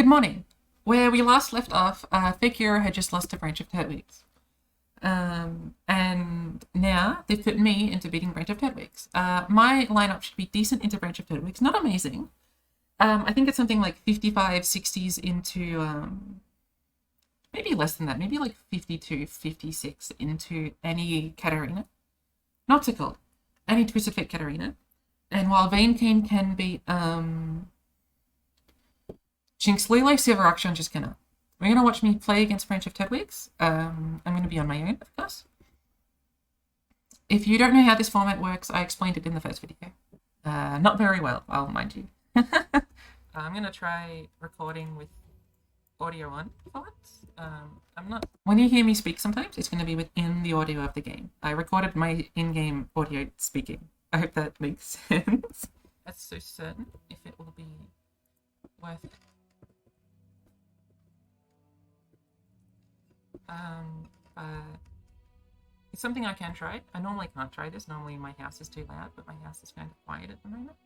Good morning. Where we last left off, Fake Hero had just lost a branch of Turtwigs. And now they've put me into beating branch of Turtwigs. My lineup should be decent into branch of Turtwigs, not amazing. I think it's something like 55, 60s into, maybe less than that, maybe like 52, 56 into any Katarina. Not tickled. Any Twisted Fate Katarina. And while Vayne Kane can beat, Jinx, Lilo, Silver Action just cannot. We're going to watch me play against Branch of Turtwigs. I'm going to be on my own, of course. If you don't know how this format works, I explained it in the first video. Not very well, I'll mind you. I'm going to try recording with audio on for once. I'm not... When you hear me speak sometimes, it's going to be within the audio of the game. I recorded my in-game audio speaking. I hope that makes sense. That's so certain if it will be worth it. It's something I can try. I normally can't try this. Normally my house is too loud, but my house is kind of quiet at the moment.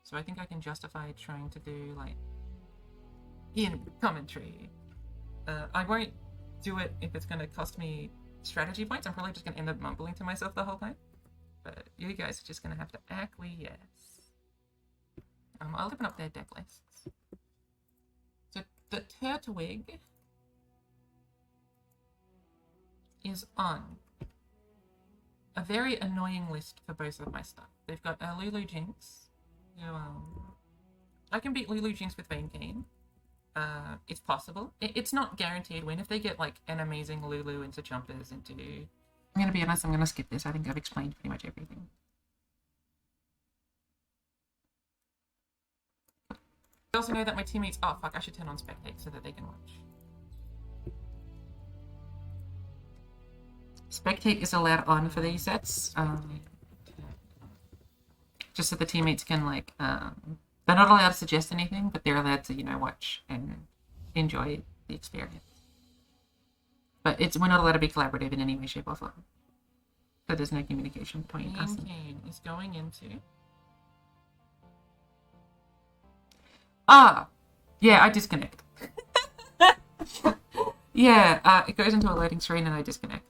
So I think I can justify trying to do, like, in commentary. I won't do it if it's going to cost me strategy points. I'm probably just going to end up mumbling to myself the whole time. But you guys are just going to have to acquiesce. I'll open up their deck lists. So the Turtwig is on a very annoying list for both of my stuff. They've got Lulu Jinx, who, I can beat Lulu Jinx with Vayne Kane. It's possible. It's not guaranteed win. If they get, like, an amazing Lulu into jumpers, into... I'm gonna be honest, I'm gonna skip this. I think I've explained pretty much everything. I also know that my teammates... Oh, fuck, I should turn on spectate so that they can watch. Spectate is allowed on for these sets, just so the teammates can, like, they're not allowed to suggest anything, but they're allowed to, you know, watch and enjoy the experience. But we're not allowed to be collaborative in any way, shape, or form. So there's no communication between us. Kane is going into... Ah! Yeah, I disconnect. Yeah, it goes into a loading screen and I disconnect.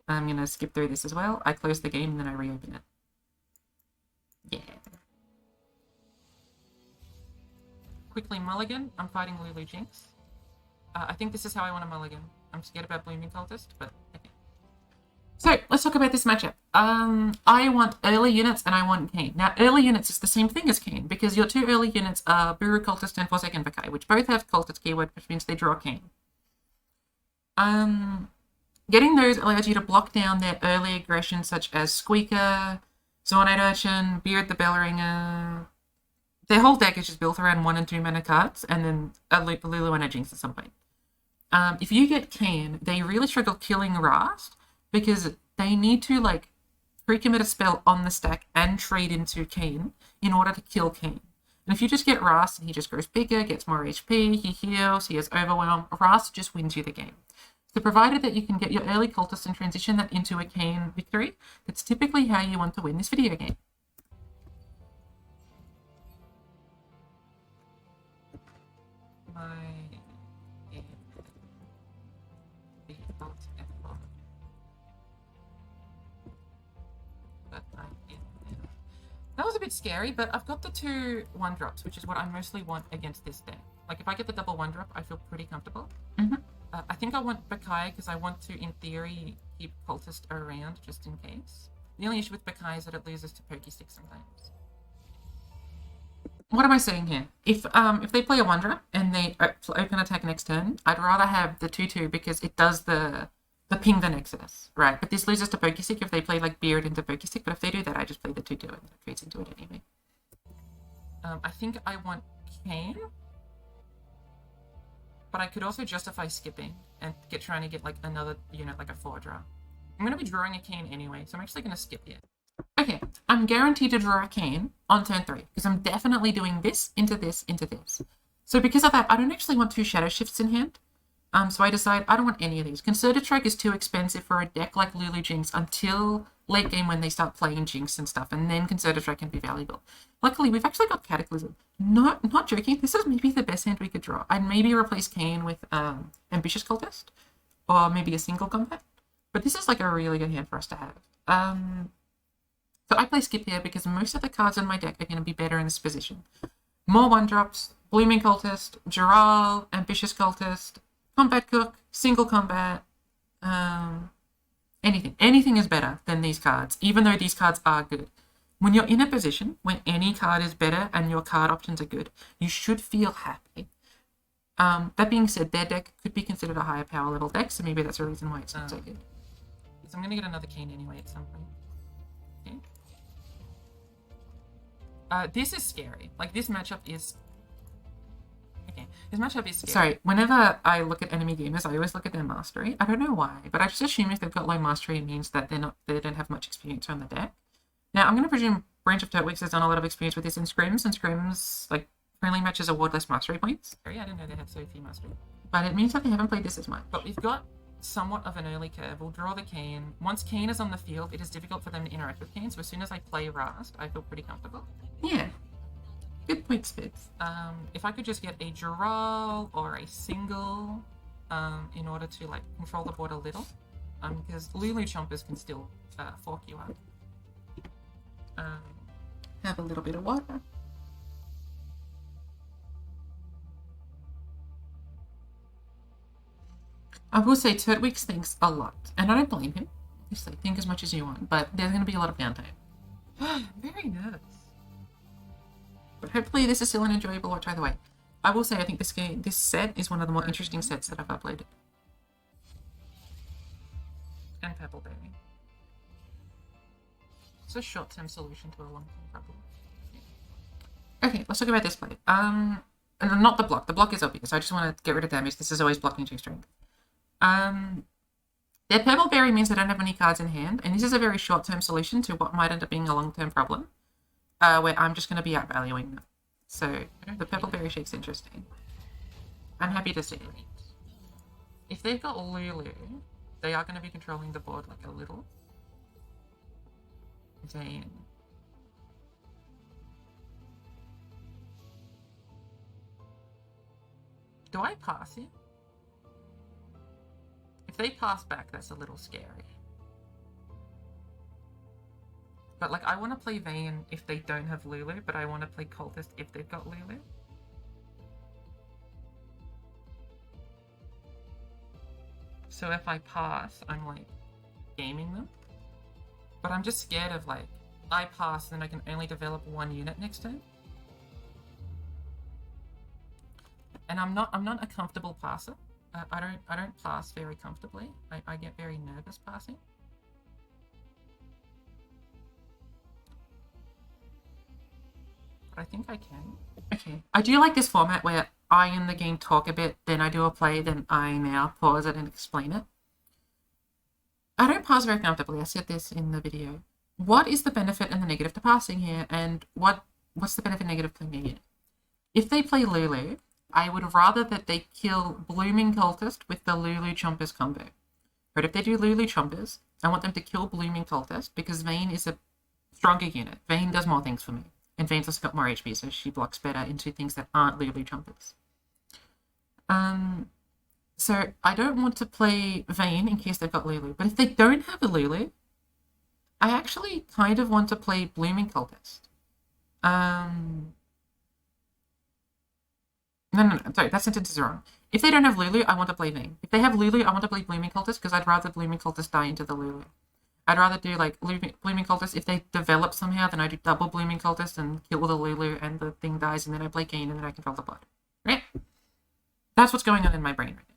I'm going to skip through this as well. I close the game and then I reopen it. Yeah. Quickly mulligan. I'm fighting Lulu Jinx. I think this is how I want to mulligan. I'm scared about Blooming Cultist, but okay. So, let's talk about this matchup. I want early units and I want Kane. Now, early units is the same thing as Kane, because your two early units are Buru Cultist and Forsaken Vakai, which both have Cultist keyword, which means they draw Kane. Getting those allows you to block down their early aggression, such as Squeaker, Zornate Urchin, Beard the Bellringer. Their whole deck is just built around 1 and 2 mana cards, and then a Lulu and a Jinx at some point. If you get Kane, they really struggle killing Rast, because they need to, like, pre-commit a spell on the stack and trade into Kane in order to kill Kane. And if you just get Rast and he just grows bigger, gets more HP, he heals, he has Overwhelm, Rast just wins you the game. So provided that you can get your early cultist and transition that into a Kane victory, that's typically how you want to win this video game. That was a bit scary, but I've got the 2 1-drops, which is what I mostly want against this deck. Like, if I get the double 1-drop, I feel pretty comfortable. I think I want Vakai because I want to, in theory, keep Cultist around just in case. The only issue with Vakai is that it loses to Pokestick sometimes. What am I saying here? If they play a 1-drop and they open attack next turn, I'd rather have the 2-2 because it does the ping the Nexus, right? But this loses to Pokestick if they play, like, Beard into Pokestick, but if they do that, I just play the 2-2 and it trades into it anyway. I think I want Kane. But I could also justify skipping and trying to get, like, another unit, like a 4-draw. I'm going to be drawing a Kane anyway, so I'm actually going to skip it. Okay, I'm guaranteed to draw a Kane on turn 3, because I'm definitely doing this into this into this. So because of that, I don't actually want 2 Shadow Shifts in hand. So I decide I don't want any of these. Concerted Strike is too expensive for a deck like Lulu Jinx until late game when they start playing Jinx and stuff, and then Concerted Strike can be valuable. Luckily, we've actually got Cataclysm. Not joking, this is maybe the best hand we could draw. I'd maybe replace Kayn with Ambitious Cultist, or maybe a single combat. But this is like a really good hand for us to have. So I play Skip here because most of the cards in my deck are going to be better in this position. More 1-drops, Blooming Cultist, Jural, Ambitious Cultist, Combat Cook, Single Combat, anything. Anything is better than these cards, even though these cards are good. When you're in a position when any card is better and your card options are good, you should feel happy. That being said, their deck could be considered a higher power level deck, so maybe that's a reason why it's not so good. So I'm going to get another Kayn anyway at some point. Okay. This is scary. Like, this matchup is... Okay, this matchup is scary. Sorry, whenever I look at enemy gamers, I always look at their mastery. I don't know why, but I just assume if they've got low mastery, it means that they don't have much experience on the deck. Now, I'm going to presume Branch of Turtwigs has done a lot of experience with this in scrims, and scrims, like, friendly matches award less mastery points. I didn't know they had so few mastery. But it means that they haven't played this as much. But we've got somewhat of an early curve. We'll draw the Kayn. Once Kayn is on the field, it is difficult for them to interact with Kayn, so as soon as I play Rast, I feel pretty comfortable. Yeah. Good point, Spidz. If I could just get a Jural or a single in order to, like, control the board a little, because Lulu Chompers can still fork you up. Have a little bit of water. I will say Turtwigs thinks a lot, and I don't blame him. Obviously, think as much as you want, but there's going to be a lot of downtime. I'm very nervous. But hopefully this is still an enjoyable watch either way. I will say I think this set is one of the more interesting sets that I've uploaded. And Pebbleberry. It's a short-term solution to a long-term problem. Okay, let's talk about this play. And not the block. The block is obvious. I just want to get rid of damage. This is always blocking 2 strength. Their Pebbleberry means they don't have any cards in hand, and this is a very short-term solution to what might end up being a long-term problem, where I'm just going to be outvaluing them. So, the Pebbleberry shake's interesting. I'm happy to see it. If they've got Lulu, they are going to be controlling the board like a little. Vayne. Do I pass it? If they pass back, that's a little scary. But, like, I want to play Vayne if they don't have Lulu, but I want to play Cultist if they've got Lulu. So if I pass, I'm, like, gaming them. But I'm just scared of, like, I pass, then I can only develop 1 unit next turn. And I'm not a comfortable passer. I don't pass very comfortably. I get very nervous passing. But I think I can. Okay. I do like this format where I in the game talk a bit, then I do a play, then I now pause it and explain it. I don't pass very comfortably. I said this in the video. What is the benefit and the negative to passing here, and what's the benefit and negative playing a unit? If they play Lulu, I would rather that they kill Blooming Cultist with the Lulu Chompers combo. But if they do Lulu Chompers, I want them to kill Blooming Cultist because Vayne is a stronger unit. Vayne does more things for me. And Vayne's also got more HP, so she blocks better into things that aren't Lulu Chompers. So I don't want to play Vayne in case they've got Lulu. But if they don't have a Lulu, I actually kind of want to play Blooming Cultist. No, sorry, that sentence is wrong. If they don't have Lulu, I want to play Vayne. If they have Lulu, I want to play Blooming Cultist because I'd rather Blooming Cultist die into the Lulu. I'd rather do, like, Blooming Cultist. If they develop somehow, then I do double Blooming Cultist and kill the Lulu and the thing dies, and then I play Kayn and then I control the board. Right? That's what's going on in my brain right now.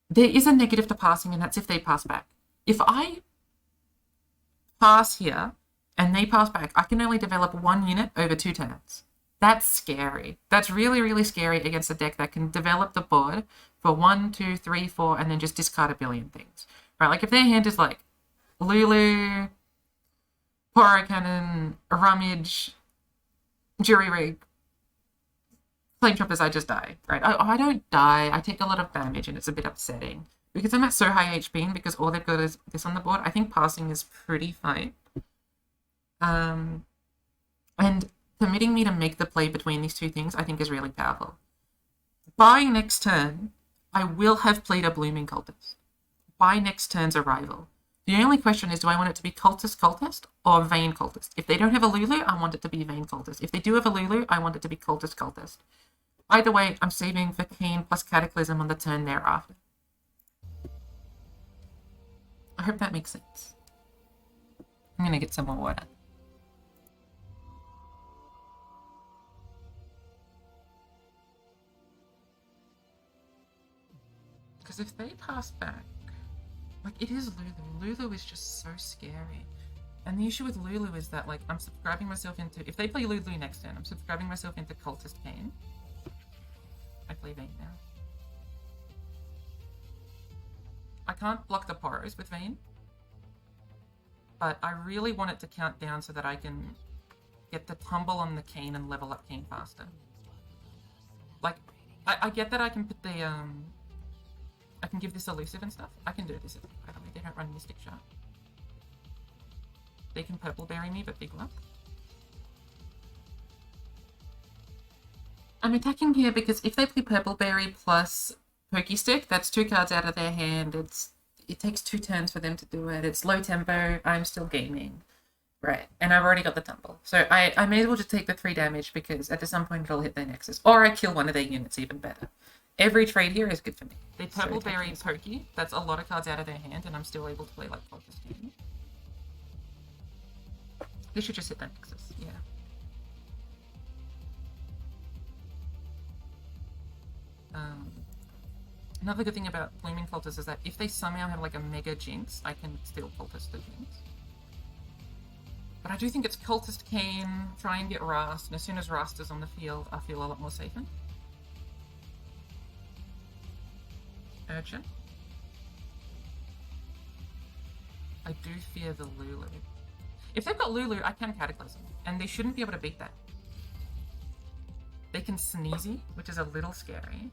There is a negative to passing, and that's if they pass back. If I pass here and they pass back, I can only develop 1 unit over 2 turns. That's scary. That's really, really scary against a deck that can develop the board for 1, 2, 3, 4, and then just discard a billion things. Right? Like, if their hand is like Lulu, Poro Cannon, Rummage, Jury Rig, Flame Choppers, I just die, right? I don't die. I take a lot of damage, and it's a bit upsetting. Because I'm at so high HP, and because all they've got is this on the board, I think passing is pretty fine. And permitting me to make the play between these two things, I think is really powerful. By next turn, I will have played a Blooming Cultist. By next turn's arrival. The only question is, do I want it to be Cultist or Vayne Cultist? If they don't have a Lulu, I want it to be Vayne Cultist. If they do have a Lulu, I want it to be Cultist. Either way, I'm saving for Kane plus Cataclysm on the turn thereafter. I hope that makes sense. I'm gonna get some more water. Because if they pass back, like, it is Lulu. Lulu is just so scary. And the issue with Lulu is that, like, I'm subscribing myself into... If they play Lulu next turn, I'm subscribing myself into Cultist Kane. I play Vayne now. I can't block the Poros with Vayne. But I really want it to count down so that I can get the tumble on the Kane and level up Kane faster. Like, I get that I can put the, I can give this elusive and stuff. I can do this, by the way. They don't run Mystic Shard. They can Purple Berry me, but big luck. I'm attacking here because if they play Purple Berry plus Pokey Stick, that's 2 cards out of their hand. It takes 2 turns for them to do it. It's low tempo. I'm still gaming. Right, and I've already got the tumble. So I may as well just take the 3 damage because at some point it'll hit their Nexus. Or I kill one of their units, even better. Every trade here is good for me. They Purple Berry Pokey. That's a lot of cards out of their hand, and I'm still able to play like Focus Game. They should just hit that Nexus, yeah. Another good thing about Blooming Cultist is that if they somehow have like a Mega Jinx, I can still Cultist the Jinx. But I do think it's Cultist Kane, try and get Rast, and as soon as Rast is on the field, I feel a lot more safer. Urchin. I do fear the Lulu. If they've got Lulu, I can Cataclysm, and they shouldn't be able to beat that. They can Sneezy, which is a little scary.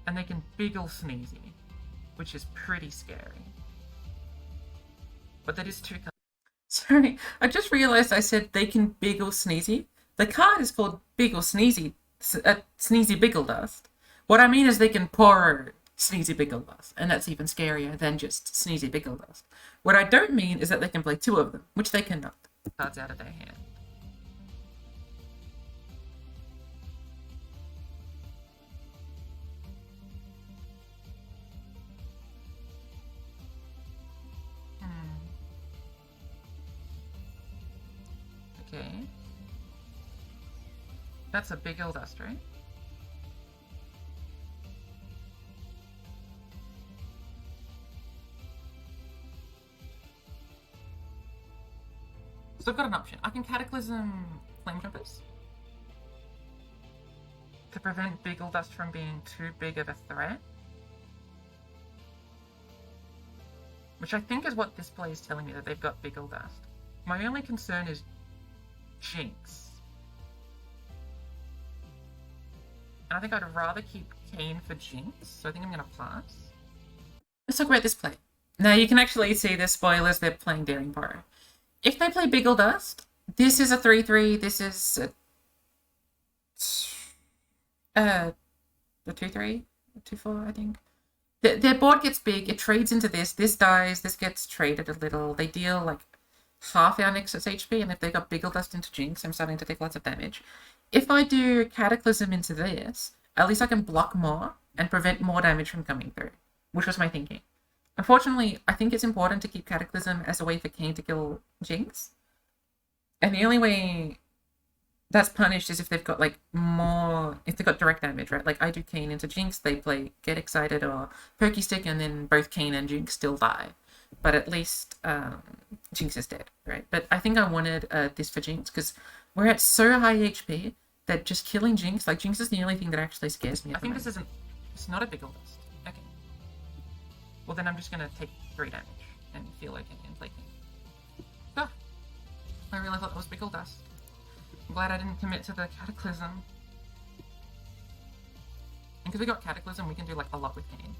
And they can Biggle Sneezy, which is pretty scary. But that is 2 cards. Sorry, I just realized I said they can Biggle Sneezy. The card is called Biggle Sneezy, Sneezy Biggle Dust. What I mean is they can pour Sneezy Biggle Dust, and that's even scarier than just Sneezy Biggle Dust. What I don't mean is that they can play 2 of them, which they cannot. Cards out of their hand. Okay. That's a Biggle Dust, right? So I've got an option. I can Cataclysm Flame Jumpers to prevent Biggle Dust from being too big of a threat. Which I think is what this play is telling me, that they've got Biggle Dust. My only concern is Jinx. And I think I'd rather keep Kane for Jinx, so I think I'm going to pass. Let's talk about this play. Now you can actually see the spoilers, they're playing Daring Borrow. If they play Biggle Dust, this is a 3-3, this is a 2-3, 2-4, I think. Their board gets big, it trades into this dies, this gets traded a little, they deal like half our Nexus HP, and if they got Biggle Dust into Jinx, I'm starting to take lots of damage. If I do Cataclysm into this, at least I can block more and prevent more damage from coming through, which was my thinking. Unfortunately, I think it's important to keep Cataclysm as a way for Kane to kill Jinx. And the only way that's punished is if they've got like more, if they've got direct damage, right? Like I do Kane into Jinx, they play Get Excited or Pokey Stick, and then both Kane and Jinx still die. But at least Jinx is dead, right? But I think I wanted this for Jinx because we're at so high HP that just killing Jinx, like Jinx is the only thing that actually scares me. I think this isn't, it's not a Biggle Dust. Okay. Well then I'm just gonna take 3 damage and feel okay and play King. Ah! I really thought that was Biggle Dust. I'm glad I didn't commit to the Cataclysm. And because we got Cataclysm, we can do like a lot with Kane.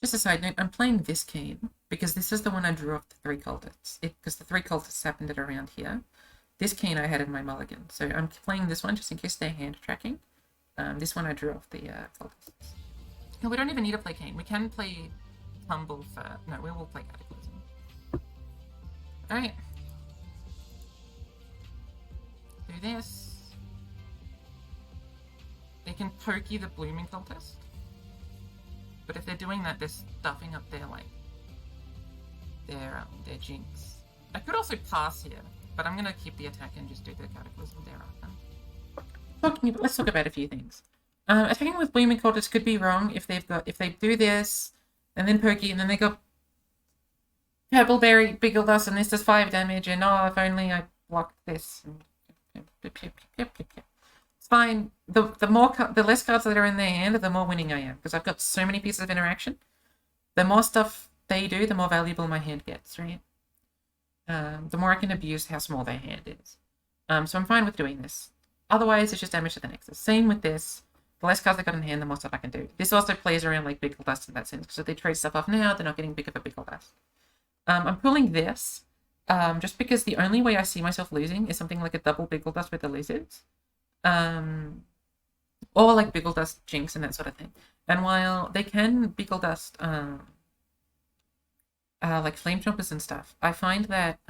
Just a side note, I'm playing this Kane because this is the one I drew off the 3 cultists. Because the 3 cultists happened at around here. This Kane I had in my mulligan. So I'm playing this one just in case they're hand tracking. This one I drew off the cultists. No, we don't even need to play Kane. We can play Tumble for... No, we will play Cataclysm. Alright. Do this. They can pokey the Blooming Cultist. But if they're doing that, they're stuffing up their, like... their Jinx. I could also pass here, but I'm gonna keep the attack and just do the Cataclysm thereafter. Let's talk about a few things. Attacking with Blooming Cultists could be wrong if they do this, and then pokey, and then they got Pebbleberry, Biggle Dust, and this does 5 damage, and oh, if only I blocked this. It's fine. The less cards that are in their hand, the more winning I am, because I've got so many pieces of interaction. The more stuff they do, the more valuable my hand gets, right? The more I can abuse how small their hand is. So I'm fine with doing this. Otherwise, it's just damage to the Nexus. Same with this. The less cards they got in hand, the more stuff I can do. This also plays around like Biggle Dust in that sense, because if they trade stuff off now, they're not getting big of a Biggle Dust. I'm pulling this, just because the only way I see myself losing is something like a double Biggle Dust with the lizards. Or like Biggle Dust Jinx and that sort of thing. And while they can Biggle Dust like Flame Chompers and stuff, I find that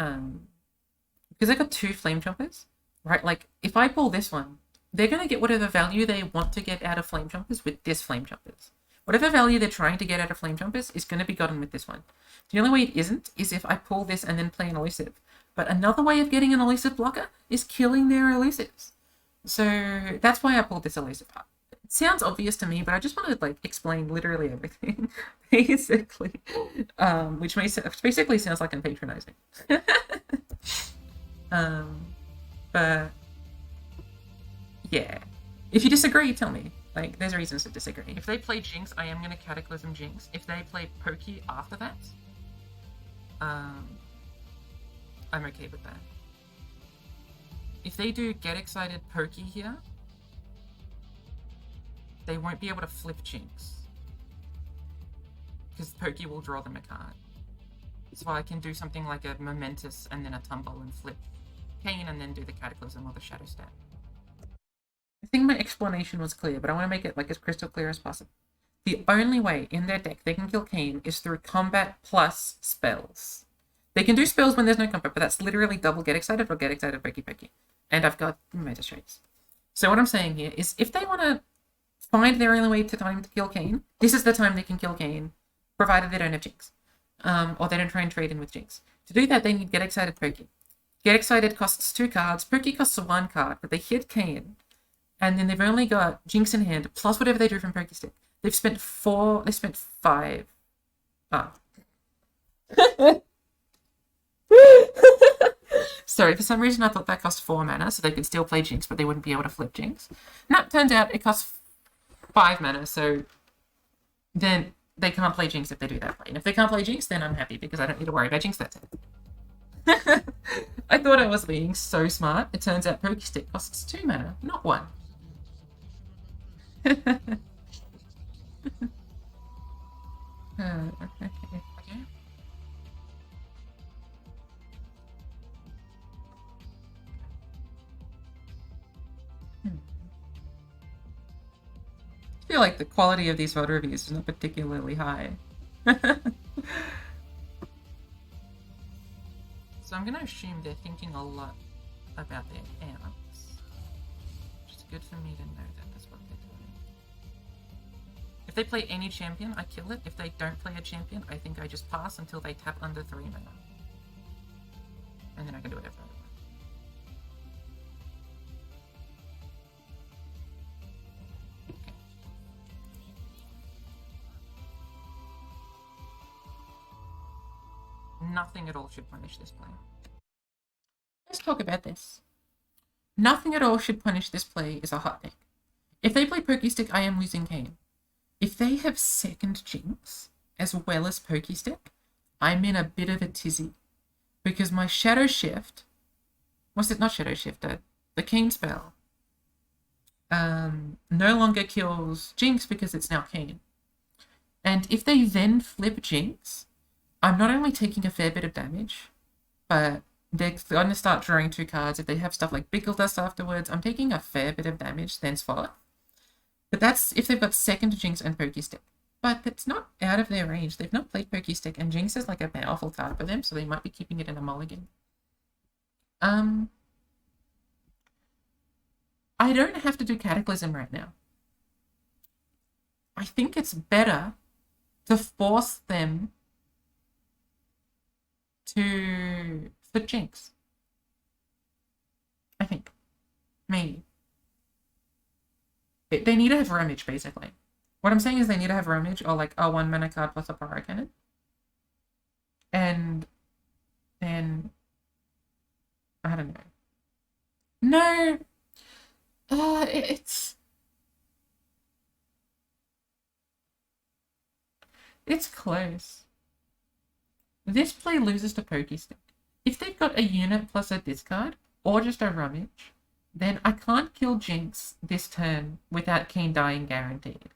because I got 2 Flame Chompers, right? Like if I pull this one, they're gonna get whatever value they want to get out of Flame Chompers with this Flame Chompers. Whatever value they're trying to get out of Flame Chompers is going to be gotten with this one. The only way it isn't is if I pull this and then play an elusive. But another way of getting an elusive blocker is killing their elusives. So that's why I pulled this elusive. It sounds obvious to me, but I just want to like explain literally everything, basically, which basically sounds like I'm patronizing. But yeah, if you disagree, tell me. Like, there's reasons to disagree. If they play Jinx, I am going to Cataclysm Jinx. If they play Pokey after that, I'm okay with that. If they do Get Excited Pokey here, they won't be able to flip Jinx. Because Pokey will draw them a card. So I can do something like a Momentous and then a Tumble and flip Kane and then do the Cataclysm or the Shadow Step. I think my explanation was clear, but I want to make it like as crystal clear as possible. The only way in their deck they can kill Kane is through combat plus spells. They can do spells when there's no combat, but that's literally double Get Excited or Get Excited Pokey Pokey. And I've got Magistrates. So what I'm saying here is if they want to find their only way to kill Kane, this is the time they can kill Kane, provided they don't have Jinx. Or they don't try and trade in with Jinx. To do that, they need Get Excited Pokey. Get Excited costs 2 cards, Pokey costs 1 card, but they hit Kane. And then they've only got Jinx in hand, plus whatever they drew from Pokey Stick. They've spent 5. Sorry, for some reason I thought that cost 4 mana, so they could still play Jinx, but they wouldn't be able to flip Jinx. No, turns out it costs 5 mana, so then they can't play Jinx if they do that play. And if they can't play Jinx, then I'm happy, because I don't need to worry about Jinx that turn. I thought I was being so smart. It turns out Pokey Stick costs 2 mana, not 1. Okay. I feel like the quality of these photo reviews is not particularly high. So I'm going to assume they're thinking a lot about their amps. Which is good for me to know that that's what they're doing. If they play any champion, I kill it. If they don't play a champion, I think I just pass until they tap under 3 mana. And then I can do whatever I want. Nothing at all should punish this play. Let's talk about this. Nothing at all should punish this play is a hot take. If they play Pokey Stick, I am losing Kane. If they have second Jinx, as well as Pokey Stick, I'm in a bit of a tizzy. Because my Shadow Shift what's it? Not Shadow Shifter. The Keen spell no longer kills Jinx because it's now Keen. And if they then flip Jinx, I'm not only taking a fair bit of damage, but they're going to start drawing 2 cards. If they have stuff like Biggle Dust afterwards, I'm taking a fair bit of damage thenceforth. But that's if they've got second Jinx and Pokestick. But it's not out of their range. They've not played Pokestick, and Jinx is like a powerful card for them, so they might be keeping it in a mulligan. I don't have to do Cataclysm right now. I think it's better to force them to flip Jinx. I think. Maybe. They need to have Rummage, basically. What I'm saying is they need to have Rummage, or like a 1 mana card plus a Pyro Cannon. And then I don't know. No! It's close. This play loses to Pokestick. If they've got a unit plus a discard, or just a Rummage, then I can't kill Jinx this turn without Keen dying guaranteed,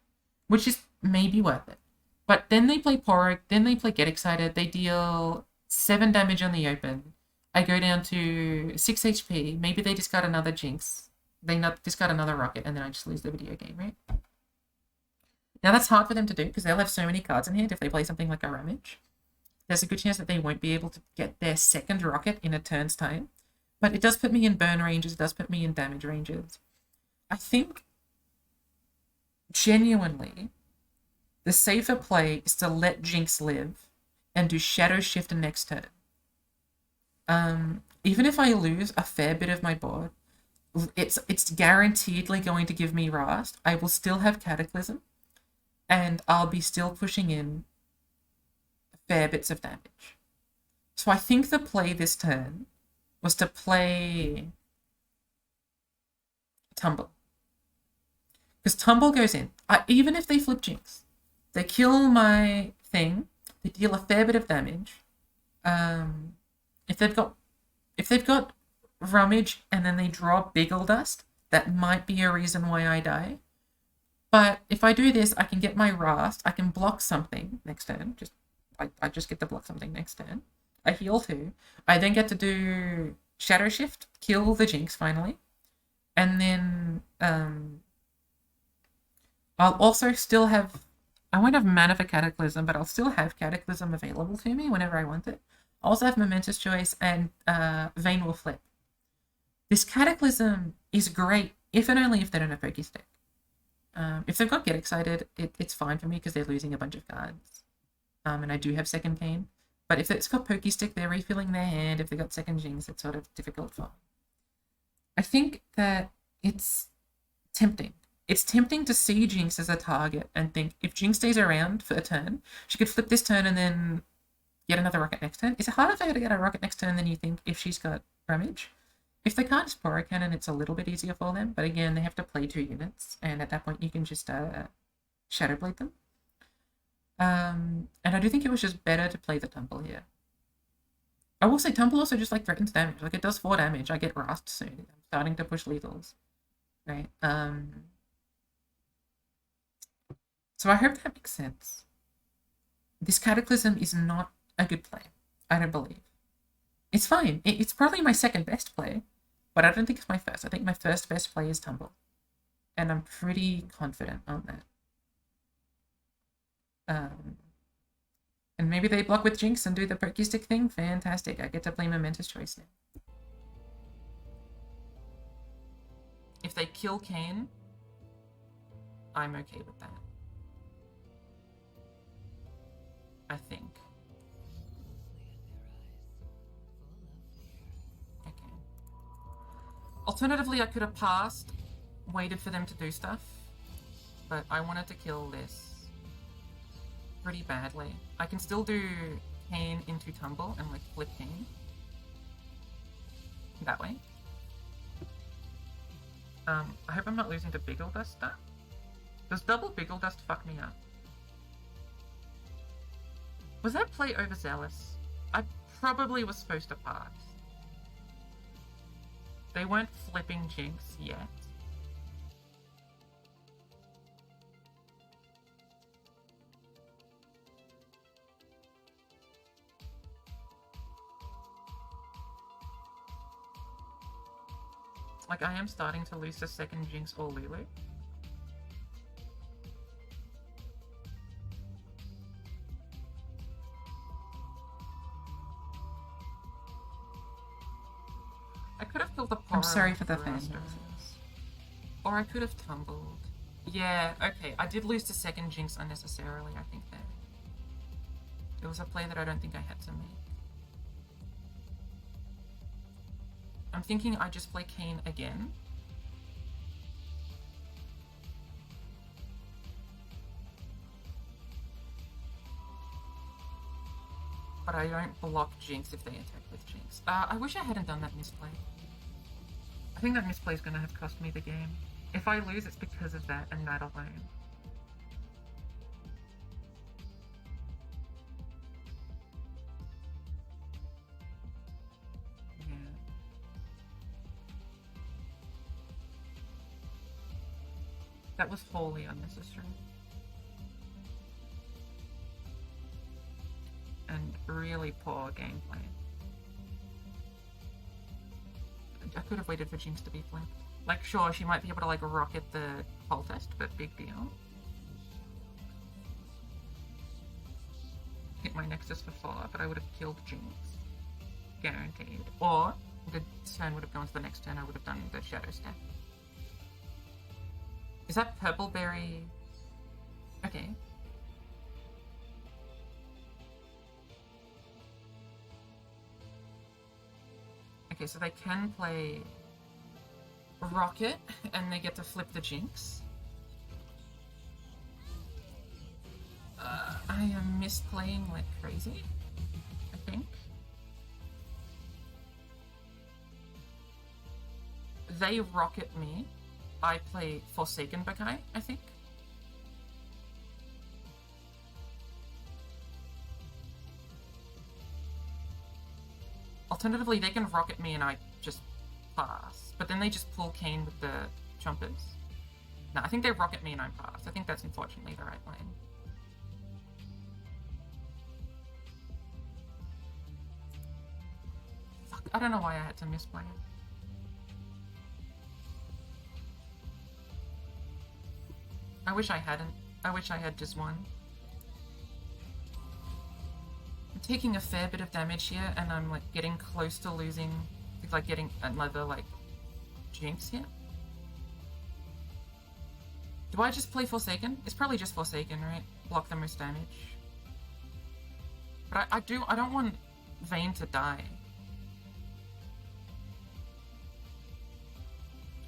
which is maybe worth it. But then they play Porok, then they play Get Excited, they deal 7 damage on the open. I go down to 6 HP, maybe they discard another Jinx, they discard another Rocket, and then I just lose the video game, right? Now that's hard for them to do, because they'll have so many cards in hand if they play something like a Rummage. There's a good chance that they won't be able to get their second Rocket in a turn's time. But it does put me in burn ranges, it does put me in damage ranges. I think, genuinely, the safer play is to let Jinx live and do Shadow Shift next turn. Even if I lose a fair bit of my board, it's guaranteedly going to give me Rast. I will still have Cataclysm, and I'll be still pushing in fair bits of damage. So I think the play this turn was to play Tumble. Because Tumble goes in. Even if they flip Jinx, they kill my thing, they deal a fair bit of damage. If they've got Rummage and then they draw Biggle Dust, that might be a reason why I die. But if I do this, I can get my Rast, I can block something next turn. I just get to block something next turn. I heal 2. I then get to do Shadow Shift, kill the Jinx finally. And then I'll also still have... I won't have mana for Cataclysm, but I'll still have Cataclysm available to me whenever I want it. I also have Momentous Choice, and Vayne will flip. This Cataclysm is great, if and only if they don't have Pokestick. If they've got Get Excited, it's fine for me because they're losing a bunch of cards. And I do have second Keen. But if it's got Pokestick, they're refilling their hand. If they've got second Jinx, it's sort of difficult for them. I think that it's tempting. It's tempting to see Jinx as a target and think, if Jinx stays around for a turn, she could flip this turn and then get another Rocket next turn. Is it harder for her to get a Rocket next turn than you think if she's got Rummage? If they can't just Pyro Cannon, it's a little bit easier for them. But again, they have to play 2 units. And at that point, you can just Shadow Blade them. And I do think it was just better to play the Tumble here. I will say Tumble also just like threatens damage. Like, it does 4 damage. I get Rast soon. I'm starting to push lethals. Right? So I hope that makes sense. This Cataclysm is not a good play. I don't believe. It's fine. It's probably my second best play, but I don't think it's my first. I think my first best play is Tumble. And I'm pretty confident on that. And maybe they block with Jinx and do the Pokestick thing. Fantastic. I get to play Momentous Choice now. If they kill Kane, I'm okay with that. I think. Okay. Alternatively, I could have passed, waited for them to do stuff, but I wanted to kill this pretty badly. I can still do Kane into Tumble and like flip Kane. That way. I hope I'm not losing to Biggle Dust stuff. Does double Biggle Dust fuck me up? Was that play overzealous? I probably was supposed to pass. They weren't flipping Jinx yet. Like, I am starting to lose the second Jinx or Lulu. I could have killed the Poro. I'm sorry for the fan. Or I could have tumbled. Yeah, okay. I did lose the second Jinx unnecessarily, I think, there. It was a play that I don't think I had to make. I'm thinking I just play Kayn again. But I don't block Jinx if they attack with Jinx. I wish I hadn't done that misplay. I think that misplay is going to have cost me the game. If I lose, it's because of that and that alone. Yeah. That was wholly unnecessary. And really poor gameplay. I could have waited for Jinx to be flipped. Like, sure, she might be able to, like, rocket the poultist, but big deal. Hit my Nexus for 4, but I would have killed Jinx. Guaranteed. Or, the turn would have gone to the next turn, I would have done the Shadow Step. Is that Purple Berry? Okay. Okay, so they can play Rocket, and they get to flip the Jinx. I am misplaying like crazy, I think. They Rocket me. I play Forsaken Bakai, I think. Alternatively, they can rocket me and I just pass. But then they just pull Kayn with the Chompers. No, I think they rocket me and I pass. I think that's unfortunately the right lane. Fuck, I don't know why I had to misplay it. I wish I hadn't. I wish I had just one. Taking a fair bit of damage here, and I'm like getting close to losing, like getting another like Jinx here. Do I just play Forsaken? It's probably just Forsaken, right? Block the most damage. But I don't want Vayne to die.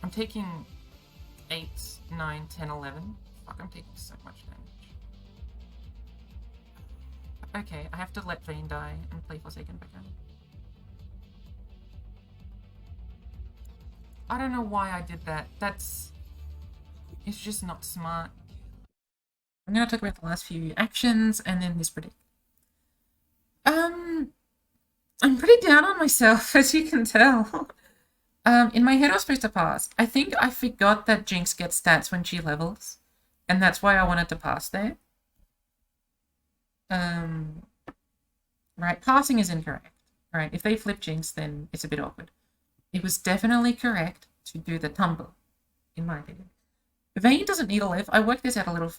I'm taking 8, 9, 10, 11. Fuck, I'm taking so much damage. Okay, I have to let Vayne die and play Forsaken back in. I don't know why I did that. It's just not smart. I'm gonna talk about the last few actions and then this predict. I'm pretty down on myself, as you can tell. In my head I was supposed to pass. I think I forgot that Jinx gets stats when she levels, and that's why I wanted to pass there. Right, passing is incorrect. Right, if they flip Jinx, then it's a bit awkward. It was definitely correct to do the tumble, in my opinion. Vayne doesn't need a live. I worked this out a little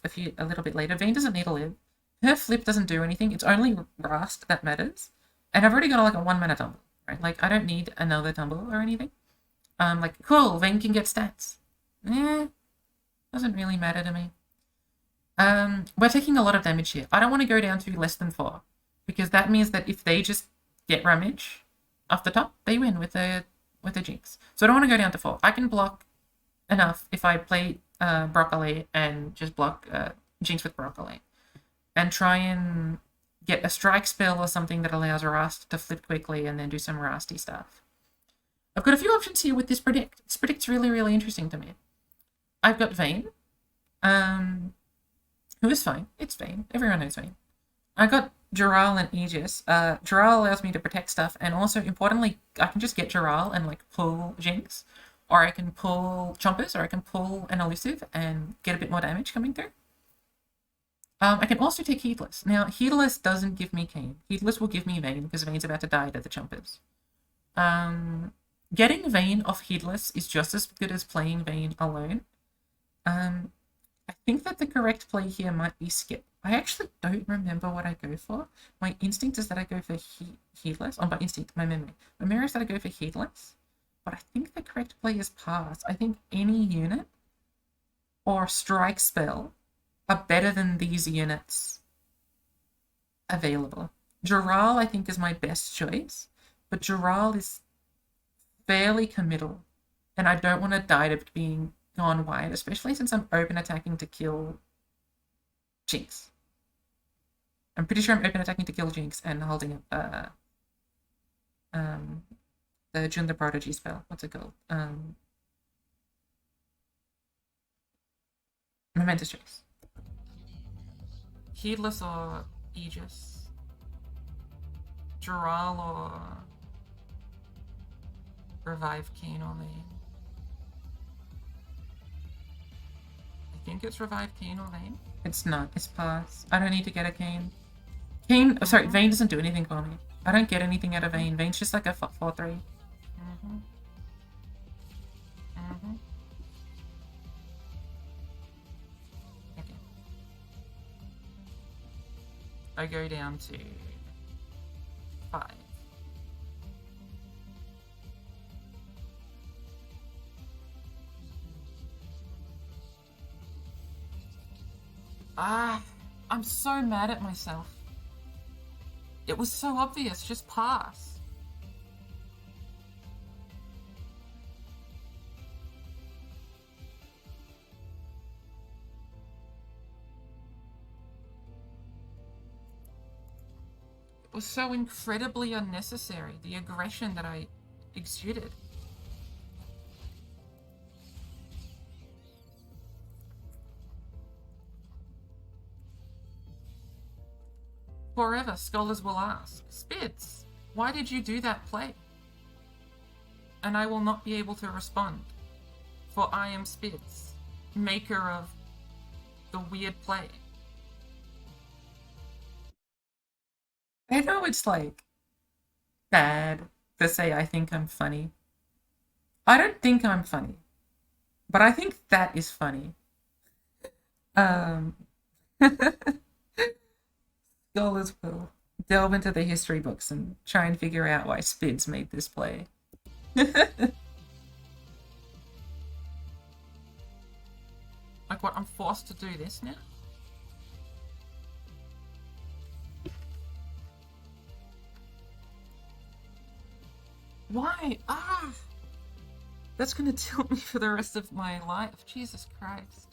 bit later. Vayne doesn't need a live. Her flip doesn't do anything. It's only Rast that matters. And I've already got like a 1 mana tumble, right? Like, I don't need another tumble or anything. Like, cool, Vayne can get stats. Doesn't really matter to me. We're taking a lot of damage here. I don't want to go down to less than 4, because that means that if they just get Ramage off the top, they win with a Jinx. So I don't want to go down to 4. I can block enough if I play Broccoli and just block Jinx with Broccoli, and try and get a strike spell or something that allows Rast to flip quickly and then do some Rasty stuff. I've got a few options here with this predict. This predict's really, really interesting to me. I've got Vayne, who is fine. It's Vayne. Everyone knows Vayne. I got Dural and Aegis. Dural allows me to protect stuff, and also importantly, I can just get Dural and like pull Jinx, or I can pull Chompers, or I can pull an elusive and get a bit more damage coming through. I can also take Heedless. Now, Heedless doesn't give me Cane. Heedless will give me Vayne, because Vayne's about to die to the Chompers. Getting Vayne off Heedless is just as good as playing Vayne alone. I think that the correct play here might be Skip. I actually don't remember what I go for. My instinct is that I go for Heedless. Oh, by instinct, my memory. My memory is that I go for Heedless. But I think the correct play is Pass. I think any unit or strike spell are better than these units available. Dural, I think, is my best choice. But Dural is fairly committal. And I don't want to die to being gone wide, especially since I'm open attacking to kill Jinx. I'm pretty sure I'm open attacking to kill Jinx and holding up the June the Prodigy spell. What's it called? Momentous Chase. Heedless or Aegis. Dural or Revive Keen or Vayne. I think it's Revive Keen or Vayne. It's not. It's Pass. I don't need to get a Keen. Keen, oh, sorry, Vayne doesn't do anything for me. I don't get anything out of Vayne. Vayne's just like a 4-3. Okay. I go down to 5. I'm so mad at myself. It was so obvious, just pass. It was so incredibly unnecessary, the aggression that I exuded. Forever, scholars will ask, Spidz, why did you do that play? And I will not be able to respond, for I am Spidz, maker of the weird play. I know it's like bad to say I think I'm funny. I don't think I'm funny, but I think that is funny. Scholars will delve into the history books and try and figure out why Spidz made this play. Like what, I'm forced to do this now? Why? That's gonna tilt me for the rest of my life. Jesus Christ.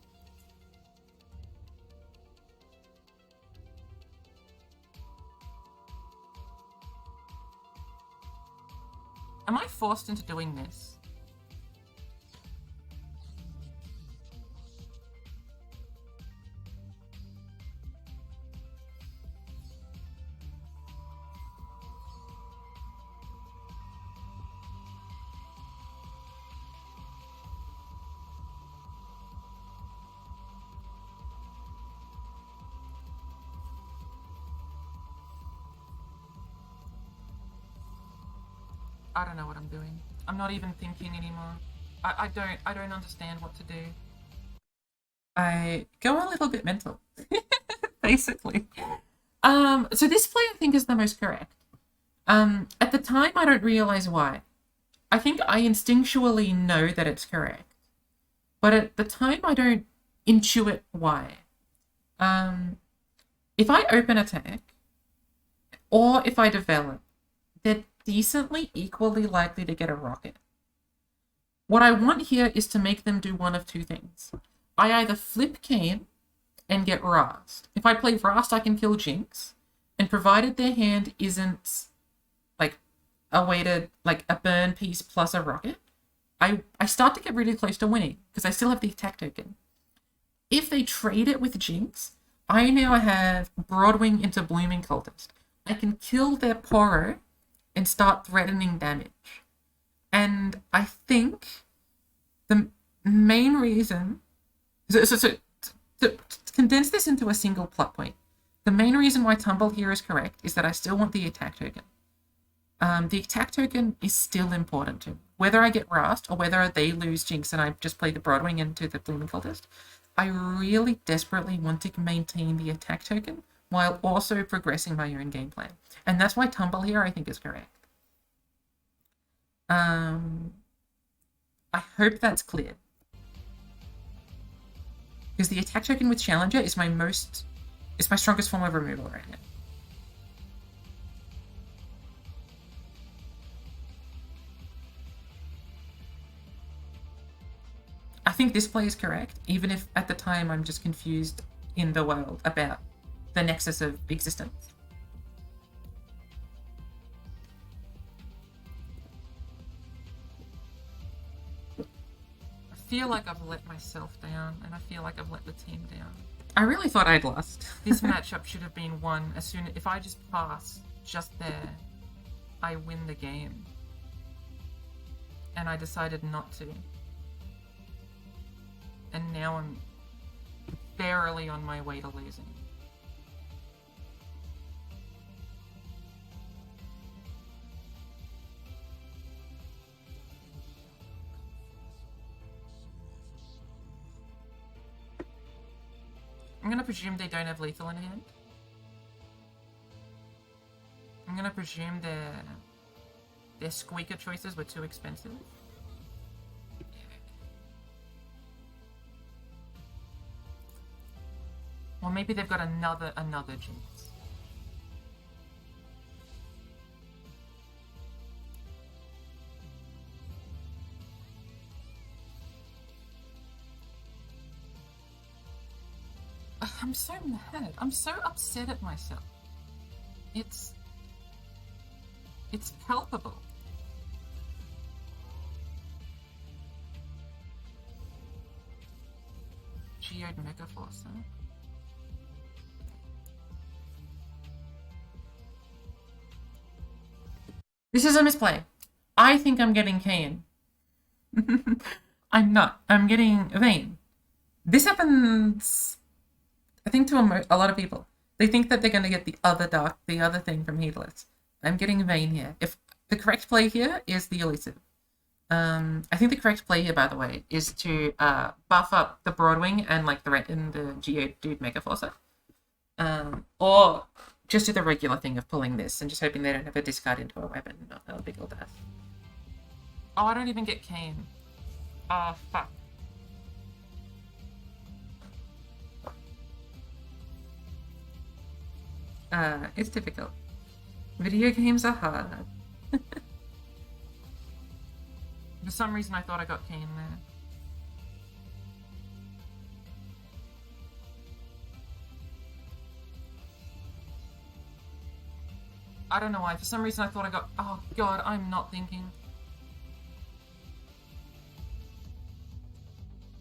Am I forced into doing this? I don't know what I'm doing. I'm not even thinking anymore. I don't understand what to do. I go a little bit mental, basically. So this play I think is the most correct. At the time I don't realize why. I think I instinctually know that it's correct, but at the time I don't intuit why. If I open attack, or if I develop, they're decently equally likely to get a rocket. What I want here is to make them do one of two things. I either flip Kane and get Rast. If I play Rast, I can kill Jinx, and provided their hand isn't like a way to like a burn piece plus a rocket, I start to get really close to winning because I still have the attack token. If they trade it with Jinx, I now have Broadwing into Blooming Cultist. I can kill their Poro and start threatening damage. And I think the main reason... to condense this into a single plot point, the main reason why Tumble here is correct is that I still want the attack token. The attack token is still important to me. Whether I get Rast or whether they lose Jinx and I just play the Broadwing into the Blooming Cultist, I really desperately want to maintain the attack token while also progressing my own game plan. And that's why Tumble here I think is correct. I hope that's clear. Because the attack token with Challenger is my strongest form of removal right now. I think this play is correct, even if at the time I'm just confused in the world about the nexus of existence. I feel like I've let myself down, and I feel like I've let the team down. I really thought I'd lost. This matchup should have been won as soon as... If I just pass just there, I win the game. And I decided not to. And now I'm barely on my way to losing. I'm gonna presume they don't have lethal in hand. I'm gonna presume their squeaker choices were too expensive. Or maybe they've got another Jinx. I'm so mad. I'm so upset at myself. It's palpable. Geode Mega Force, huh? This is a misplay. I think I'm getting Kayn. I'm not. I'm getting Vayne. This happens, I think, to a lot of people. They think that they're going to get the other thing from Heedless. I'm getting Vayne here. If the correct play here is the Elusive. I think the correct play here, by the way, is to buff up the Broadwing and like threaten the Geodude Mega Forcer. Or just do the regular thing of pulling this and just hoping they don't have a discard into a weapon, not a big old death. Oh, I don't even get Kayn. Oh, fuck. It's difficult. Video games are hard. For some reason I thought I got Kayn there. I don't know why. For some reason I thought I got... Oh god, I'm not thinking.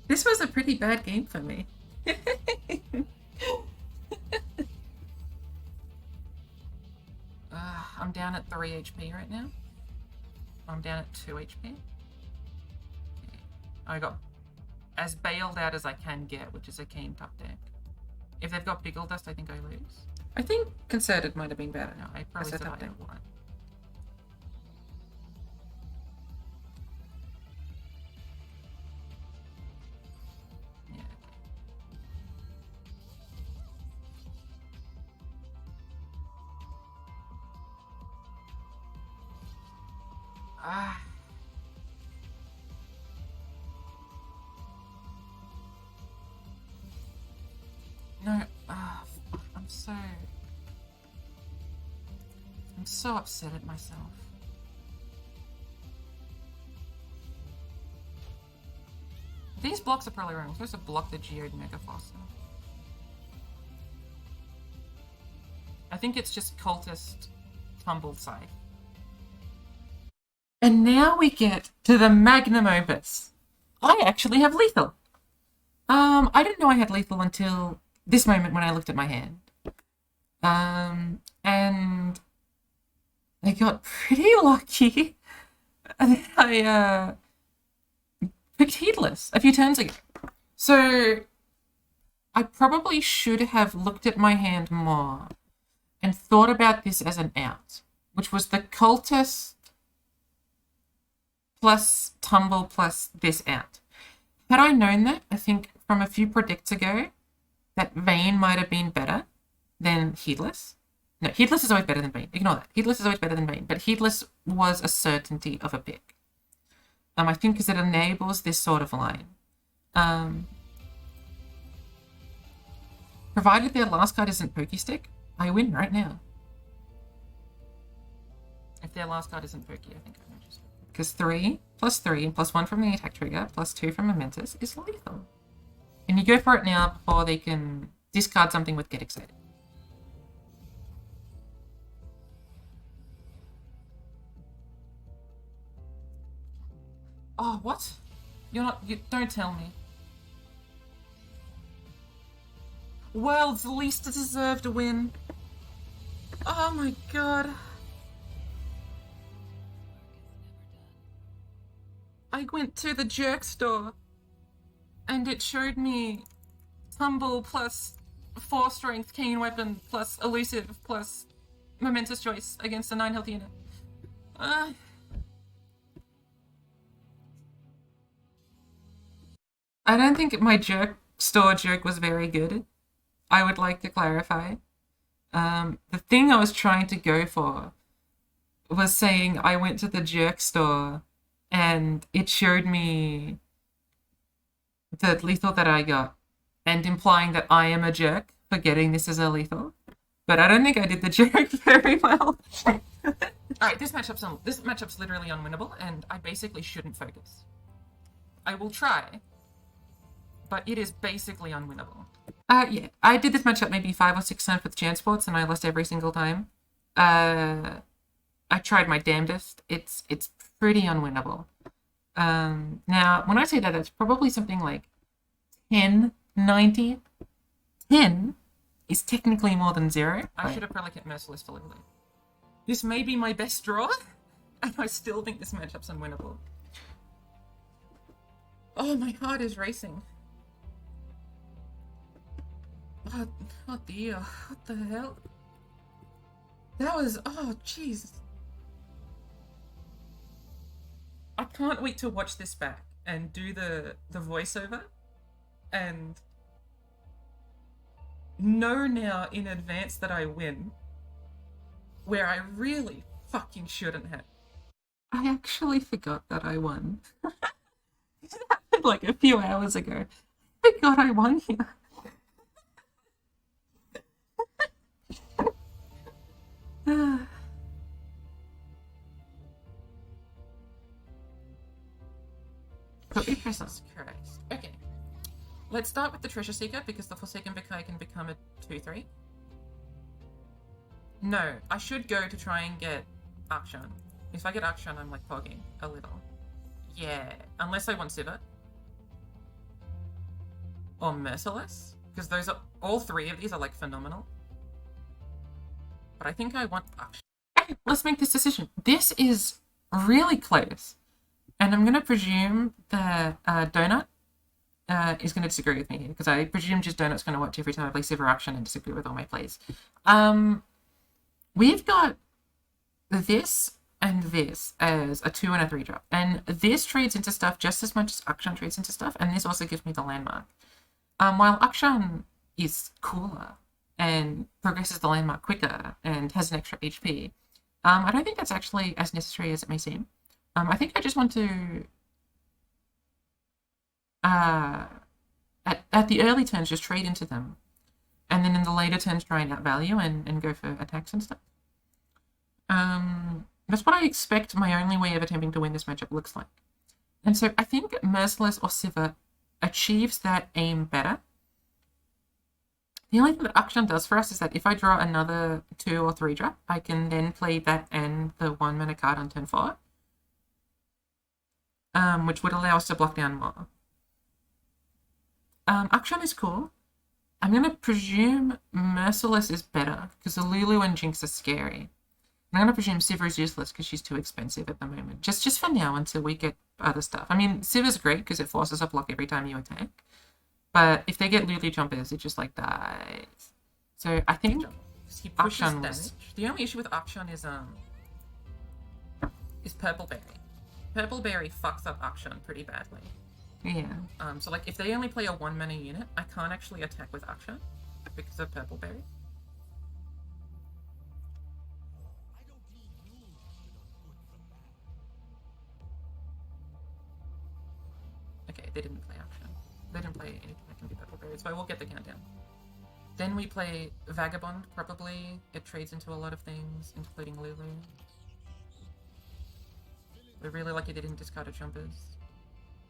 This was a pretty bad game for me. I'm down at 3 HP right now. I'm down at 2 HP. Okay. I got as bailed out as I can get, which is a Kayn top deck. If they've got Biggle Dust, I think I lose. I think Concerted might have been better. No, I probably said I don't want. Yeah. No, I'm so upset at myself. These blocks are probably wrong. I'm supposed to block the Geode Mega Forcer. I think it's just Cultist Tumbled Scythe. And now we get to the magnum opus. I actually have lethal. I didn't know I had lethal until this moment when I looked at my hand. And I got pretty lucky. I picked Heedless a few turns ago. So I probably should have looked at my hand more and thought about this as an out, which was the Cultist plus Tumble plus this out. Had I known that, I think from a few predicts ago, that Vayne might have been better than Heedless. No, Heedless is always better than Vayne. Ignore that. Heedless is always better than Vayne, but Heedless was a certainty of a pick. I think because it enables this sort of line. Provided their last card isn't Pokestick, I win right now. If their last card isn't Pokey, I think I win. Because 3 plus 3 plus 1 from the attack trigger plus 2 from Momentous is lethal. And you go for it now before they can discard something with Get Excited. Oh, what? Don't tell me. World's least deserved win. Oh my god. I went to the jerk store and it showed me Tumble plus 4 strength, Keen Weapon plus Elusive plus Momentous Choice against a 9 health unit. I don't think my jerk store joke was very good. I would like to clarify. The thing I was trying to go for was saying I went to the jerk store and it showed me the lethal that I got and implying that I am a jerk for getting this as a lethal. But I don't think I did the joke very well. Alright, this matchup's literally unwinnable and I basically shouldn't focus. I will try, but it is basically unwinnable. Yeah, I did this matchup maybe 5 or 6 times with Jansports and I lost every single time. I tried my damnedest. It's pretty unwinnable. Now, when I say that, that's probably something like 1090. 10 is technically more than 0. I should have probably kept Merciless for Lily. This may be my best draw, and I still think this matchup's unwinnable. Oh, my heart is racing. Oh dear, what the hell? That was, oh jeez. I can't wait to watch this back and do the voiceover and know now in advance that I win where I really fucking shouldn't have. I actually forgot that I won. It happened like a few hours ago. I forgot I won here. But we Jesus Christ. Okay. Let's start with the Treasure Seeker because the Forsaken Vikai can become a 2-3. No, I should go to try and get Akshan. If I get Akshan, I'm like pogging a little. Yeah, unless I want Sivert. Or Merciless. Because those are, all 3 of these are like phenomenal. But I think I want Akshan. Okay, let's make this decision. This is really close. And I'm going to presume that Donut is going to disagree with me here, because I presume just Donut's going to watch every time I play Sivir Action and disagree with all my plays. We've got this and this as a 2 and a 3 drop. And this trades into stuff just as much as Akshan trades into stuff, and this also gives me the landmark. While Akshan is cooler and progresses the landmark quicker and has an extra HP, I don't think that's actually as necessary as it may seem. I think I just want to, at the early turns, just trade into them. And then in the later turns, try and outvalue and go for attacks and stuff. That's what I expect my only way of attempting to win this matchup looks like. And so I think Merciless or Sivir achieves that aim better. The only thing that Akshan does for us is that if I draw another 2 or 3 drop, I can then play that and the 1 mana card on turn 4. Which would allow us to block down more. Akshan is cool, I'm gonna presume Merciless is better because the Lulu and Jinx are scary. I'm gonna presume Sivir is useless because she's too expensive at the moment. Just for now until we get other stuff. I mean, Sivir's great because it forces a block every time you attack. But if they get Lulu jumpers, it just like dies. So I think he pushes Akshan damage. The only issue with Akshan is Purple Berry. Purple Berry fucks up Akshan pretty badly. Yeah. So like if they only play a 1 mana unit, I can't actually attack with Akshan because of Purple Berry. Okay, they didn't play Akshan. They didn't play anything that can be Purple Berry, so I will get the countdown. Then we play Vagabond, probably. It trades into a lot of things, including Lulu. We're really lucky they didn't discard a jumpers.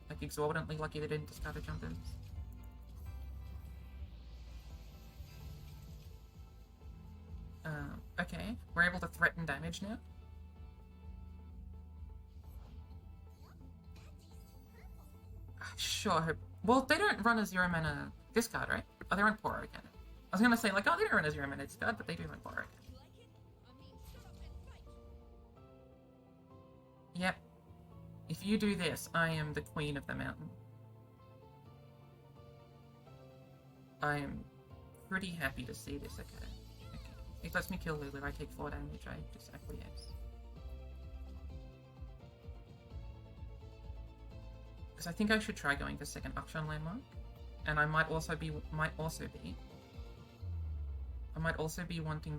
Like, exorbitantly lucky they didn't discard a jumpers. Okay, we're able to threaten damage now. Sure. Well, they don't run a 0 mana discard, right? Oh, they run Poro again. I was gonna say, like, oh, they don't run a 0 mana discard, but they do run Poro again. Yep. If you do this, I am the queen of the mountain. I am pretty happy to see this, okay. It lets me kill Lulu, I take 4 damage, I just acquiesce. Because I think I should try going for second Akshan landmark. And I might also be wanting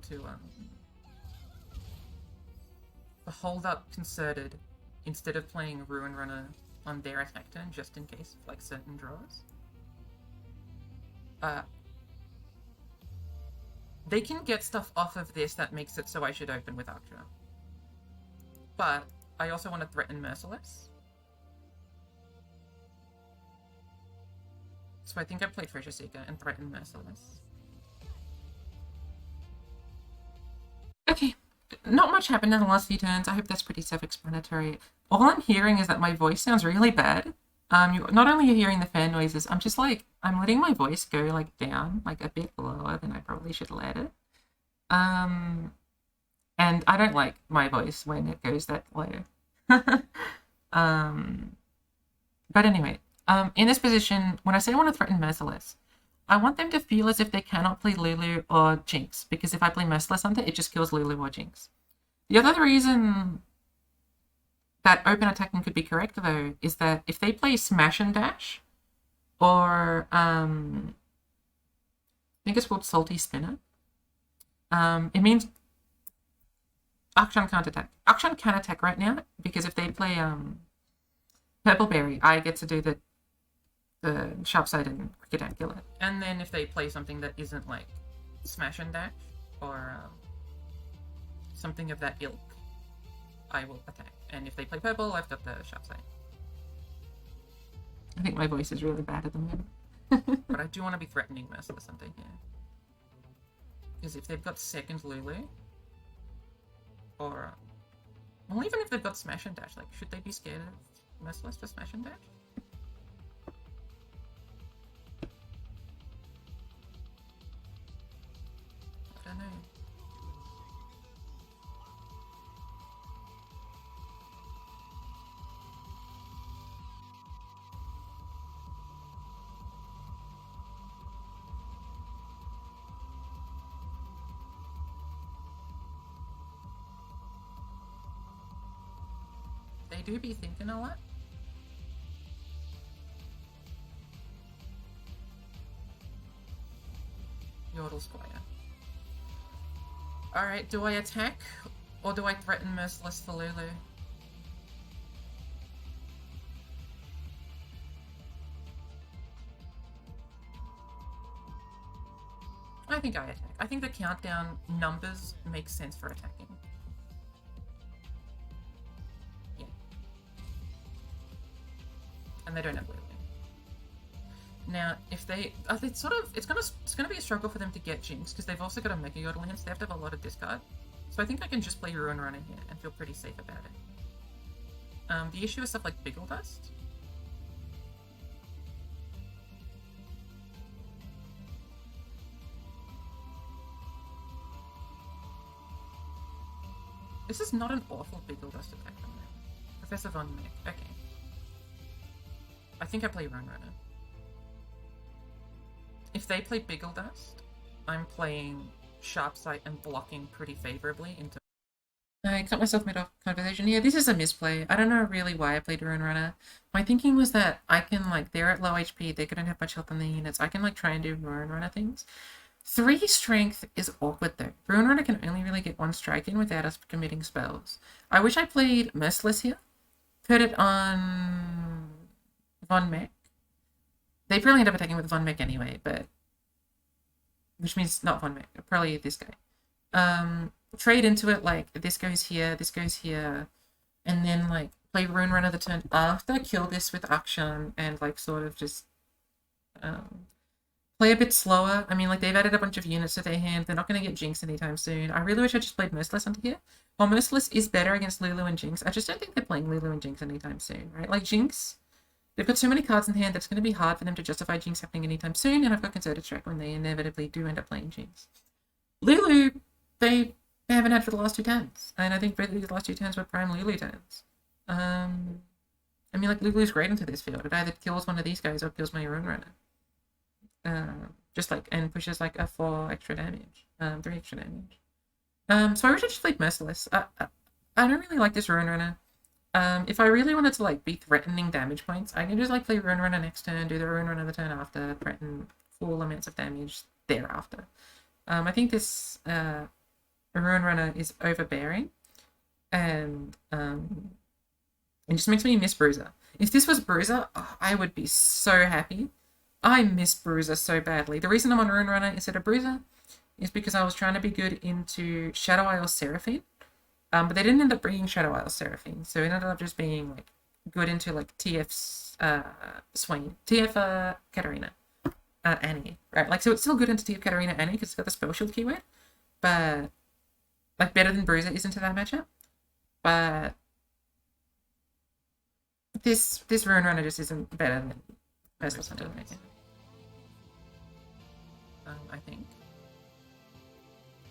to hold up Concerted instead of playing Ruin Runner on their attack turn, just in case of like certain draws. They can get stuff off of this that makes it so I should open with Archer. But I also want to threaten Merciless. So I think I play Treasure Seeker and threaten Merciless. Okay, not much happened in the last few turns. I hope that's pretty self-explanatory. All I'm hearing is that my voice sounds really bad. Not only are you hearing the fan noises, I'm just like, I'm letting my voice go like down, like a bit lower than I probably should let it. And I don't like my voice when it goes that low. But anyway, in this position, when I say I want to threaten Merciless, I want them to feel as if they cannot play Lulu or Jinx, because if I play Merciless under, it just kills Lulu or Jinx. The other reason that open attacking could be correct, though, is that if they play Smash and Dash, or I think it's called Salty Spinner, it means Akshan can't attack. Akshan can attack right now, because if they play Purple Berry, I get to do the Sharp Side and Cricket and kill it. And then if they play something that isn't like Smash and Dash, or something of that ilk, I will attack. And if they play purple, I've got the Sharp Side. I think my voice is really bad at the moment. But I do want to be threatening Merciless under here. Because if they've got second Lulu, or... well, even if they've got Smash and Dash, like, should they be scared of Merciless for Smash and Dash? I don't know. They do be thinking a lot. Yodel Squire. Alright, do I attack? Or do I threaten Merciless for Lulu? I think I attack. I think the countdown numbers make sense for attacking. Yeah. And they don't have Lulu. Now, if they, it's gonna be a struggle for them to get Jinx because they've also got a Mega Yodel in hand, so they have to have a lot of discard. So I think I can just play Ruin Runner here and feel pretty safe about it. The issue is stuff like Biggle Dust. This is not an awful Biggle Dust attack from them. Professor Von Meck. Okay. I think I play Runrunner. If they play Biggle Dust, I'm playing Sharp Sight and blocking pretty favorably into. I cut myself mid-off conversation. Yeah, this is a misplay. I don't know really why I played Rune Runner. My thinking was that I can, like, they're at low HP, they couldn't have much health on their units. I can, like, try and do Rune Runner things. 3 strength is awkward, though. Rune Runner can only really get 1 strike in without us committing spells. I wish I played Merciless here. Put it on Von Meck. They probably end up attacking with Von Meck anyway, but... Which means not Von Meck, probably this guy. Trade into it, like, this goes here, and then, like, play Rune Runner the turn after, kill this with Akshan, and, like, sort of just play a bit slower. I mean, like, they've added a bunch of units to their hand. They're not going to get Jinx anytime soon. I really wish I just played Merciless under here. While Merciless is better against Lulu and Jinx, I just don't think they're playing Lulu and Jinx anytime soon, right? Like, Jinx, they've got so many cards in hand that it's going to be hard for them to justify Jinx happening anytime soon, and I've got Concerted Strike when they inevitably do end up playing Jinx. Lulu, they haven't had for the last 2 turns, and I think both of these last 2 turns were prime Lulu turns. I mean, like, Lulu's great into this field. It either kills one of these guys or kills my Rune Runner. Just like, and pushes like a 4 extra damage, 3 extra damage. So I wish I just played Merciless. I don't really like this Rune Runner. If I really wanted to like be threatening damage points, I can just like play Rune Runner next turn, do the Rune Runner the turn after, threaten full amounts of damage thereafter. I think this Rune Runner is overbearing, and it just makes me miss Bruiser. If this was Bruiser, oh, I would be so happy. I miss Bruiser so badly. The reason I'm on Rune Runner instead of Bruiser is because I was trying to be good into Shadow Isle Seraphine, but they didn't end up bringing Shadow Isle Seraphine, so it ended up just being like good into like TF's Swain, TF Katarina, Annie, right? Like, so it's still good into TF Katarina Annie because it's got the spell shield keyword, but like better than Bruiser is into that matchup. But this Rune Runner just isn't better than Merciless Hunter. I think.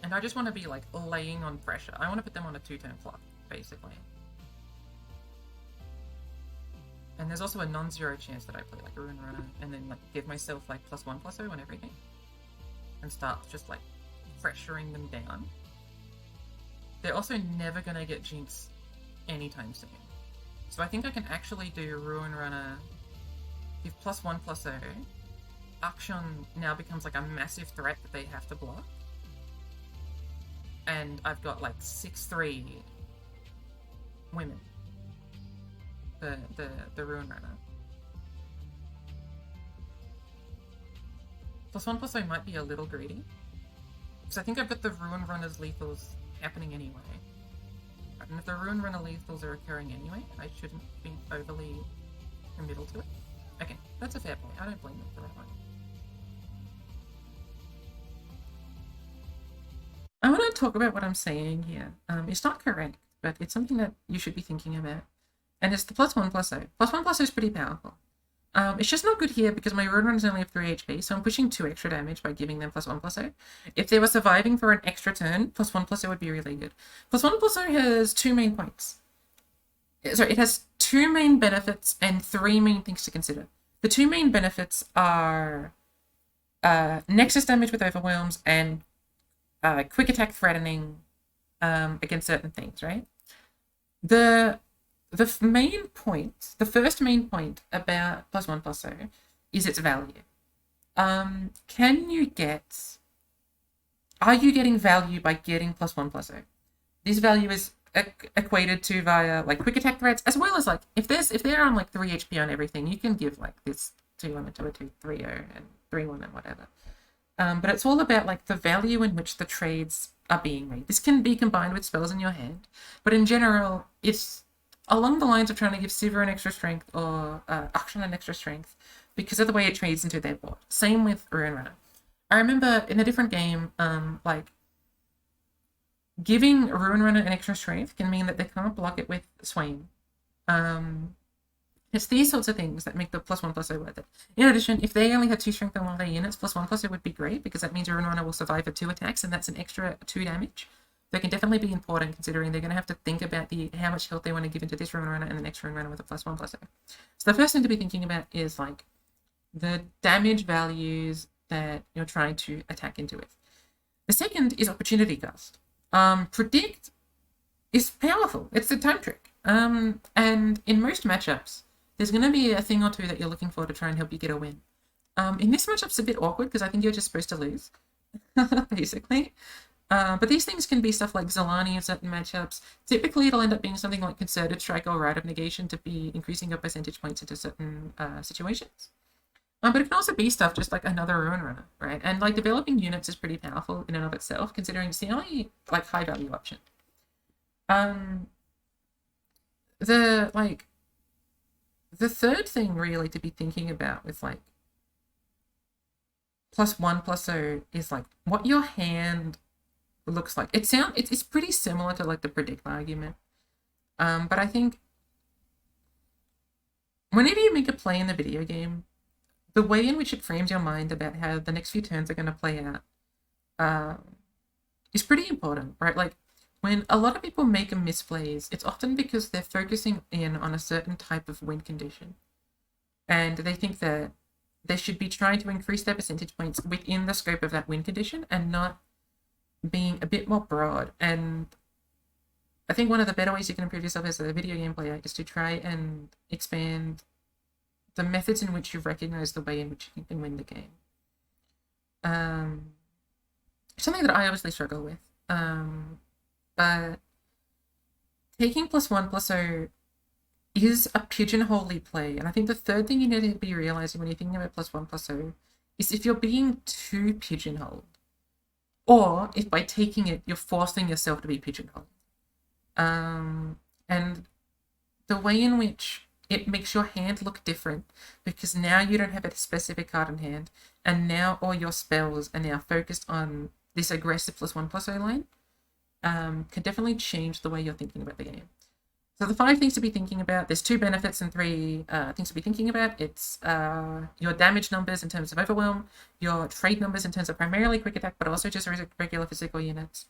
And I just want to be like laying on pressure. I want to put them on a 2-turn clock, basically. And there's also a non-zero chance that I play like a Rune Runner and then like give myself like +1/+0 and everything. And start just like pressuring them down. They're also never gonna get Jinx anytime soon. So I think I can actually do Rune Runner, give +1/+0. Akshan now becomes like a massive threat that they have to block. And I've got like 6/3 women. The Rune Runner. +1/+0 might be a little greedy. Because I think I've got the Rune Runner's lethals happening anyway. And if the Rune Runner lethals are occurring anyway, I shouldn't be overly committal to it. Okay, that's a fair point. I don't blame them for that one. I want to talk about what I'm saying here. It's not correct, but it's something that you should be thinking about. And it's the +1/+0. +1/+0 is pretty powerful. It's just not good here because my Rune Runners only have 3 HP, so I'm pushing 2 extra damage by giving them +1/+0. If they were surviving for an extra turn, +1/+0 would be really good. +1/+0 has 2 main points. Sorry, it has 2 main benefits and 3 main things to consider. The 2 main benefits are Nexus damage with Overwhelms and quick attack threatening against certain things, right? The main point, the first main point about +1/+0 is its value. Are you getting value by getting +1/+0? This value is equated to via like quick attack threats, as well as like if they're on like 3 HP on everything, you can give like this 2-1 to a 2-3-0 and 3-1 and whatever. But it's all about like the value in which the trades are being made. This can be combined with spells in your hand, but in general, it's along the lines of trying to give Sivir an extra strength or Akshan an extra strength because of the way it trades into their board. Same with Rune Runner. I remember in a different game, like giving Rune Runner an extra strength can mean that they can't block it with Swain. It's these sorts of things that make the +1/+0 worth it. In addition, if they only had 2 strength on one of their units, +1/+0 would be great because that means Rune Runner will survive for 2 attacks and that's an extra 2 damage. they can definitely be important considering they're going to have to think about how much health they want to give into this rune runner and the next rune runner with a +1/+0. So the first thing to be thinking about is like the damage values that you're trying to attack into with. The second is opportunity cost. Predict is powerful. It's the time trick. And in most matchups, there's going to be a thing or two that you're looking for to try and help you get a win. In this matchup, it's a bit awkward because I think you're just supposed to lose, basically. But these things can be stuff like Zolani in certain matchups. Typically, it'll end up being something like Concerted Strike or Rite of Negation to be increasing your percentage points into certain situations. But it can also be stuff just like another Rune Runner, right? And like developing units is pretty powerful in and of itself, considering it's the only like high value option. The third thing really to be thinking about with like +1/+0 is like what your hand looks like. It's pretty similar to like the predict argument. But I think whenever you make a play in the video game, the way in which it frames your mind about how the next few turns are going to play out is pretty important, right? Like when a lot of people make a misplays, it's often because they're focusing in on a certain type of win condition, and they think that they should be trying to increase their percentage points within the scope of that win condition and not being a bit more broad. And I think one of the better ways you can improve yourself as a video game player is to try and expand the methods in which you recognize the way in which you can win the game. Something that I obviously struggle with. But taking +1/+0 is a pigeonholey play. And I think the third thing you need to be realizing when you're thinking about +1/+0 is if you're being too pigeonholed, or if by taking it, you're forcing yourself to be pigeonholed. And the way in which it makes your hand look different, because now you don't have a specific card in hand, and now all your spells are now focused on this aggressive +1/+0 line, can definitely change the way you're thinking about the game. So the 5 things to be thinking about, there's 2 benefits and 3 things to be thinking about. It's your damage numbers in terms of overwhelm, your trade numbers in terms of primarily quick attack, but also just regular physical units,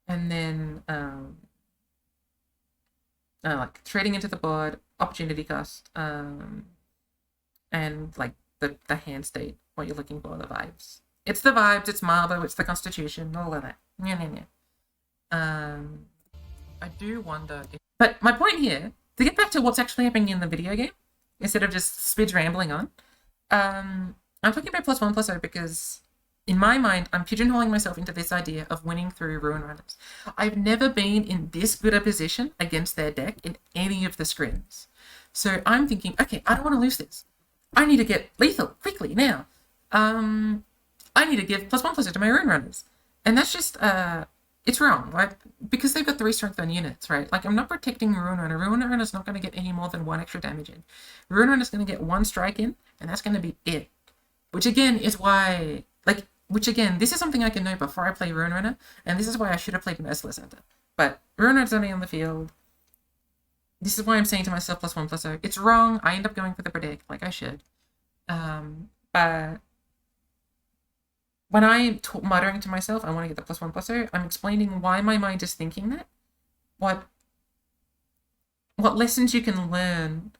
and then like trading into the board, opportunity cost, and like the hand state, what you're looking for, the vibes. It's the vibes, it's Marbo, it's the constitution, all of that. I do wonder if... But my point here, to get back to what's actually happening in the video game, instead of just Spidz rambling on, I'm talking about +1/+0 because in my mind, I'm pigeonholing myself into this idea of winning through Rune Runners. I've never been in this good a position against their deck in any of the screens. So I'm thinking, okay, I don't want to lose this. I need to get lethal quickly now. I need to give +1/+0 to my Rune Runners. And that's just, it's wrong, right? Because they've got 3 strength on units, right? Like, I'm not protecting Rune Runner. Rune Runner's not going to get any more than 1 extra damage in. Rune Runner's going to get 1 strike in, and that's going to be it. Which again is why, like, this is something I can know before I play Rune Runner, and this is why I should have played Merciless Hunter. But Rune Runner's only on the field. This is why I'm saying to myself +1/+0. It's wrong. I end up going for the predict, like I should. But when I'm muttering to myself, I want to get the +1/+0, I'm explaining why my mind is thinking that. What lessons you can learn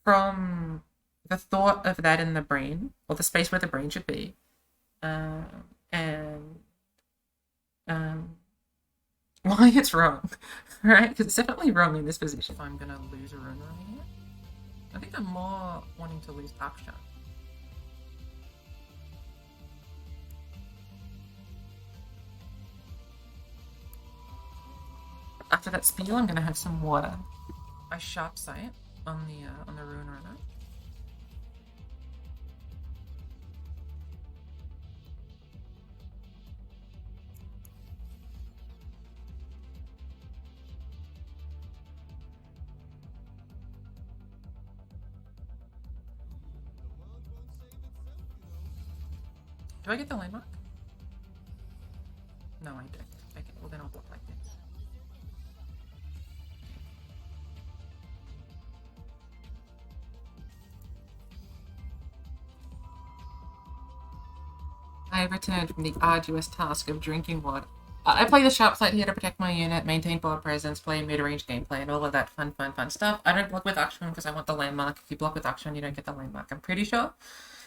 from the thought of that in the brain, or the space where the brain should be, and why it's wrong, right? Because it's definitely wrong in this position. If I'm going to lose a Rune Runner here, I think I'm more wanting to lose Arcshot. After that spiel, I'm going to have some water. I sharp sight on the Rune Runner. Do I get the landmark? No, I don't. Okay, well then I'll block like this. I have returned from the arduous task of drinking water. I play the sharp side here to protect my unit, maintain board presence, play mid-range gameplay, and all of that fun stuff. I don't block with action because I want the landmark. If you block with action, you don't get the landmark, I'm pretty sure.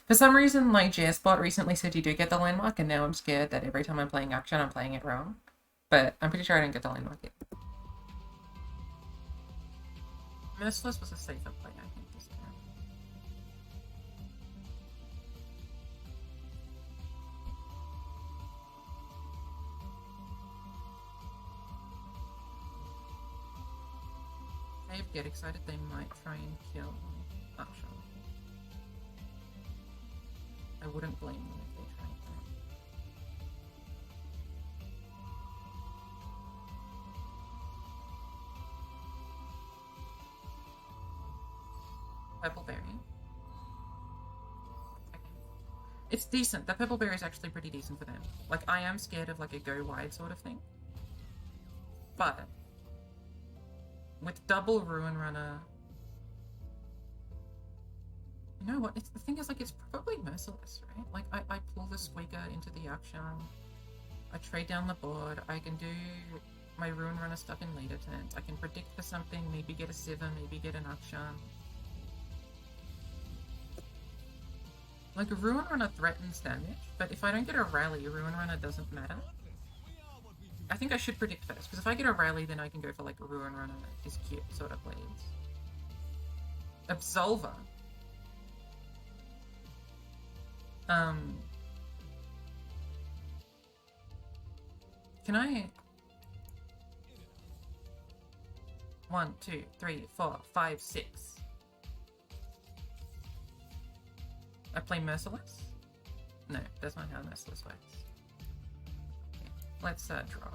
For some reason, my JSBot recently said you do get the landmark, and now I'm scared that every time I'm playing action, I'm playing it wrong. But I'm pretty sure I don't get the landmark yet. Merciless was a safer play, I think, this time. If they get excited, they might try and kill Action. I wouldn't blame them if they tried that. Purple berry. Okay. It's decent. The purple berry is actually pretty decent for them. Like, I am scared of like a go wide sort of thing. But with double Ruin Runner, you know what? It's, the thing is, like, it's probably Merciless, right? Like, I pull the Squeaker into the action. I trade down the board. I can do my Ruin Runner stuff in later turns. I can predict for something, maybe get a Sivir, maybe get an action. Like, a Ruin Runner threatens damage, but if I don't get a rally, a Ruin Runner doesn't matter. I think I should predict first, because if I get a rally, then I can go for, like, a Ruin Runner is cute sort of plays. Absolver. Can I... 1, 2, 3, 4, 5, 6. I play Merciless? No, that's not how Merciless works. Okay, let's draw.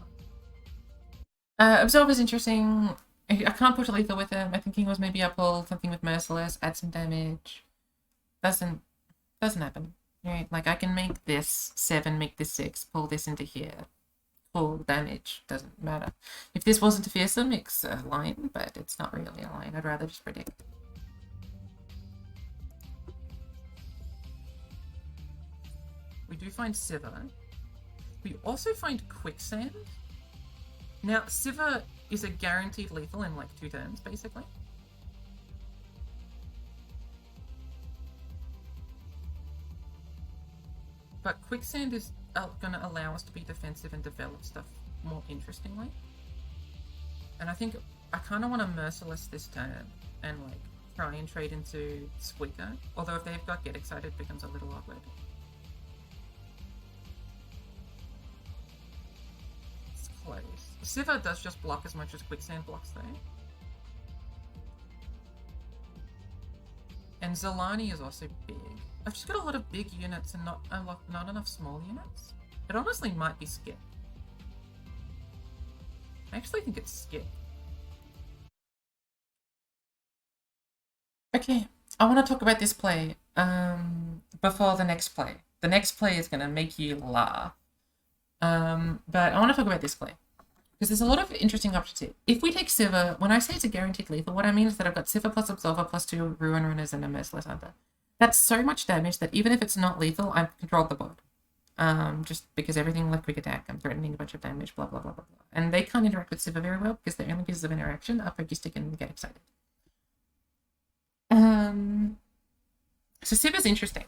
Absolver's interesting. I can't push lethal with him. My thinking was maybe I pull something with Merciless, add some damage. Doesn't happen. Right? Like, I can make this 7, make this 6, pull this into here. Full damage, doesn't matter. If this wasn't a fearsome, it's a line, but it's not really a line. I'd rather just predict. We do find Sivir. We also find Quicksand. Now, Sivir is a guaranteed lethal in like 2 turns, basically. But Quicksand is going to allow us to be defensive and develop stuff more interestingly. And I think I kind of want to Merciless this turn and like try and trade into Squeaker. Although if they've got Get Excited, it becomes a little awkward. It's close. Sivir does just block as much as Quicksand blocks though. And Zolani is also big. I've just got a lot of big units and not enough small units. It honestly might be Skip. I actually think it's Skip. Okay, I want to talk about this play before the next play. The next play is going to make you laugh. But I want to talk about this play. Because there's a lot of interesting options here. If we take Sivir, when I say it's a guaranteed lethal, what I mean is that I've got Sivir plus Absolver plus 2 Ruin Runners and a Merciless Hunter. That's so much damage that even if it's not lethal, I've controlled the board. Just because everything like quick attack, I'm threatening a bunch of damage, blah, blah, blah, blah, blah. And they can't interact with Sivir very well because their only pieces of interaction are Pokey Stick and Get Excited. So Sivir's interesting.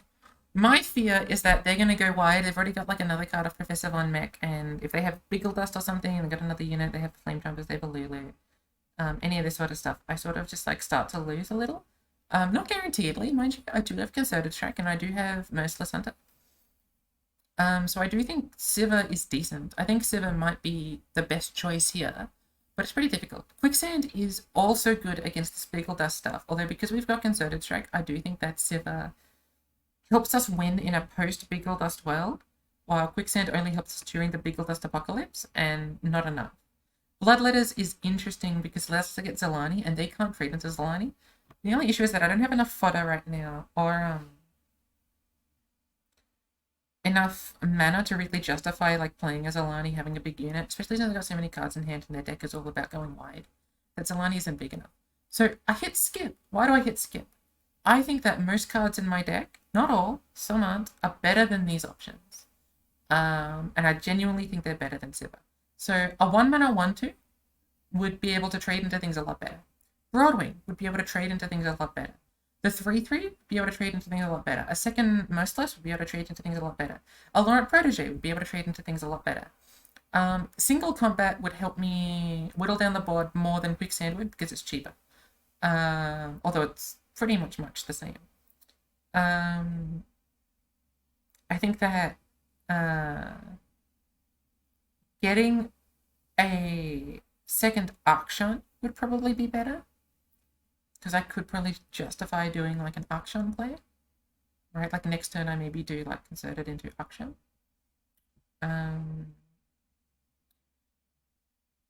My fear is that they're going to go wide. They've already got like another card of Professor Von Mech, and if they have Biggle Dust or something and they've got another unit, they have the Flame Jumpers, they have a Lulu, any of this sort of stuff, I sort of just like start to lose a little. Not guaranteedly, mind you, I do have Concerted Strike and I do have Merciless Hunter. So I do think Sivir is decent. I think Sivir might be the best choice here, but it's pretty difficult. Quicksand is also good against the Biggle Dust stuff, although because we've got Concerted Strike, I do think that Sivir helps us win in a post-Biggle Dust world, while Quicksand only helps us during the Biggle Dust apocalypse, and not enough. Bloodletters is interesting because it allows us to get Zolani, and they can't trade into Zolani. The only issue is that I don't have enough fodder right now, or enough mana to really justify like playing as Zolani, having a big unit, especially since I've got so many cards in hand and their deck is all about going wide. That Zolani isn't big enough. So I hit Skip. Why do I hit Skip? I think that most cards in my deck, not all, some aren't, are better than these options. And I genuinely think they're better than Sivir. So a 1-mana 1/2 would be able to trade into things a lot better. Broadwing would be able to trade into things a lot better. The 3/3 would be able to trade into things a lot better. A second Merciless would be able to trade into things a lot better. A Laurent Protege would be able to trade into things a lot better. Single combat would help me whittle down the board more than Quicksand would because it's cheaper. Although it's pretty much the same. I think that getting a second Archon would probably be better. Because I could probably justify doing like an Archon play. Right, like next turn I maybe do like convert it into Archon.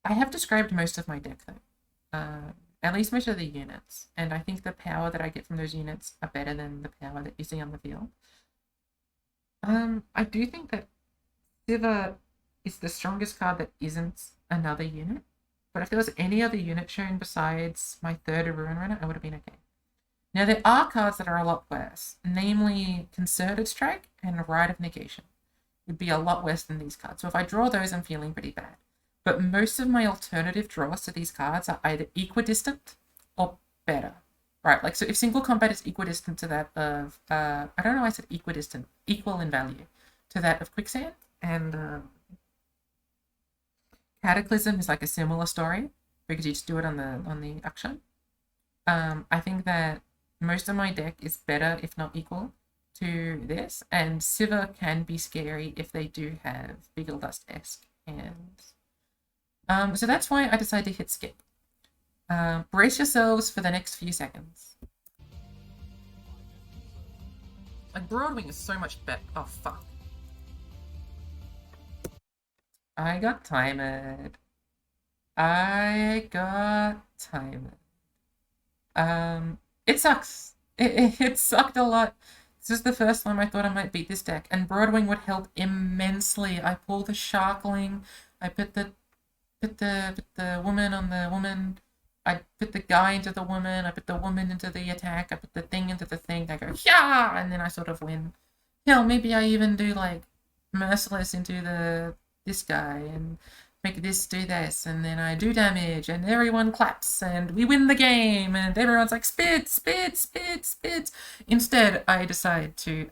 I have described most of my deck though. At least most of the units. And I think the power that I get from those units are better than the power that you see on the field. I do think that Sivir is the strongest card that isn't another unit. But if there was any other unit shown besides my third Ruin Runner, I would have been okay. Now, there are cards that are a lot worse, namely Concerted Strike and Rite of Negation. Would be a lot worse than these cards. So if I draw those, I'm feeling pretty bad. But most of my alternative draws to these cards are either equidistant or better. Right, like, so if single combat is equidistant to that of, I don't know why I said equidistant, equal in value to that of Quicksand, and Cataclysm is like a similar story because you just do it on the action. I think that most of my deck is better, if not equal, to this, and Sivir can be scary if they do have Beagledust-esque hands. So that's why I decided to hit skip. Brace yourselves for the next few seconds. Like, Broadwing is so much better. Oh, fuck. I got timed. It sucks. It sucked a lot. This is the first time I thought I might beat this deck, and Broadwing would help immensely. I pull the Sharkling. I put the woman on the woman. I put the guy into the woman. I put the woman into the attack. I put the thing into the thing. I go, yeah, and then I sort of win. Hell, maybe I even do like Merciless into this guy and make this do this, and then I do damage, and everyone claps, and we win the game, and everyone's like, Spidz, Spidz, Spidz, Spidz. Instead, I decide to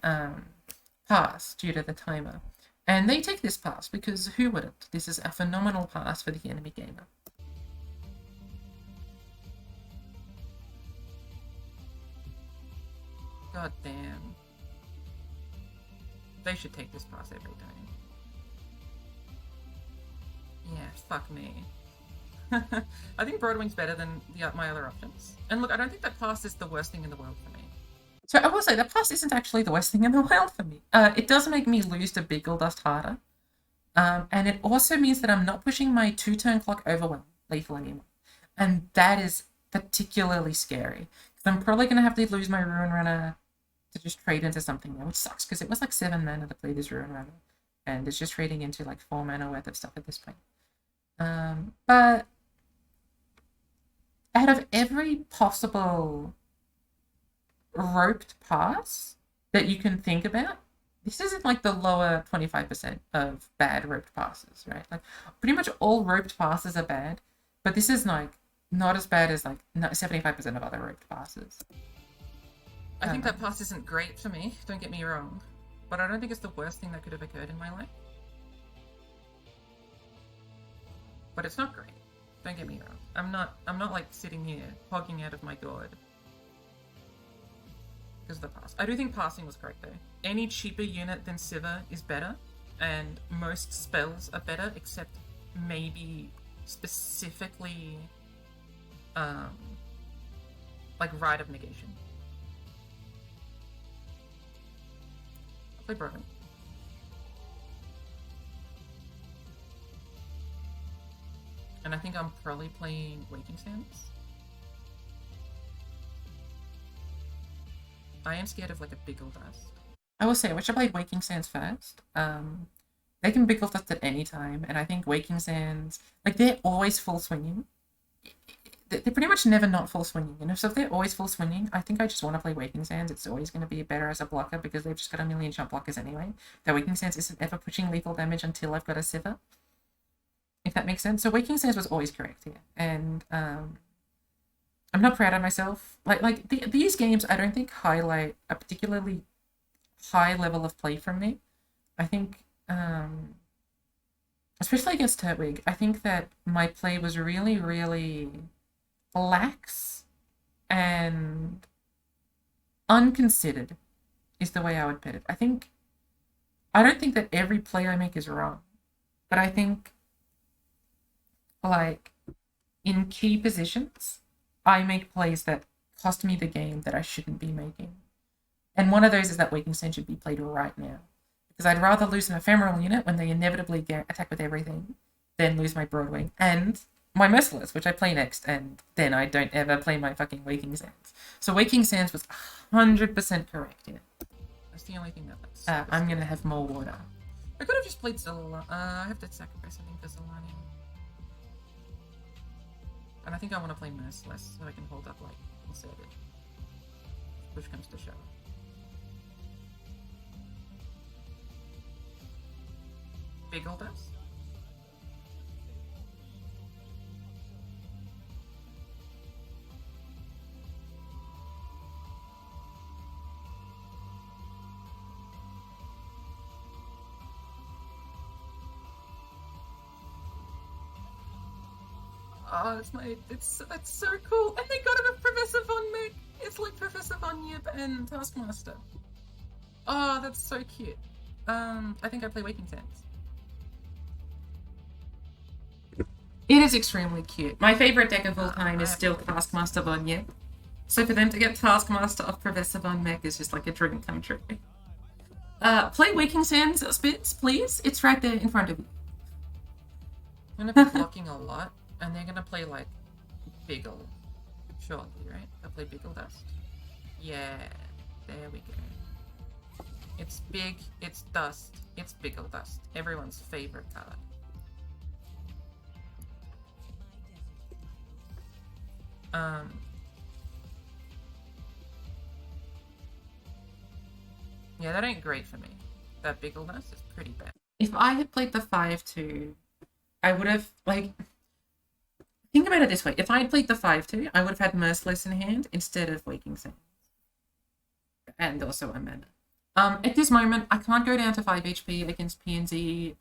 pass due to the timer. And they take this pass, because who wouldn't? This is a phenomenal pass for the enemy gamer. God damn. They should take this pass every time. Yeah, fuck me. I think Broadwing's better than my other options. And look, I don't think that pass is the worst thing in the world for me. So I will say, that pass isn't actually the worst thing in the world for me. It does make me lose to Beagledust harder. And it also means that I'm not pushing my 2-turn clock overwhelm lethal anymore. And that is particularly scary. Because I'm probably going to have to lose my Ruin Runner to just trade into something now, which sucks, because it was like 7 mana to play this Ruin Runner. And it's just trading into like 4 mana worth of stuff at this point. But out of every possible roped pass that you can think about, this isn't like the lower 25% of bad roped passes, right? Like, pretty much all roped passes are bad, but this is like not as bad as like 75% of other roped passes. I think that pass isn't great for me, don't get me wrong, but I don't think it's the worst thing that could have occurred in my life. But it's not great. Don't get me wrong. I'm not like sitting here hogging out of my gourd because of the pass. I do think passing was correct though. Any cheaper unit than Sivir is better, and most spells are better, except maybe specifically like Rite of Negation. I'll play Broken. And I think I'm probably playing Waking Sands. I am scared of like a Beagledust. I will say, I wish I played Waking Sands first. They can Beagledust at any time, and I think Waking Sands, like, they're always full swinging. They're pretty much never not full swinging, you know? So if they're always full swinging, I think I just want to play Waking Sands. It's always going to be better as a blocker because they've just got a million jump blockers anyway. The Waking Sands isn't ever pushing lethal damage until I've got a Sivir. if that makes sense. So Waking Sands was always correct here, and I'm not proud of myself. These games, I don't think highlight a particularly high level of play from me. I think, especially against Turtwig, I think that my play was really, really lax and unconsidered is the way I would put it. I don't think that every play I make is wrong, but I think, like, in key positions, I make plays that cost me the game that I shouldn't be making. And one of those is that Waking Sand should be played right now. Because I'd rather lose an ephemeral unit when they inevitably get attack with everything than lose my Broadwing and my Merciless, which I play next, and then I don't ever play my fucking Waking Sands. So Waking Sands was 100% correct here. That's the only thing that I'm gonna have more water. I could have just played Zilala. I have to sacrifice something for Zilani. And I think I want to play Merciless so I can hold up, like, inserted. Push comes to shove. Big ol' dust. Oh, that's so cool. And they got it of Professor Von Meck. It's like Professor Von Yip and Taskmaster. Oh, that's so cute. I think I play Waking Sands. It is extremely cute. My favorite deck of all time is still Taskmaster Von Yip. So for them to get Taskmaster of Professor Von Meck is just like a dream come true. Play Waking Sands, Spidz, please. It's right there in front of you. I'm gonna be blocking a lot. And they're gonna play, like, Biggle. Surely, right? They'll play Biggle Dust. Yeah, there we go. It's big, it's dust, it's Biggle Dust. Everyone's favorite card. Yeah, that ain't great for me. That Biggle Dust is pretty bad. If I had played the 5-2, I would have, like... Think about it this way. If I had played the 5-2, I would have had Merciless in hand instead of Waking Sands. And also a mana. At this moment, I can't go down to 5 HP against PNZ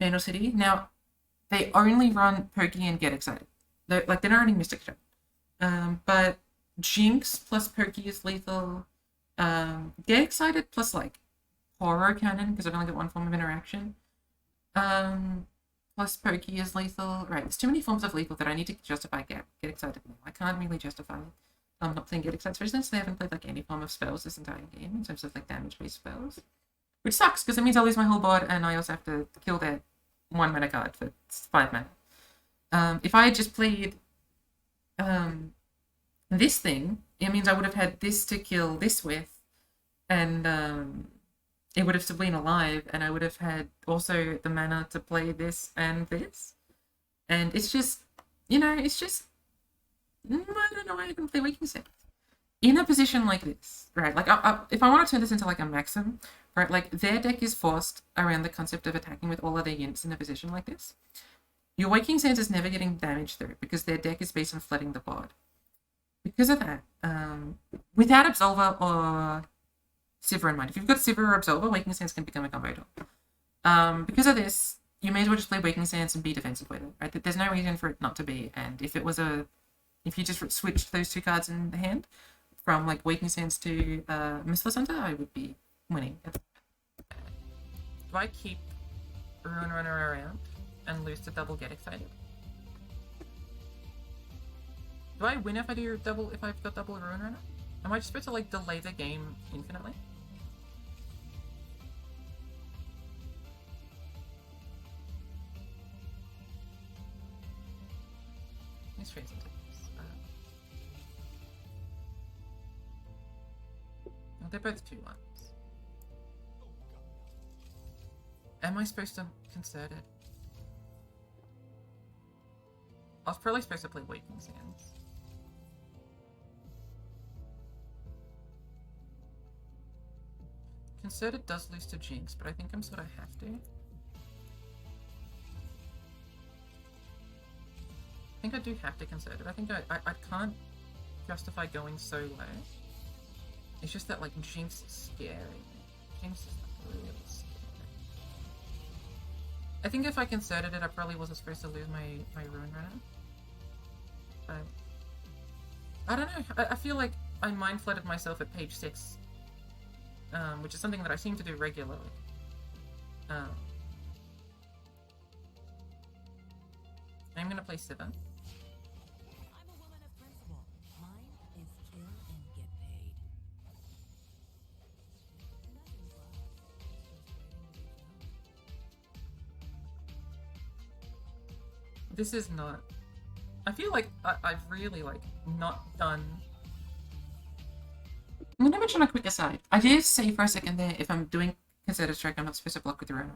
Vandal City. Now, they only run Pokey and Get Excited. They're not running Mystic Shot. But Jinx plus Pokey is lethal. Get Excited plus, like, Horror Cannon, because I've only got one form of interaction. Plus Pokey is lethal. Right, there's too many forms of lethal that I need to justify Get Excited now. I can't really justify not playing Get Excited, especially since they haven't played like any form of spells this entire game in terms of like damage-based spells. Which sucks, because it means I'll lose my whole board and I also have to kill that 1 mana card for 5 mana. If I had just played this thing, it means I would have had this to kill this with, and it would have still been alive, and I would have had also the mana to play this and this. And it's just, it's just, I don't know why I can play Waking Sands. In a position like this, right, like, if I want to turn this into, like, a Maxim, right, like, their deck is forced around the concept of attacking with all of their units in a position like this. Your Waking Sands is never getting damage through, because their deck is based on flooding the board. Because of that, without Absolver or Sivir in mind. If you've got Sivir or Absolver, Waking Sands can become a combo tool. Because of this, you may as well just play Waking Sands and be defensive with it, right? There's no reason for it not to be, and if you just switched those 2 cards in the hand, from, like, Waking Sands to Merciless Hunter, I would be winning. Do I keep Rune Runner around and lose to double Get Excited? Do I win if I've got double Rune Runner? Am I just supposed to, like, delay the game infinitely? Let's trace into this. Well, they're both 2-1s. Am I supposed to concert it? I was probably supposed to play Waking Sands. Concerted does lose to Jinx, but I think I'm sort of have to. think I do have to consider it. I think I can't justify going so low. It's just that, like, Jinx is scary. Jinx is really scary. I think if I concerted it, I probably wasn't supposed to lose my Rune Runner. But I don't know. I feel like I mind flooded myself at page 6, which is something that I seem to do regularly. I'm gonna play Sivir. I'm a woman of principle. Mine is kill and get paid. Nothing for us. Just waiting to be found. This is not... I feel like I've really, like, not done... I'm gonna mention a quick aside. I did say for a second there, if I'm doing Concerted Strike, I'm not supposed to block with the Rune.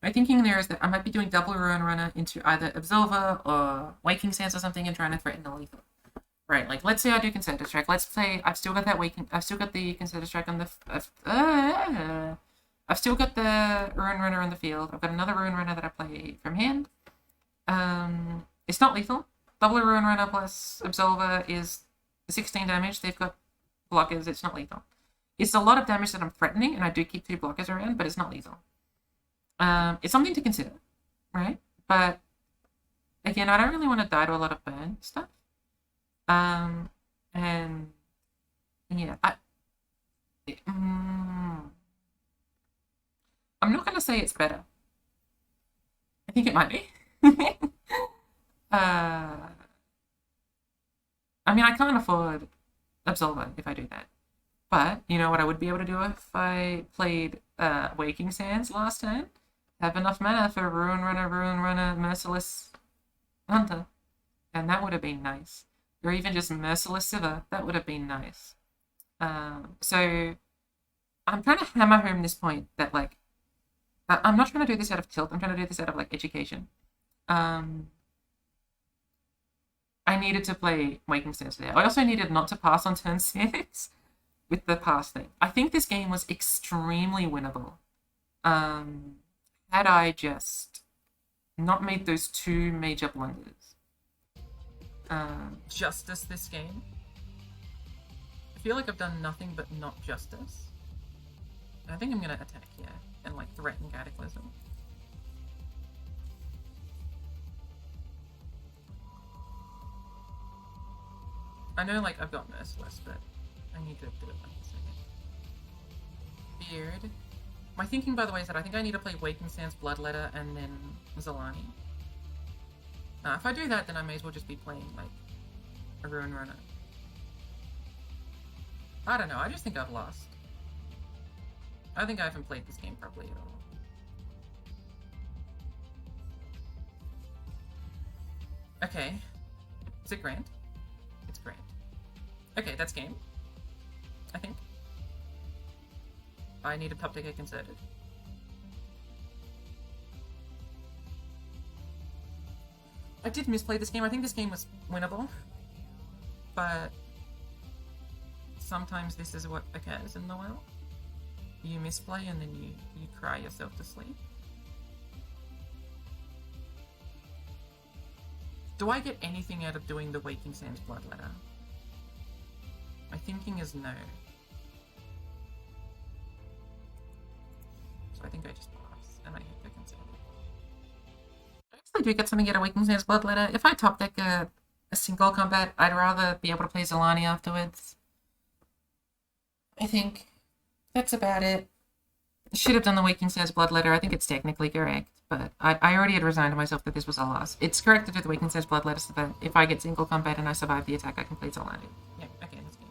My thinking there is that I might be doing double Rune Runner into either Absolver or Waking Sands or something and trying to threaten the lethal. Right, like, let's say I do Concerted Strike. Let's say I've still got that I've still got the Concerted Strike on the... I've still got the Rune Runner on the field. I've got another Rune Runner that I play from hand. It's not lethal. Double Rune Runner plus Absolver is 16 damage. They've got blockers. It's not lethal. It's a lot of damage that I'm threatening, and I do keep 2 blockers around, but it's not lethal. It's something to consider, right? But again, I don't really want to die to a lot of burn stuff. And yeah, I'm not gonna say it's better. I think it might be. I mean, I can't afford Absolver if I do that. But you know what I would be able to do if I played Waking Sands last turn? Have enough mana for Rune Runner, Merciless Hunter. And that would have been nice. Or even just Merciless Sivir. That would have been nice. So I'm trying to hammer home this point that, like, I'm not trying to do this out of tilt. I'm trying to do this out of, like, education. I needed to play Waking Sands today. I also needed not to pass on turn 6 with the pass thing. I think this game was extremely winnable. Had I just not made those 2 major blunders. Justice this game. I feel like I've done nothing but not justice. I think I'm gonna attack here and, like, threaten Cataclysm. I know, like, I've got Merciless, but I need to do it like a second. Beard. My thinking, by the way, is that I think I need to play Waking Sands, Bloodletter, and then Zalani. If I do that, then I may as well just be playing, like, a Rune Runner. I don't know, I just think I've lost. I think I haven't played this game properly at all. Okay. Is it Grand? It's Grand. Okay, that's game. I think. I need a top deck concerted. I did misplay this game. I think this game was winnable. But sometimes this is what occurs in the world. You misplay and then you cry yourself to sleep. Do I get anything out of doing the Waking Sands Bloodletter? My thinking is no. So I think I just pass, and I hit the concealed. I actually do get something out of Waking Sands Bloodletter. If I top deck a single combat, I'd rather be able to play Zalani afterwards. I think that's about it. I should have done the Waking Sands Bloodletter. I think it's technically correct, but I already had resigned to myself that this was a loss. It's correct to do the Waking Sands Bloodletter so that if I get single combat and I survive the attack, I can play Zalani. Yeah, okay, that's game.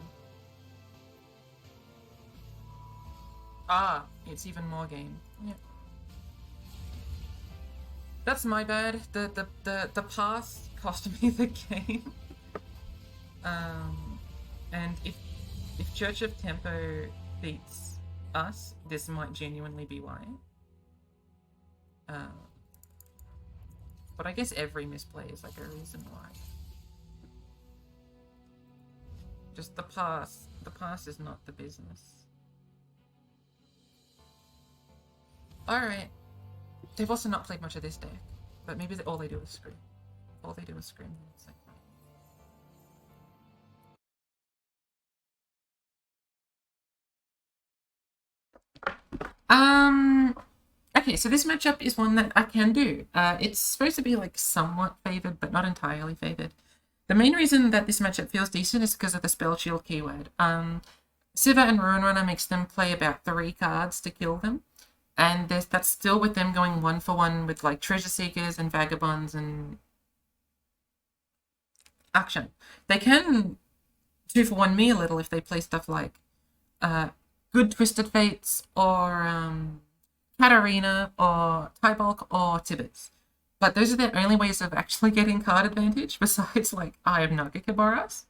Ah, it's even more game. Yeah. That's my bad. The pass cost me the game. And if Church of Tempo beats us, this might genuinely be why. But I guess every misplay is like a reason why. Just the pass is not the business. Alright. They've also not played much of this deck, but maybe all they do is screw. All they do is scream. It's like, okay, so this matchup is one that I can do. It's supposed to be like somewhat favored, but not entirely favored. The main reason that this matchup feels decent is because of the spell shield keyword. Siva and Ruin Runner makes them play about 3 cards to kill them, and that's still with them going 1-for-1 with like Treasure Seekers and Vagabonds and Akshan. They can 2-for-1 me a little if they play stuff like good Twisted Fates or Katarina or Tybulk or Tibbets. But those are their only ways of actually getting card advantage besides like I have Nagakiboras.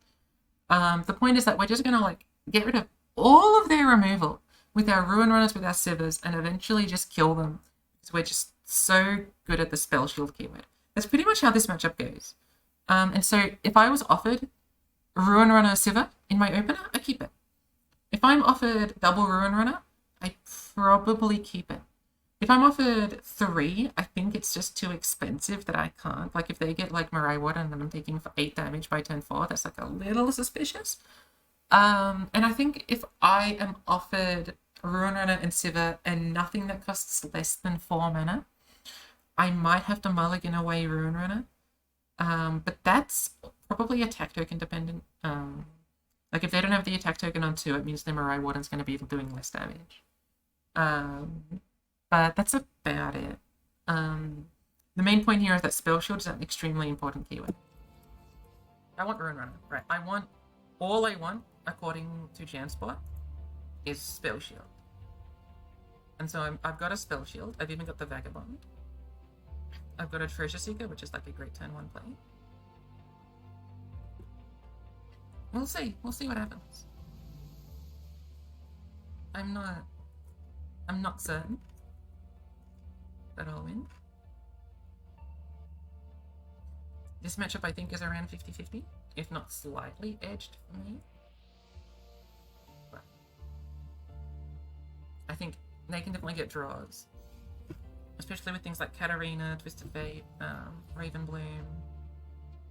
The point is that we're just gonna like get rid of all of their removal with our Ruin Runners, with our Sivers, and eventually just kill them because we're just so good at the spell shield keyword. That's pretty much how this matchup goes. And so if I was offered Ruin Runner Siva in my opener, I keep it. If I'm offered double Ruin Runner, I probably keep it. If I'm offered 3, I think it's just too expensive that I can't. Like if they get like Mirai Water and then I'm taking 8 damage by turn 4, that's like a little suspicious. And I think if I am offered Ruin Runner and Siva and nothing that costs less than 4 mana, I might have to mulligan away Ruin Runner. But that's probably attack token dependent. Like if they don't have the attack token on 2, it means their Mirai Warden's going to be doing less damage. But that's about it. The main point here is that Spell Shield is an extremely important keyword. I want Ruin Runner, right? All I want, according to Jansport, is Spell Shield. And so I've got a Spell Shield. I've even got the Vagabond. I've got a Treasure Seeker, which is like a great turn 1 play. We'll see. We'll see what happens. I'm not certain that I'll win. This matchup I think is around 50-50, if not slightly edged for me. But I think they can definitely get draws. Especially with things like Katarina, Twisted Fate, Raven Bloom.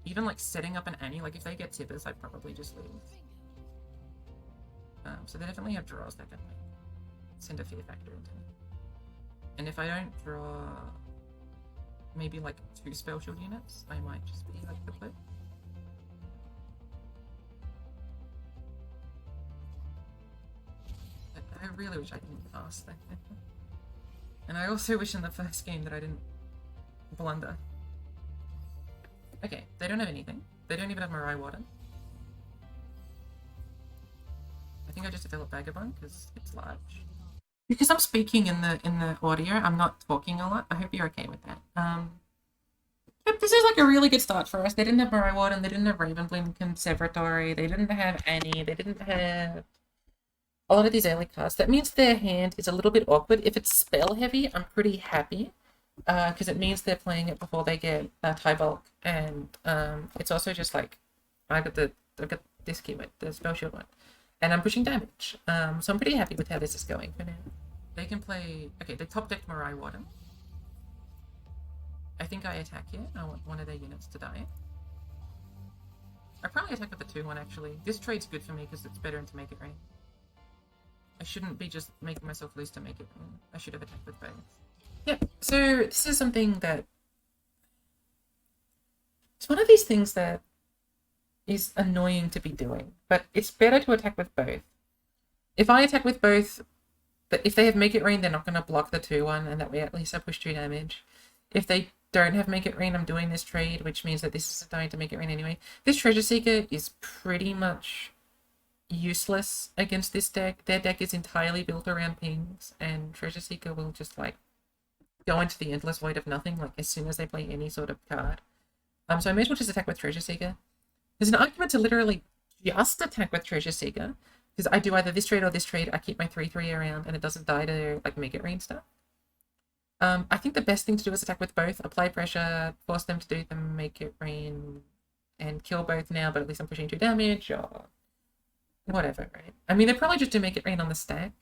Even like setting up an Annie, like if they get tippers, I'd probably just lose. So they definitely have draws that can like send a fear factor into me. And if I don't draw maybe like 2 spell shield units, I might just be like the flip. But I really wish I didn't pass that. And I also wish in the first game that I didn't blunder. Okay, they don't have anything. They don't even have Mirai Warden. I think I just developed Vagabond because it's large. Because I'm speaking in the audio, I'm not talking a lot. I hope you're okay with that. Yep, this is like a really good start for us. They didn't have Mirai Warden, they didn't have Ravenblink Conservatory, they didn't have Annie, they didn't have a lot of these early cards. That means their hand is a little bit awkward. If it's spell heavy, I'm pretty happy. Because it means they're playing it before they get Tybulk, and it's also just like I've got this keyword, the spell shield one, and I'm pushing damage. So I'm pretty happy with how this is going for now. They can play. Okay, they top decked Mirai Warden. I think I attack here. I want one of their units to die. I probably attack with the 2-1 actually. This trade's good for me because it's better to make it rain. I shouldn't be just making myself lose to make it rain. I should have attacked with both. Yeah, so this is something that it's one of these things that is annoying to be doing, but it's better to attack with both. If I attack with both, but if they have Make It Rain, they're not going to block the 2-1, and that way at least I push 2 damage. If they don't have Make It Rain, I'm doing this trade, which means that this is dying to Make It Rain anyway. This Treasure Seeker is pretty much useless against this deck. Their deck is entirely built around pings, and Treasure Seeker will just like go into the endless void of nothing, like as soon as they play any sort of card. So I may as well just attack with Treasure Seeker. There's an argument to literally just attack with Treasure Seeker, because I do either this trade or this trade. I keep my 3/3 around, and it doesn't die to like Make It Rain stuff. I think the best thing to do is attack with both, apply pressure, force them to do the Make It Rain, and kill both now, but at least I'm pushing 2 damage, or whatever, right? I mean, they probably just do Make It Rain on the stack.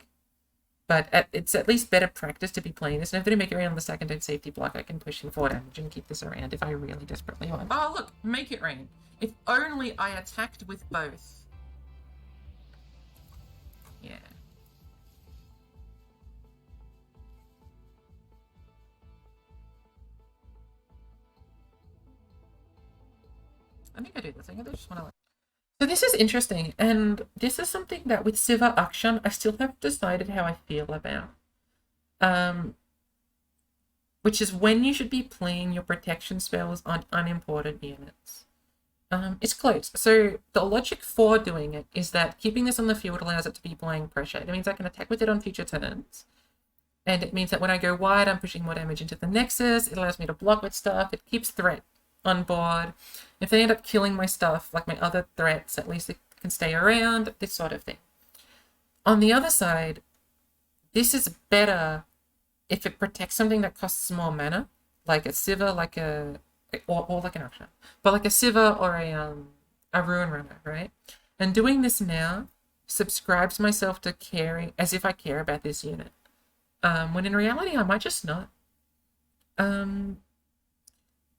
But it's at least better practice to be playing this. And if they make it around the second and safety block, I can push in 4 damage and keep this around if I really desperately want. Oh, look, make it rain. If only I attacked with both. Yeah. I think I do the thing. I just want to. So this is interesting, and this is something that with Siva Akshan, I still haven't decided how I feel about. Which is when you should be playing your protection spells on unimportant units. It's close. So the logic for doing it is that keeping this on the field allows it to be playing pressure. It means I can attack with it on future turns. And it means that when I go wide, I'm pushing more damage into the Nexus. It allows me to block with stuff. It keeps threat on board. If they end up killing my stuff, like my other threats, at least it can stay around, this sort of thing. On the other side, this is better if it protects something that costs more mana, like a Siva, like or like an Akshan, but like a Siva or a Ruin Runner, right? And doing this now subscribes myself to caring as if I care about this unit. When in reality, I might just not.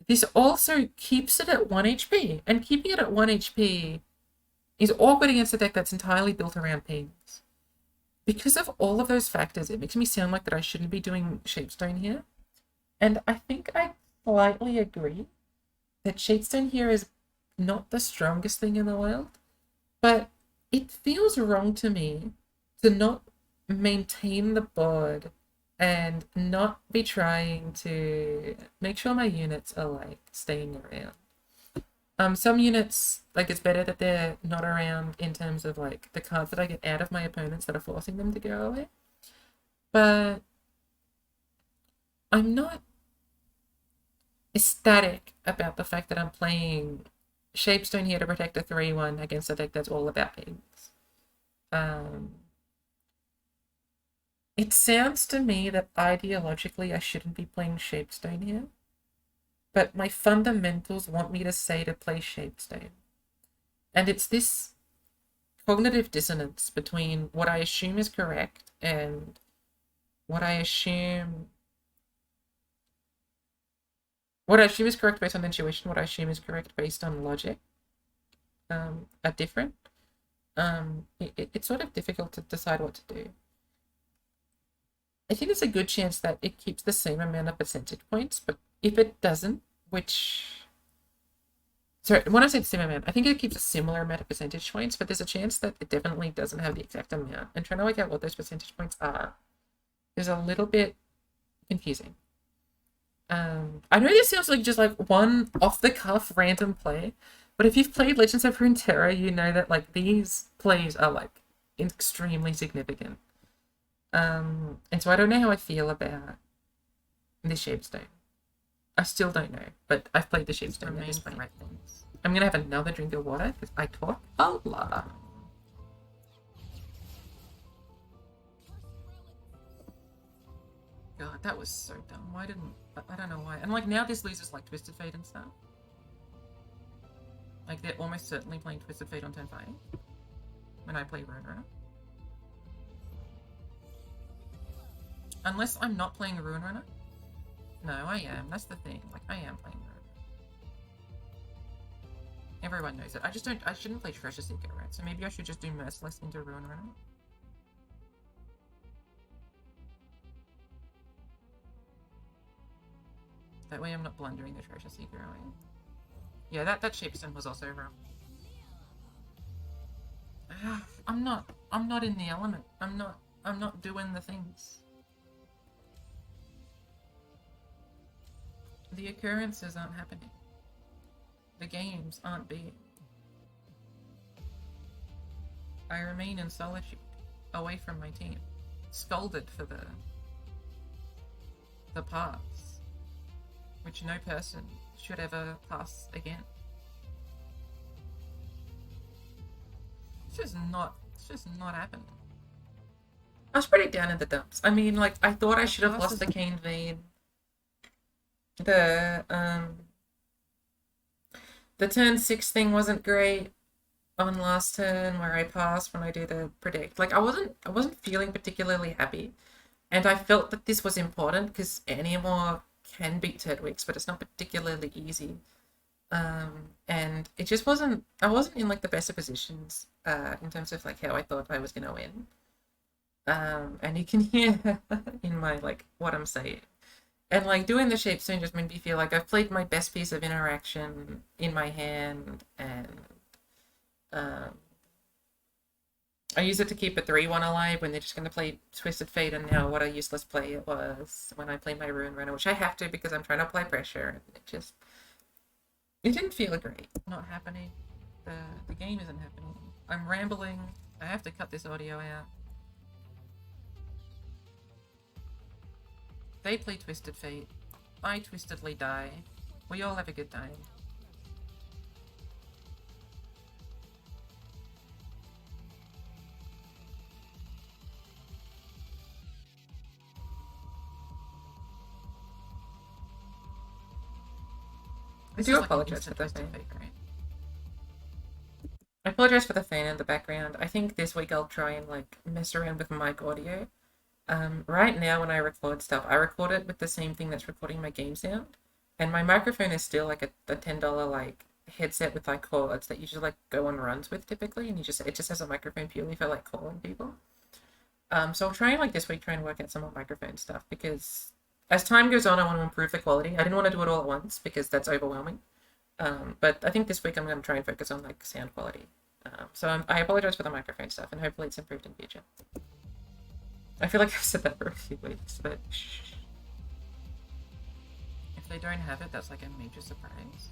This also keeps it at 1 HP, and keeping it at 1 HP is awkward against a deck that's entirely built around pings. Because of all of those factors, it makes me sound like that I shouldn't be doing Shapestone here. And I think I slightly agree that Shapestone here is not the strongest thing in the world, but it feels wrong to me to not maintain the board and not be trying to make sure my units are like staying around. Some units, like it's better that they're not around in terms of like the cards that I get out of my opponents that are forcing them to go away. But I'm not ecstatic about the fact that I'm playing Shapestone here to protect a 3-1 against a deck that's all about pings. It sounds to me that ideologically I shouldn't be playing Shapestone here, but my fundamentals want me to say to play Shapestone. And it's this cognitive dissonance between what I assume is correct and what I assume is correct based on intuition, what I assume is correct based on logic, are different. It's sort of difficult to decide what to do. I think there's a good chance that it keeps the same amount of percentage points, but if it doesn't, sorry, when I say the same amount, I think it keeps a similar amount of percentage points, but there's a chance that it definitely doesn't have the exact amount. And trying to work out what those percentage points are is a little bit confusing. I know this sounds like just like one off-the-cuff random play, but if you've played Legends of Runeterra, you know that like these plays are like extremely significant. And so I don't know how I feel about the Shapestone. I still don't know, but I've played the Shapestone at this point. Right things. I'm gonna have another drink of water because I talk a lot. God, that was so dumb. Why didn't I don't know why. And like now this loses like Twisted Fate and stuff. Like they're almost certainly playing Twisted Fate on turn 5 when I play Runeterra. Unless I'm not playing Ruin Runner. No, I am. That's the thing. Like, I am playing Ruin. Everyone knows it. I shouldn't play Treasure Seeker, right? So maybe I should just do Merciless into Ruin Runner. That way I'm not blundering the Treasure Seeker away. Yeah, that Shapestone was also wrong. I'm not in the element. I'm not doing the things. The occurrences aren't happening. The games aren't being. I remain in solitude, away from my team, scolded for the paths, which no person should ever pass again. It's just not happening. I was pretty down in the dumps. I mean, like, I thought I should have lost the Cane Vein. The turn 6 thing wasn't great. on last turn where I pass when I do the predict. Like I wasn't feeling particularly happy, and I felt that this was important because Animor can beat Turtwigs, but it's not particularly easy. And it just wasn't. I wasn't in like the best of positions in terms of like how I thought I was gonna win. And you can hear in my like what I'm saying. And like doing the shape soon just made me feel like I've played my best piece of interaction in my hand, and um, I use it to keep a 3-1 alive when they're just going to play Twisted Fate, and now what a useless play it was when I play my Rune Runner, which I have to because I'm trying to apply pressure, and it didn't feel great. Not happening. The game isn't happening. I'm rambling. I have to cut this audio out. They play Twisted Fate. I twistedly die. We all have a good time. I do apologize for the fan. Right? I apologize for the fan in the background. I think this week I'll try and like mess around with mic audio. Right now when I record stuff, I record it with the same thing that's recording my game sound, and my microphone is still like a $10 like headset with like cords that you just like go on runs with typically, and it just has a microphone purely for like calling people. So I'll try and like this week try and work out some more microphone stuff because as time goes on, I want to improve the quality. I didn't want to do it all at once because that's overwhelming. But I think this week I'm going to try and focus on like sound quality. I apologize for the microphone stuff, and hopefully it's improved in future. I feel like I've said that for a few weeks, but shh. If they don't have it, that's like a major surprise.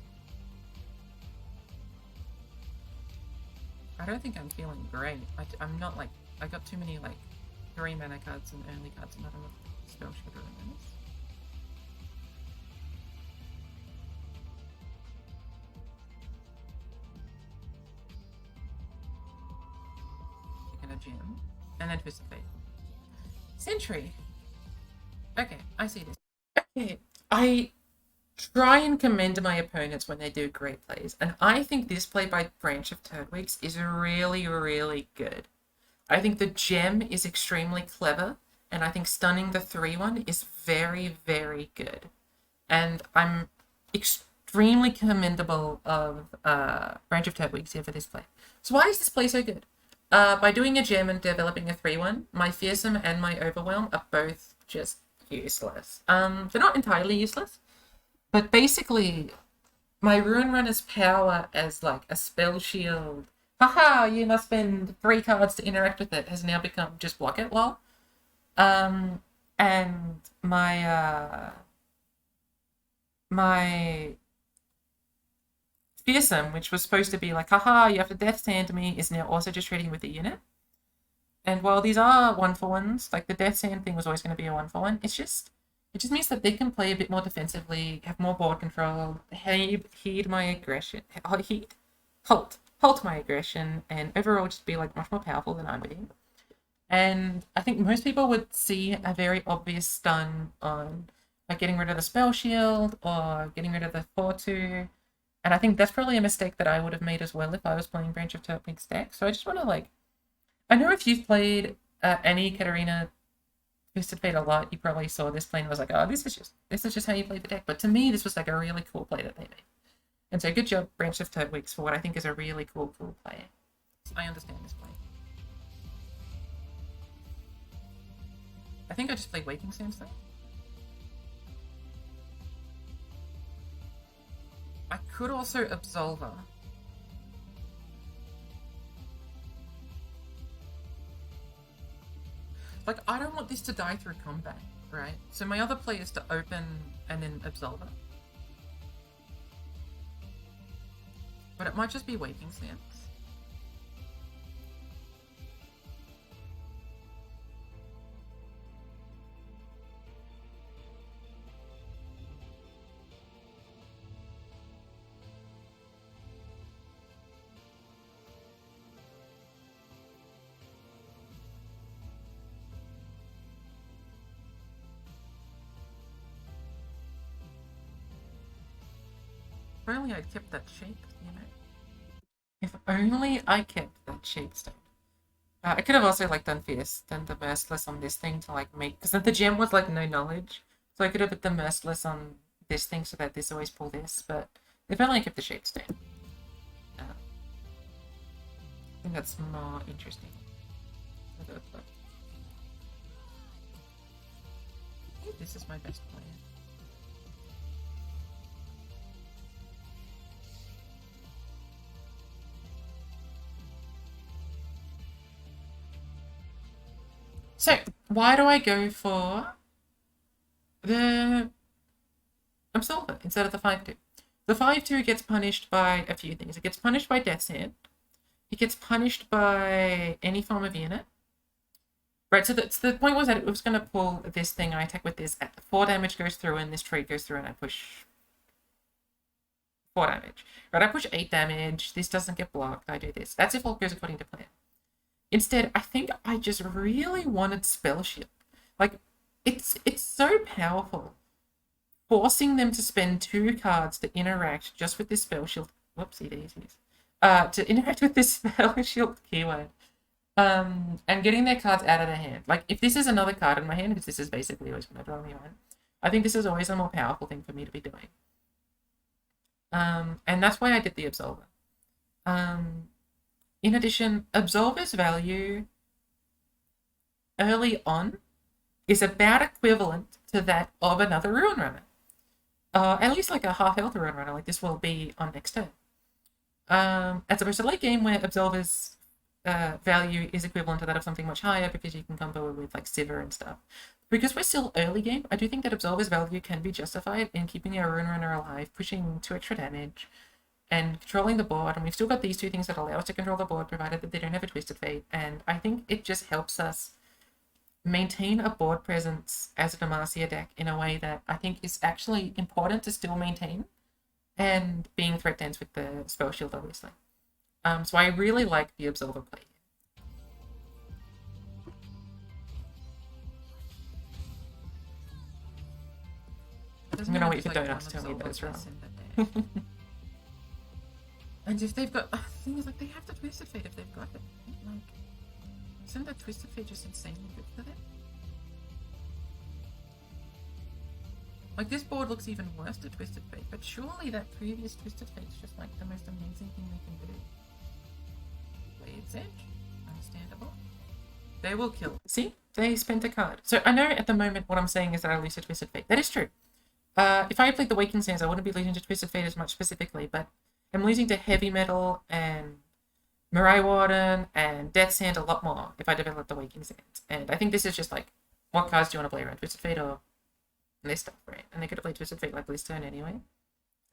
I don't think I'm feeling great. I'm not like, I got too many like 3 mana cards and early cards and not enough spell sugar in this. Taking a gem. And then Twisted Fate. Sentry. Okay, I see this. Okay, I try and commend my opponents when they do great plays, and I think this play by Branch of Turtwigs is really, really good. I think the gem is extremely clever, and I think stunning the 3-1 is very, very good. And I'm extremely commendable of Branch of Turtwigs here for this play. So why is this play so good? By doing a gem and developing a 3-1, my Fearsome and my Overwhelm are both just useless. They're not entirely useless, but basically, my Rune Runner's power as like a spell shield, haha, you must spend 3 cards to interact with it, has now become just block it, lol. And my Fearsome, which was supposed to be like, haha, you have to Death Sand me, is now also just trading with the unit. And while these are 1-for-1s, like the Death Sand thing was always going to be a 1-for-1, it just means that they can play a bit more defensively, have more board control, heed my aggression, halt my aggression, and overall just be like much more powerful than I'm being. And I think most people would see a very obvious stun on like getting rid of the spell shield or getting rid of the 4-2. And I think that's probably a mistake that I would have made as well if I was playing Branch of Turtwig's deck. So I just want to like, I know if you've played any Katarina Twisted Fate a lot, you probably saw this play and was like, oh, this is just how you play the deck. But to me, this was like a really cool play that they made. And so good job, Branch of Turtwigs, for what I think is a really cool play. I understand this play. I think I just played Waking Sands though. I could also Absolver. Like, I don't want this to die through combat, right? So my other play is to open and then Absolver. But it might just be Waking Sands. If only I'd kept that shape, you know? only I kept that shapestone. I could have also like done the merciless on this thing to like make, because the gem was like no knowledge, so I could have put the merciless on this thing so that this always pull this, but if only I kept the shapestone. I think that's more interesting. This is my best plan. So, why do I go for the Absolver instead of the 5-2? The 5-2 gets punished by a few things. It gets punished by Death's Hand. It gets punished by any form of unit. Right, so the point was that it was going to pull this thing, I attack with this, 4 damage goes through, and this trait goes through, and I push 4 damage. Right, I push 8 damage, this doesn't get blocked, I do this. That's if all goes according to plan. Instead, I think I just really wanted Spell Shield. Like, it's so powerful. Forcing them to spend 2 cards to interact just with this Spell Shield. Whoopsie daisies. To interact with this Spell Shield keyword. And getting their cards out of their hand. Like, if this is another card in my hand, because this is basically always going to draw me one, I think this is always a more powerful thing for me to be doing. And that's why I did the Absolver. In addition, Absolver's value early on is about equivalent to that of another Ruin Runner. At least like a half health Ruin Runner, like this will be on next turn. As opposed to late game where Absolver's value is equivalent to that of something much higher because you can combo it with like Sivir and stuff. Because we're still early game, I do think that Absolver's value can be justified in keeping our Ruin Runner alive, pushing 2 extra damage, and controlling the board. And we've still got these 2 things that allow us to control the board, provided that they don't have a Twisted Fate. And I think it just helps us maintain a board presence as a Demacia deck in a way that I think is actually important to still maintain, and being threat dense with the Spell Shield, obviously. So I really like the Absolver play. I'm gonna wait for Donut to tell me that it's wrong. And if they've got, the thing is, like, they have the Twisted Fate if they've got it. Like, isn't that Twisted Fate just insanely good for them? Like, this board looks even worse to Twisted Fate, but surely that previous Twisted Fate is just like the most amazing thing they can do. Blade's Edge, understandable. They will kill. See, they spent a card. So I know at the moment what I'm saying is that I lose to Twisted Fate. That is true. If I had played the Waking Sands, I wouldn't be losing to Twisted Fate as much specifically, but I'm losing to Heavy Metal and Mirai Warden and Death's Hand a lot more if I develop the Waking Sands. And I think this is just like, what cards do you want to play around Twisted Fate or this stuff, right? And they could have played Twisted Fate like this turn anyway.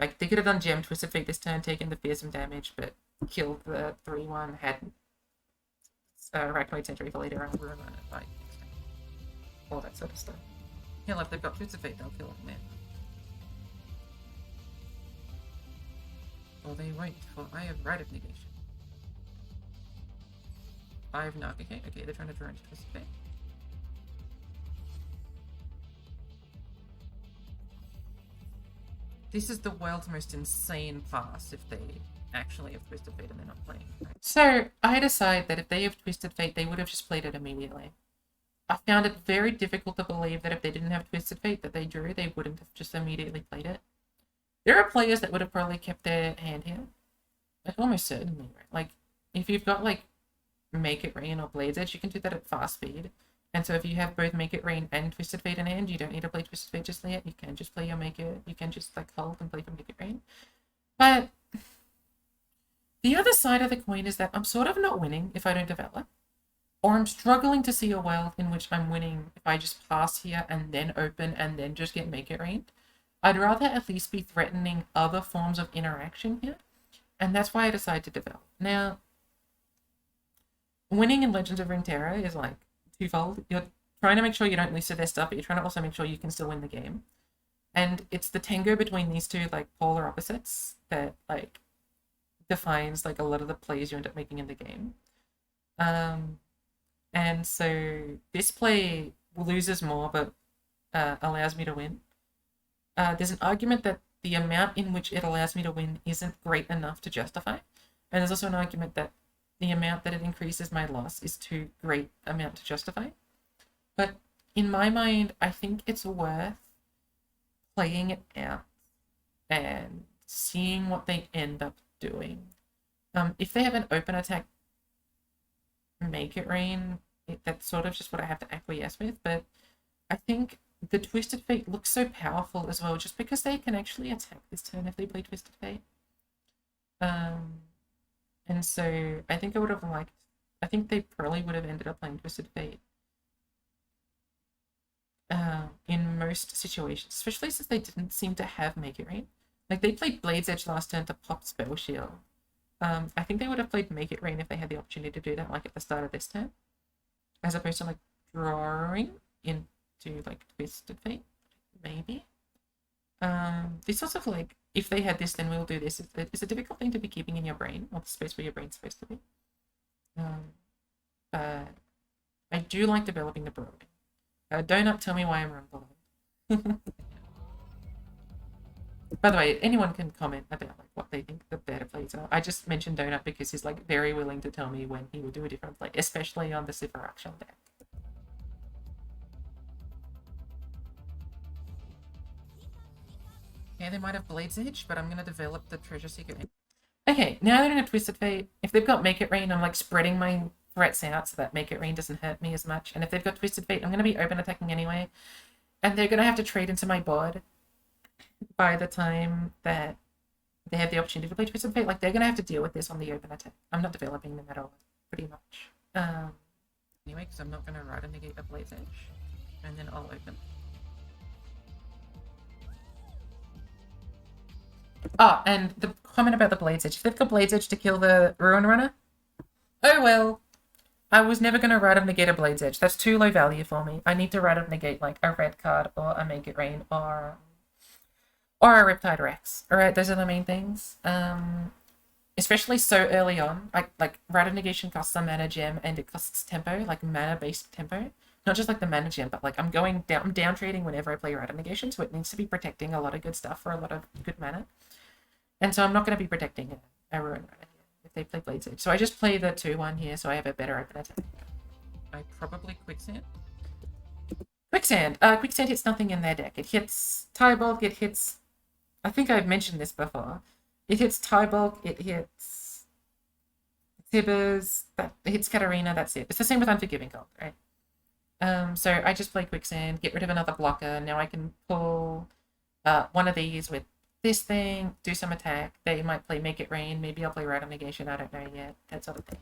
Like, they could have done Gem Twisted Fate this turn, taken the fearsome damage, but killed the 3-1, had Arachnoid Sentry for later on, Ruin Runner, like, all that sort of stuff. Hell, if they've got Twisted Fate, they'll kill it, man. Or they won't, for I have Rite of Negation. I have not. Okay, they're trying to draw into Twisted Fate. This is the world's most insane pass if they actually have Twisted Fate and they're not playing. Right? So I decide that if they have Twisted Fate, they would have just played it immediately. I found it very difficult to believe that if they didn't have Twisted Fate that they drew, they wouldn't have just immediately played it. There are players that would have probably kept their hand here. Like, almost certainly, right? Like, if you've got, like, Make It Rain or Blade's Edge, you can do that at fast speed. And so if you have both Make It Rain and Twisted Fate in hand, you don't need to play Twisted Fate just yet. You can just play your Make It. You can just, like, hold and play for Make It Rain. But the other side of the coin is that I'm sort of not winning if I don't develop. Or I'm struggling to see a world in which I'm winning if I just pass here and then open and then just get Make It Rain. I'd rather at least be threatening other forms of interaction here. And that's why I decided to develop. Now, winning in Legends of Runeterra is like twofold. You're trying to make sure you don't lose to their stuff, but you're trying to also make sure you can still win the game. And it's the tango between these two like polar opposites that like defines like a lot of the plays you end up making in the game. And so this play loses more, but allows me to win. There's an argument that the amount in which it allows me to win isn't great enough to justify. And there's also an argument that the amount that it increases my loss is too great amount to justify. But in my mind, I think it's worth playing it out and seeing what they end up doing. If they have an open attack make it rain, that's sort of just what I have to acquiesce with. But I think the Twisted Fate looks so powerful as well, just because they can actually attack this turn if they play Twisted Fate. And so I think I think they probably would have ended up playing Twisted Fate in most situations, especially since they didn't seem to have Make It Rain. Like, they played Blade's Edge last turn to pop Spell Shield. I think they would have played Make It Rain if they had the opportunity to do that, like, at the start of this turn, as opposed to, like, drawing into, like, Twisted Fate, maybe. This sort of, like, if they had this, then we'll do this. It's a difficult thing to be keeping in your brain, or the space where your brain's supposed to be. But I do like developing the brewing. Donut, tell me why I'm wrong below. By the way, anyone can comment about like what they think the better plays are. I just mentioned Donut because he's like very willing to tell me when he will do a different play, especially on the Sipheraction deck. Yeah, they might have Blade's Edge, but I'm going to develop the Treasure Seeker. Okay, now they're in a Twisted Fate. If they've got Make It Rain, I'm like spreading my threats out so that Make It Rain doesn't hurt me as much. And if they've got Twisted Fate, I'm going to be open attacking anyway. And they're going to have to trade into my board by the time that they have the opportunity to play Twisted Fate. Like, they're going to have to deal with this on the open attack. I'm not developing them at all, pretty much. Anyway, because I'm not going to Rider Negate a Blade's Edge. And then I'll open. Oh, and the comment about the Blade's Edge. If they've got Blade's Edge to kill the Ruin Runner, oh well. I was never going to Rite of Negate a Blade's Edge. That's too low value for me. I need to Rite of Negate like a red card or a Make It Rain or a Riptide Rex. Alright, those are the main things. Especially so early on. Like Rite of Negation costs a mana gem and it costs tempo, like mana-based tempo. Not just like the mana gem, but like I'm down trading whenever I play Rite of Negation, so it needs to be protecting a lot of good stuff for a lot of good mana. And so I'm not going to be protecting a Ruin Runner if they play Blade's Edge. So I just play the 2-1 here, so I have a better open attack. I probably Quicksand. Quicksand! Quicksand hits nothing in their deck. It hits Tybulk, it hits... I think I've mentioned this before. It hits Tybulk, it hits... Tibbers, it hits Katarina, that's it. It's the same with Unforgiving Gold, right? So I just play Quicksand, get rid of another blocker. Now I can pull one of these with this thing, do some attack. They might play Make It Rain. Maybe I'll play Rite of Negation. I don't know yet. That sort of thing.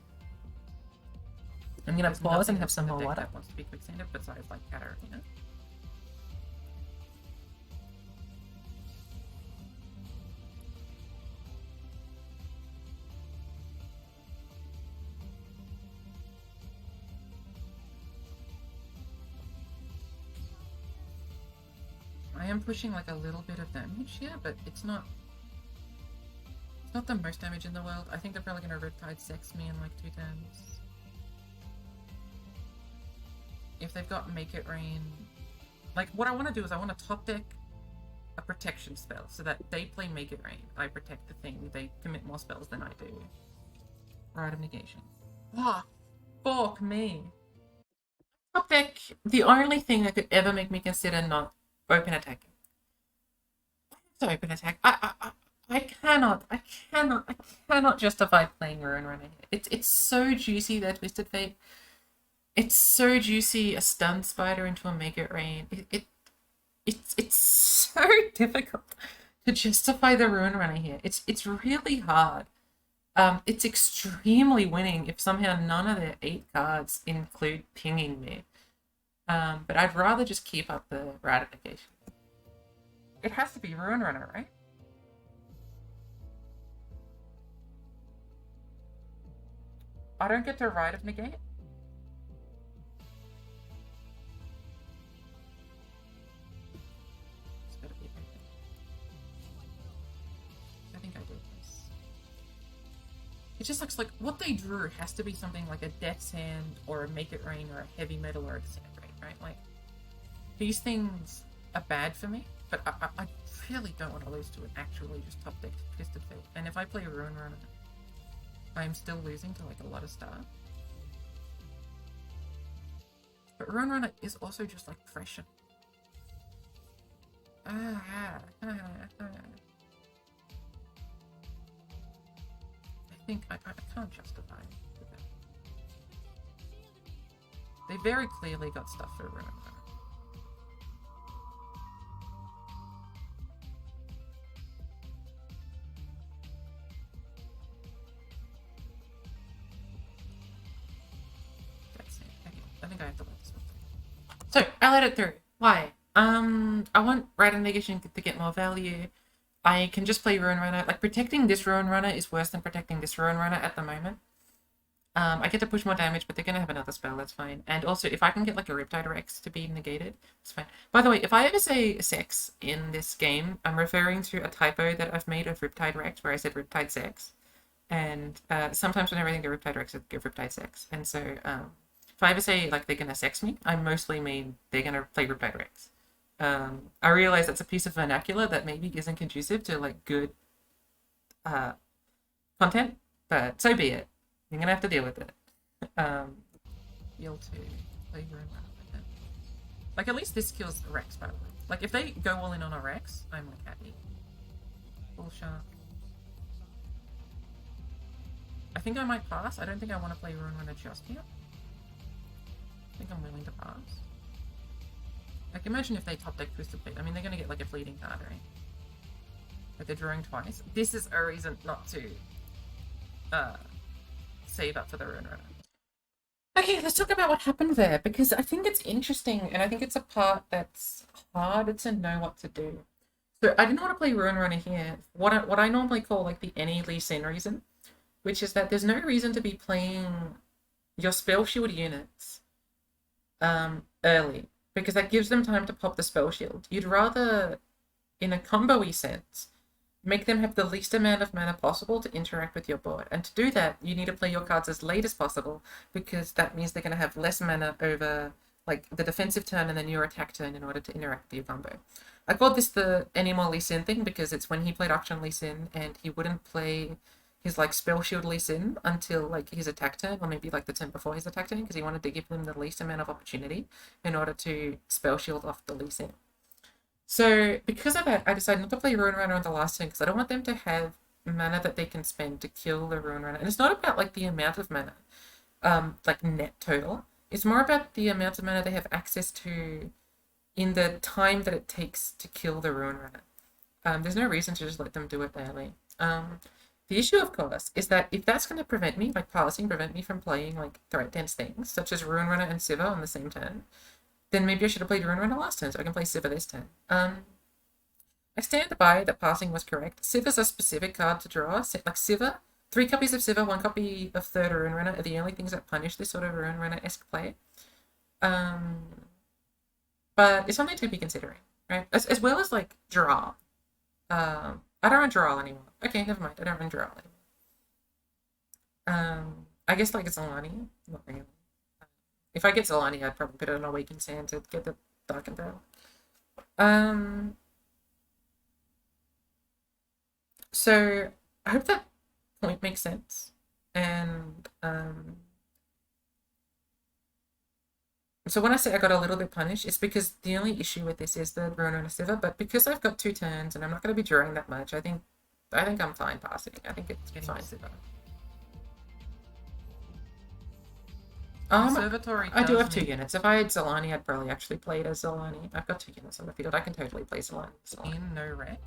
I'm gonna pause and have some more water. Wants to be quicksanded besides like Katarina. I am pushing like a little bit of damage here, but it's not the most damage in the world. I think they're probably gonna Riptide Sex me in like 2 turns. If they've got Make It Rain, like what I want to do is I want to top deck a protection spell so that they play Make It Rain. I protect the thing. They commit more spells than I do. Rite of Negation. Ah, fuck me. Top deck. The only thing that could ever make me consider not open attacking. So open attack. I cannot justify playing Ruin Runner here. It's so juicy, that Twisted Fate. It's so juicy, a Stun Spider into a Make It Rain. It's so difficult to justify the Ruin Runner here. It's really hard. It's extremely winning if somehow none of their 8 cards include pinging me. But I'd rather just keep up the Ratification. It has to be Ruin Runner, right? I don't get to Rite of Negate? It's gotta be open. I think I did this. It just looks like what they drew has to be something like a Death's Hand or a Make It Rain or a Heavy Metal or a Sand Rain, right? Like, these things are bad for me, but I really don't want to lose to an actually just top deck Twisted Fate. And if I play Ruin Runner, I'm still losing to like a lot of stuff. But Ruin Runner is also just like fresher. I think I can't justify it. They very clearly got stuff for Ruin Runner. That's it. Okay, I think I have to let this one through. So I let it through. Why? I want Red and Negation to get more value. I can just play Ruin Runner. Like, protecting this Ruin Runner is worse than protecting this Ruin Runner at the moment. I get to push more damage, but they're going to have another spell, that's fine. And also, if I can get, like, a Riptide Rex to be negated, it's fine. By the way, if I ever say sex in this game, I'm referring to a typo that I've made of Riptide Rex, where I said Riptide Sex. And sometimes whenever I think of Riptide Rex, I think of Riptide Sex. And so, if I ever say, like, they're going to sex me, I mostly mean they're going to play Riptide Rex. I realize that's a piece of vernacular that maybe isn't conducive to like good content, but so be it. You're gonna have to deal with it. Heal to play Ruin Runner. Like, at least this kills a Rex, by the way. Like, if they go all in on a Rex, I'm like happy. Bull Shark. I think I might pass. I don't think I want to play Ruin Runner just yet. I think I'm willing to pass. Like, imagine if they top deck Twisted Fate. I mean, they're going to get, like, a fleeting card, right? But they're drawing twice. This is a reason not to save up for the Ruin Runner. Okay, let's talk about what happened there, because I think it's interesting, and I think it's a part that's hard to know what to do. So I didn't want to play Ruin Runner here. What I normally call, like, the any Lee Sin reason, which is that there's no reason to be playing your Spell Shield units early, because that gives them time to pop the Spell Shield. You'd rather, in a combo-y sense, make them have the least amount of mana possible to interact with your board. And to do that, you need to play your cards as late as possible, because that means they're going to have less mana over like the defensive turn and then your attack turn in order to interact with your combo. I called this the Animal Lee Sin thing because it's when he played Auction Lee Sin and he wouldn't play his like Spell Shield Lee Sin until like his attack turn, or maybe like the turn before his attack turn, because he wanted to give them the least amount of opportunity in order to Spell Shield off the Lee Sin. So because of that, I decided not to play Ruin Runner on the last turn, because I don't want them to have mana that they can spend to kill the Ruin Runner. And it's not about like the amount of mana, like net total. It's more about the amount of mana they have access to in the time that it takes to kill the Ruin Runner. There's no reason to just let them do it early. The issue, of course, is that if that's going to prevent me, like passing, prevent me from playing like threat-dense things, such as Ruin Runner and Sivir on the same turn, then maybe I should have played Ruin Runner last turn so I can play Sivir this turn. I stand by that passing was correct. Sivir's a specific card to draw. Like Sivir, 3 copies of Sivir, 1 copy of third Ruin Runner are the only things that punish this sort of Ruin Runner-esque play. But it's something to be considering, right? As well as like draw. I don't run draw anymore. Okay, never mind. I don't run draw anymore. I guess like it's Alani. Not really. If I get Zolani, I'd probably put it on Awakened Sand to get the Darkened Veil. So I hope that point makes sense. And so when I say I got a little bit punished, it's because the only issue with this is the Ruin Runner Sivir, but because I've got 2 turns and I'm not going to be drawing that much, I think I'm fine passing. I think it's fine. I do have 2 units. If I had Zolani, I'd probably actually play it as Zolani. I've got 2 units on the field. I can totally play Zolani. In no Rex.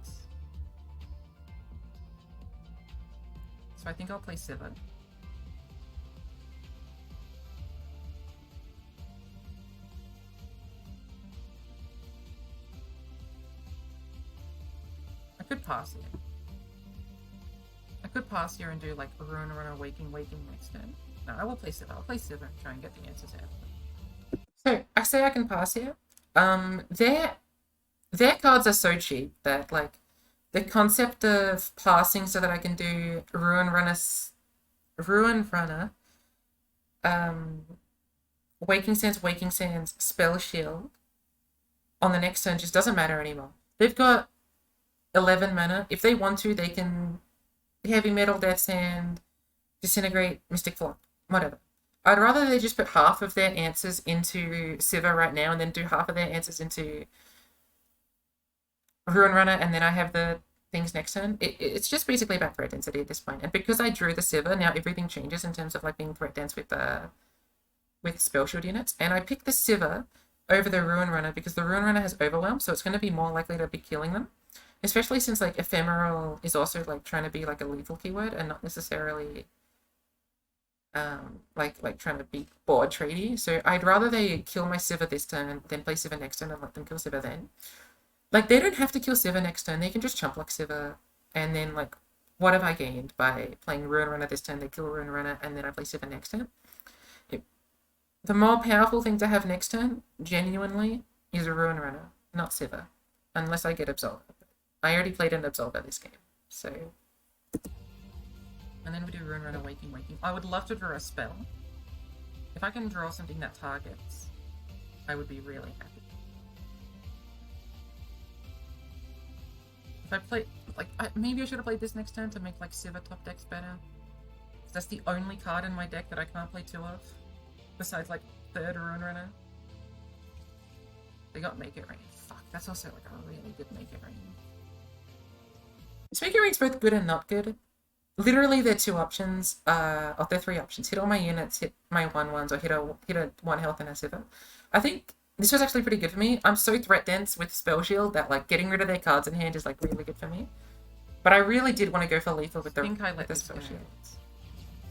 So I think I'll play Sivir. I could pass it. I could pass here and do like Ruin Runner Waking next turn. No, I will play Sivir. I'll play Sivir and try and get the answers out. So I say I can pass here. Their cards are so cheap that like the concept of passing so that I can do Ruin Runner, Waking Sands, Spell Shield on the next turn just doesn't matter anymore. They've got 11 mana. If they want to, they can Heavy Metal Death Sand, Disintegrate, Mystic Flock, whatever. I'd rather they just put half of their answers into Siva right now and then do half of their answers into Ruin Runner, and then I have the things next turn. It's just basically about threat density at this point. And because I drew the Siva, now everything changes in terms of like being threat dense with spell shield units. And I picked the Siva over the Ruin Runner because the Ruin Runner has Overwhelm, so it's going to be more likely to be killing them. Especially since like Ephemeral is also like trying to be like a lethal keyword and not necessarily like trying to be board treaty. So I'd rather they kill my Siva this turn than play Siva next turn and let them kill Siva then. Like, they don't have to kill Siva next turn. They can just chump block Siva, and then, like, what have I gained by playing Ruin Runner this turn? They kill Ruin Runner, and then I play Siva next turn. The more powerful thing to have next turn, genuinely, is a Ruin Runner, not Siva. Unless I get Absolver. I already played an Absolver this game, so... And then we do Ruin Runner, Waking. I would love to draw a spell. If I can draw something that targets, I would be really happy. If I play, like, maybe I should have played this next turn to make, like, Siva top decks better. That's the only card in my deck that I can't play two of. Besides, like, third Ruin Runner. They got Make It Rain. Fuck, that's also, like, a really good Make It Rain. This Make It Rain's both good and not good. Literally, they're two options. They're three options. Hit all my units, hit my 1/1s, or hit a 1 health and a Siva. I think this was actually pretty good for me. I'm so threat dense with Spell Shield that like getting rid of their cards in hand is like really good for me. But I really did want to go for lethal with the Spell Shields.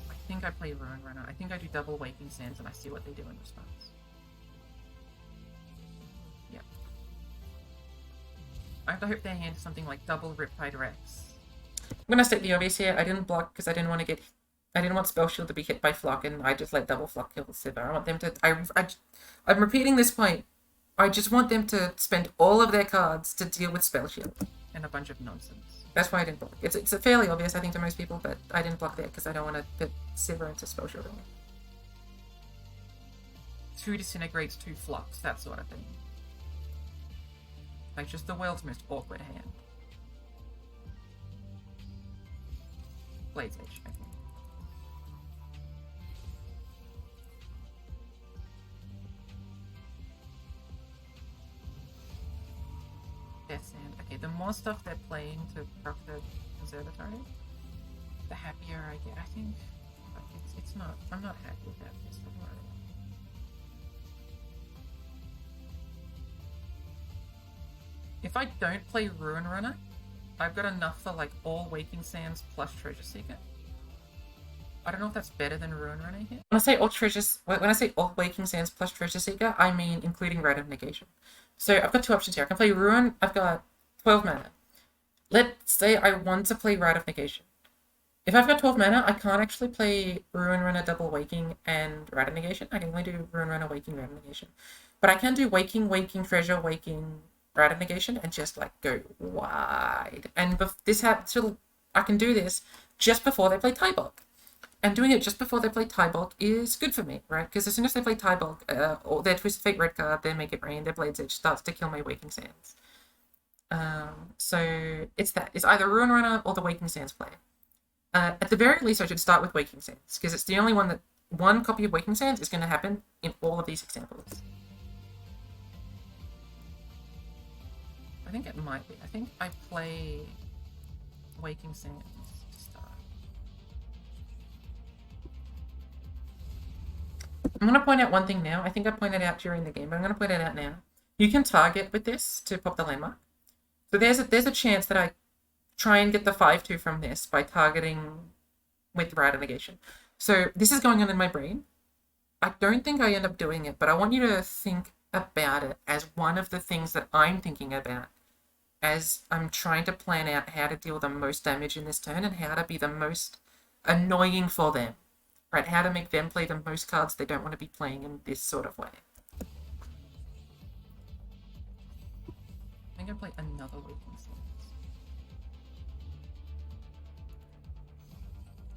I think I play Ruin Runner. I think I do double Waking Sands and I see what they do in response. Yeah. I have to hope their hand is something like double Riptide Rex. I'm gonna state the obvious here. I didn't block because I didn't want Spell Shield to be hit by Flock, and I just let double Flock kill the Siva. I want them to... I'm repeating this point. I just want them to spend all of their cards to deal with Spell Shield. And a bunch of nonsense. That's why I didn't block. It's fairly obvious, I think, to most people, but I didn't block there because I don't want to put Siva into Spell Shielding. 2 Disintegrates, 2 Flocks, that sort of thing. Like, just the world's most awkward hand. Blade's Edge, okay. Death Sand. Okay, the more stuff they're playing to proc the Conservatory, the happier I get, I think. But it's not, I'm not happy with that. It's not right. If I don't play Ruin Runner, I've got enough for like all Waking Sands plus Treasure Seeker. I don't know if that's better than Ruin Runner here. When I say all Waking Sands plus Treasure Seeker, I mean including Rite of Negation. So I've got two options here. I can play Ruin. I've got 12 mana. Let's say I want to play Rite of Negation. If I've got 12 mana, I can't actually play Ruin Runner double Waking and Rite of Negation. I can only do Ruin Runner Waking, Rite of Negation. But I can do Waking, Treasure, Waking, Rite of Negation and just like go wide. And I can do this just before they play Tybulk. And doing it just before they play Tybulk is good for me, right? Because as soon as they play Tybulk, or their Twisted Fate red card, their Make It Rain, their Blade's Edge starts to kill my Waking Sands. So it's that. It's either Ruin Runner or the Waking Sands play. At the very least, I should start with Waking Sands, because it's the only one that one copy of Waking Sands is going to happen in all of these examples. I think it might be. I think I play Waking Sands to start. I'm going to point out one thing now. I think I pointed out during the game, but I'm going to point it out now. You can target with this to pop the landmark. So there's a chance that I try and get the 5/2 from this by targeting with Rite of Negation. So this is going on in my brain. I don't think I end up doing it, but I want you to think about it as one of the things that I'm thinking about as I'm trying to plan out how to deal the most damage in this turn and how to be the most annoying for them. Right? How to make them play the most cards they don't want to be playing in this sort of way. I think I play another Waking Sands.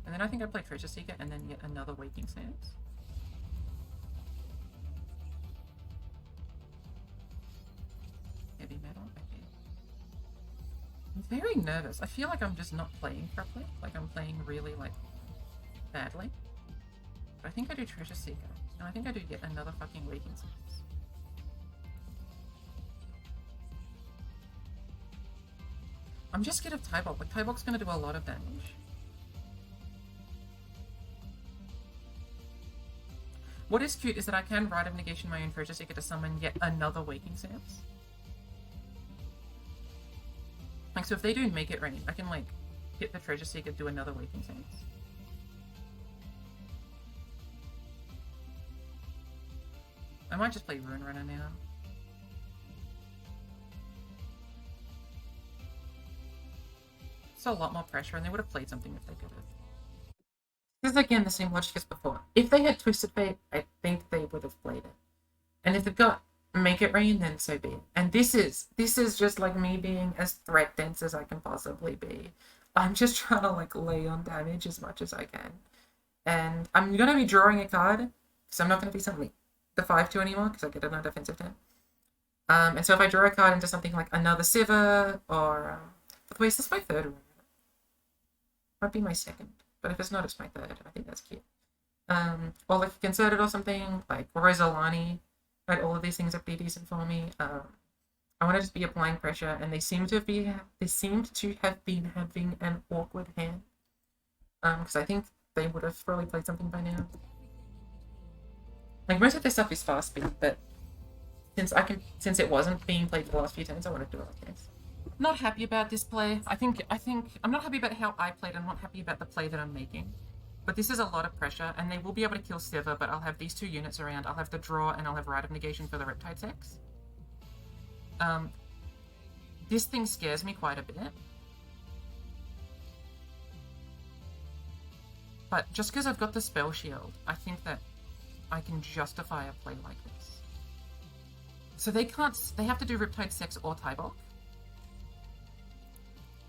And then I think I play Treasure Seeker and then yet another Waking Sands. Heavy Metal, okay. I'm very nervous. I feel like I'm just not playing properly. Like I'm playing really like badly. But I think I do Treasure Seeker. And I think I do get another fucking Waking Sense. I'm just scared of Tybok. Like, Tybok's gonna do a lot of damage. What is cute is that I can Rite of Negation my own Treasure Seeker to summon yet another Waking Sense. Like, so if they do Make It Rain, I can, like, hit the Treasure Seeker, do another Waking Sense. I might just play Rune Runner now. It's a lot more pressure, and they would have played something if they could have. This is again the same logic as before. If they had Twisted Fate, I think they would have played it. And if they've got Make It Rain, then so be it. And this is just like me being as threat dense as I can possibly be. I'm just trying to like lay on damage as much as I can. And I'm gonna be drawing a card, because I'm not gonna be something the 5/2 anymore, because I get another defensive turn. And so if I draw a card into something like another Sivir, or wait, is this my third one? Might be my second, but if it's not, it's my third. I think that's cute. Or like a Concerted or something, like Rosalani. Right, all of these things are pretty decent for me. I want to just be applying pressure, and they seemed to have been having an awkward hand. Because I think they would have probably played something by now. Like most of their stuff is fast speed, but since it wasn't being played the last few turns, I want to do it like this. Not happy about this play. I think I'm not happy about how I played. I'm not happy about the play that I'm making. But this is a lot of pressure, and they will be able to kill Sivir, but I'll have these two units around. I'll have the draw, and I'll have Rite of Negation for the Riptide Sex. This thing scares me quite a bit. But just because I've got the Spell Shield, I think that I can justify a play like this. So they have to do Riptide Sex or Tybok.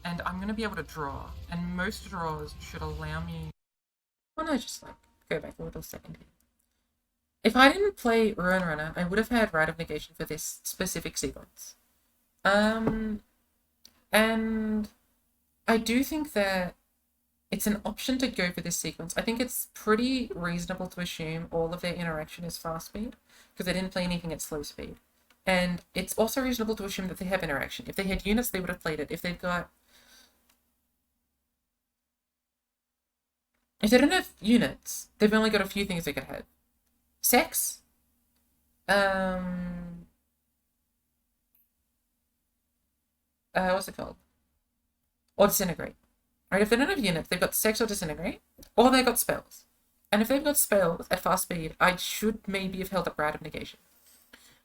And I'm going to be able to draw, and most draws should allow me... Why don't I just, like, go back a little second here? If I didn't play Rune Runner, I would have had Rite of Negation for this specific sequence. And I do think that it's an option to go for this sequence. I think it's pretty reasonable to assume all of their interaction is fast speed, because they didn't play anything at slow speed. And it's also reasonable to assume that they have interaction. If they had units, they would have played it. If they don't have units, they've only got a few things they could have. Sex. What's it called? Or Disintegrate. Right, if they don't have units, they've got Sex or Disintegrate, or they've got spells. And if they've got spells at fast speed, I should maybe have held up Rite of Negation.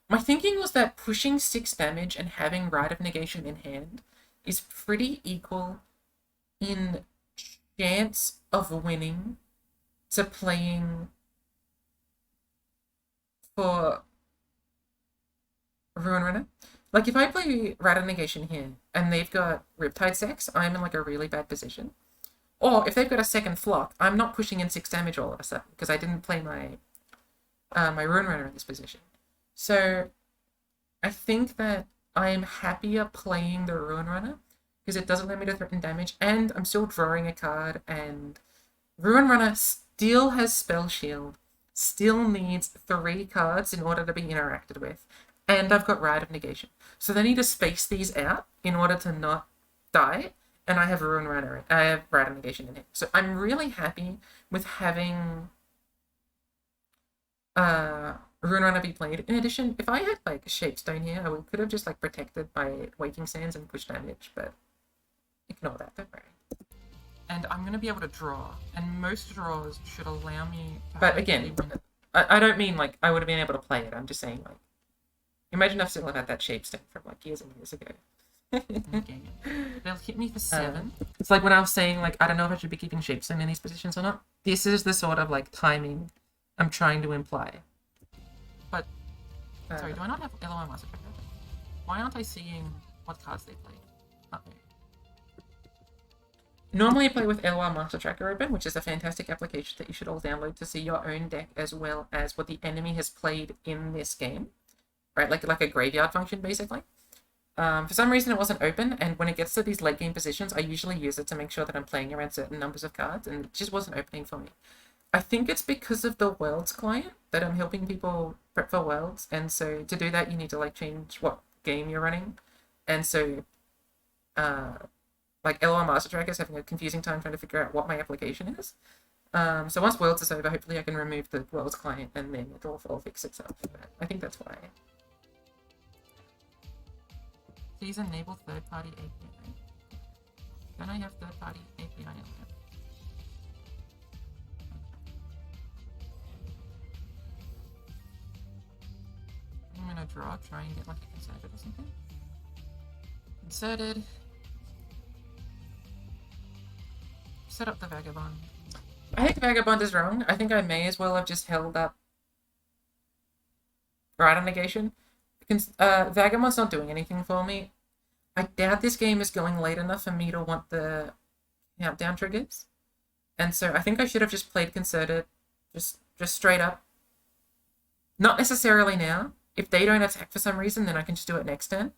My thinking was that pushing 6 damage and having Rite of Negation in hand is pretty equal in chance of winning to playing for Rune Runner. Like, if I play Rite of Negation here, and they've got Riptide Sex, I'm in, like, a really bad position. Or, if they've got a second flock, I'm not pushing in 6 damage all of a sudden, because I didn't play my my Rune Runner in this position. So, I think that I'm happier playing the Rune Runner, because it doesn't let me to threaten damage, and I'm still drawing a card, and Rune Runner still has Spell Shield, still needs 3 cards in order to be interacted with, and I've got Rite of Negation. So they need to space these out in order to not die, and I have Rune Runner, I have Rite of Negation in it. So I'm really happy with having Rune Runner be played. In addition, if I had like Shapestone here, I could have just like protected my Waking Sands and pushed damage, but ignore that, don't worry. And I'm going to be able to draw, and most draws should allow me to... But again, I don't mean like I would have been able to play it, I'm just saying like, imagine if I still had that Shapestone from like years and years ago. Okay. They'll hit me for 7. It's like when I was saying like, I don't know if I should be keeping Shapestone in these positions or not. This is the sort of like timing I'm trying to imply. But, sorry, do I not have LOI Master Tracker? Why aren't I seeing what cards they played? Okay. Normally I play with LOR Master Tracker open, which is a fantastic application that you should all download to see your own deck as well as what the enemy has played in this game. Right, like a graveyard function, basically. For some reason, it wasn't open, and when it gets to these late game positions, I usually use it to make sure that I'm playing around certain numbers of cards, and it just wasn't opening for me. I think it's because of the Worlds client that I'm helping people prep for Worlds, and so to do that, you need to like change what game you're running, and so like LOL Master Tracker is having a confusing time trying to figure out what my application is. So once Worlds is over, hopefully I can remove the Worlds client, and then it'll all fix itself. But I think that's why. Please enable third-party API. Then I have third-party API on there. I'm gonna draw, try and get like a concerted or something. Concerted. Set up the Vagabond. I think Vagabond is wrong. I think I may as well have just held up Rider Negation. Vagabond's not doing anything for me. I doubt this game is going late enough for me to want the countdown triggers. And so I think I should have just played Concerted. Just straight up. Not necessarily now. If they don't attack for some reason, then I can just do it next turn.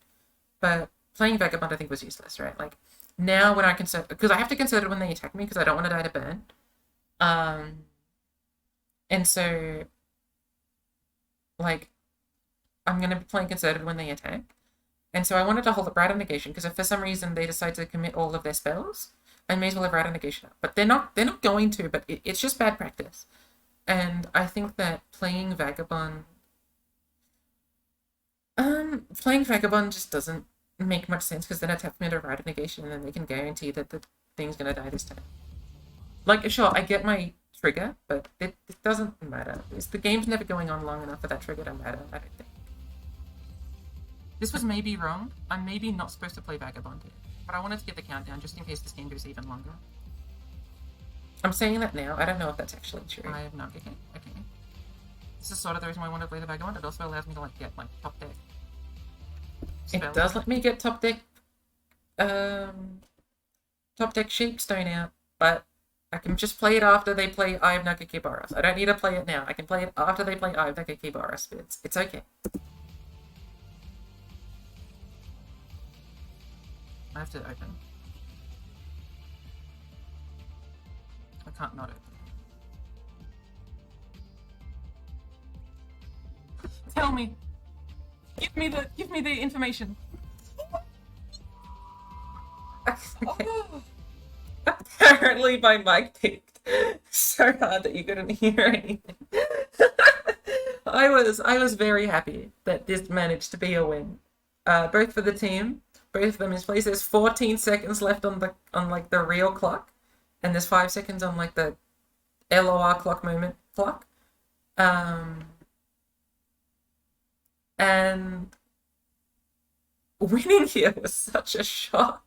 But playing Vagabond I think was useless, right? Like, now when I Concert... Because I have to Concerted when they attack me because I don't want to die to burn. And so... Like... I'm going to be playing Concerted when they attack. And so I wanted to hold up Rider Negation, because if for some reason they decide to commit all of their spells, I may as well have Rider Negation up. But they're not going to, but it's just bad practice. And I think that playing Vagabond just doesn't make much sense, because then it taps me into Rider Negation, and then they can guarantee that the thing's going to die this time. Like, sure, I get my trigger, but it doesn't matter. The game's never going on long enough for that trigger to matter, I don't think. This was maybe wrong. I'm maybe not supposed to play Vagabond here, but I wanted to get the countdown just in case this game goes even longer. I'm saying that now. I don't know if that's actually true. I have no idea. Okay. This is sort of the reason why I wanted to play the Vagabond. It also allows me to like get like top deck. It does let me get top deck Sheepstone out, but I can just play it after they play Eye of Nakakibaras. I don't need to play it now. I can play it after they play Eye of Nakakibaras. It's okay. I have to open. I can't not open. Tell me. Give me the information. Apparently my mic peaked so hard that you couldn't hear anything. I was very happy that this managed to be a win. Both for the team. Both of them is placed. There's 14 seconds left on like the real clock, and there's 5 seconds on like the LOR clock moment clock. And winning here was such a shock.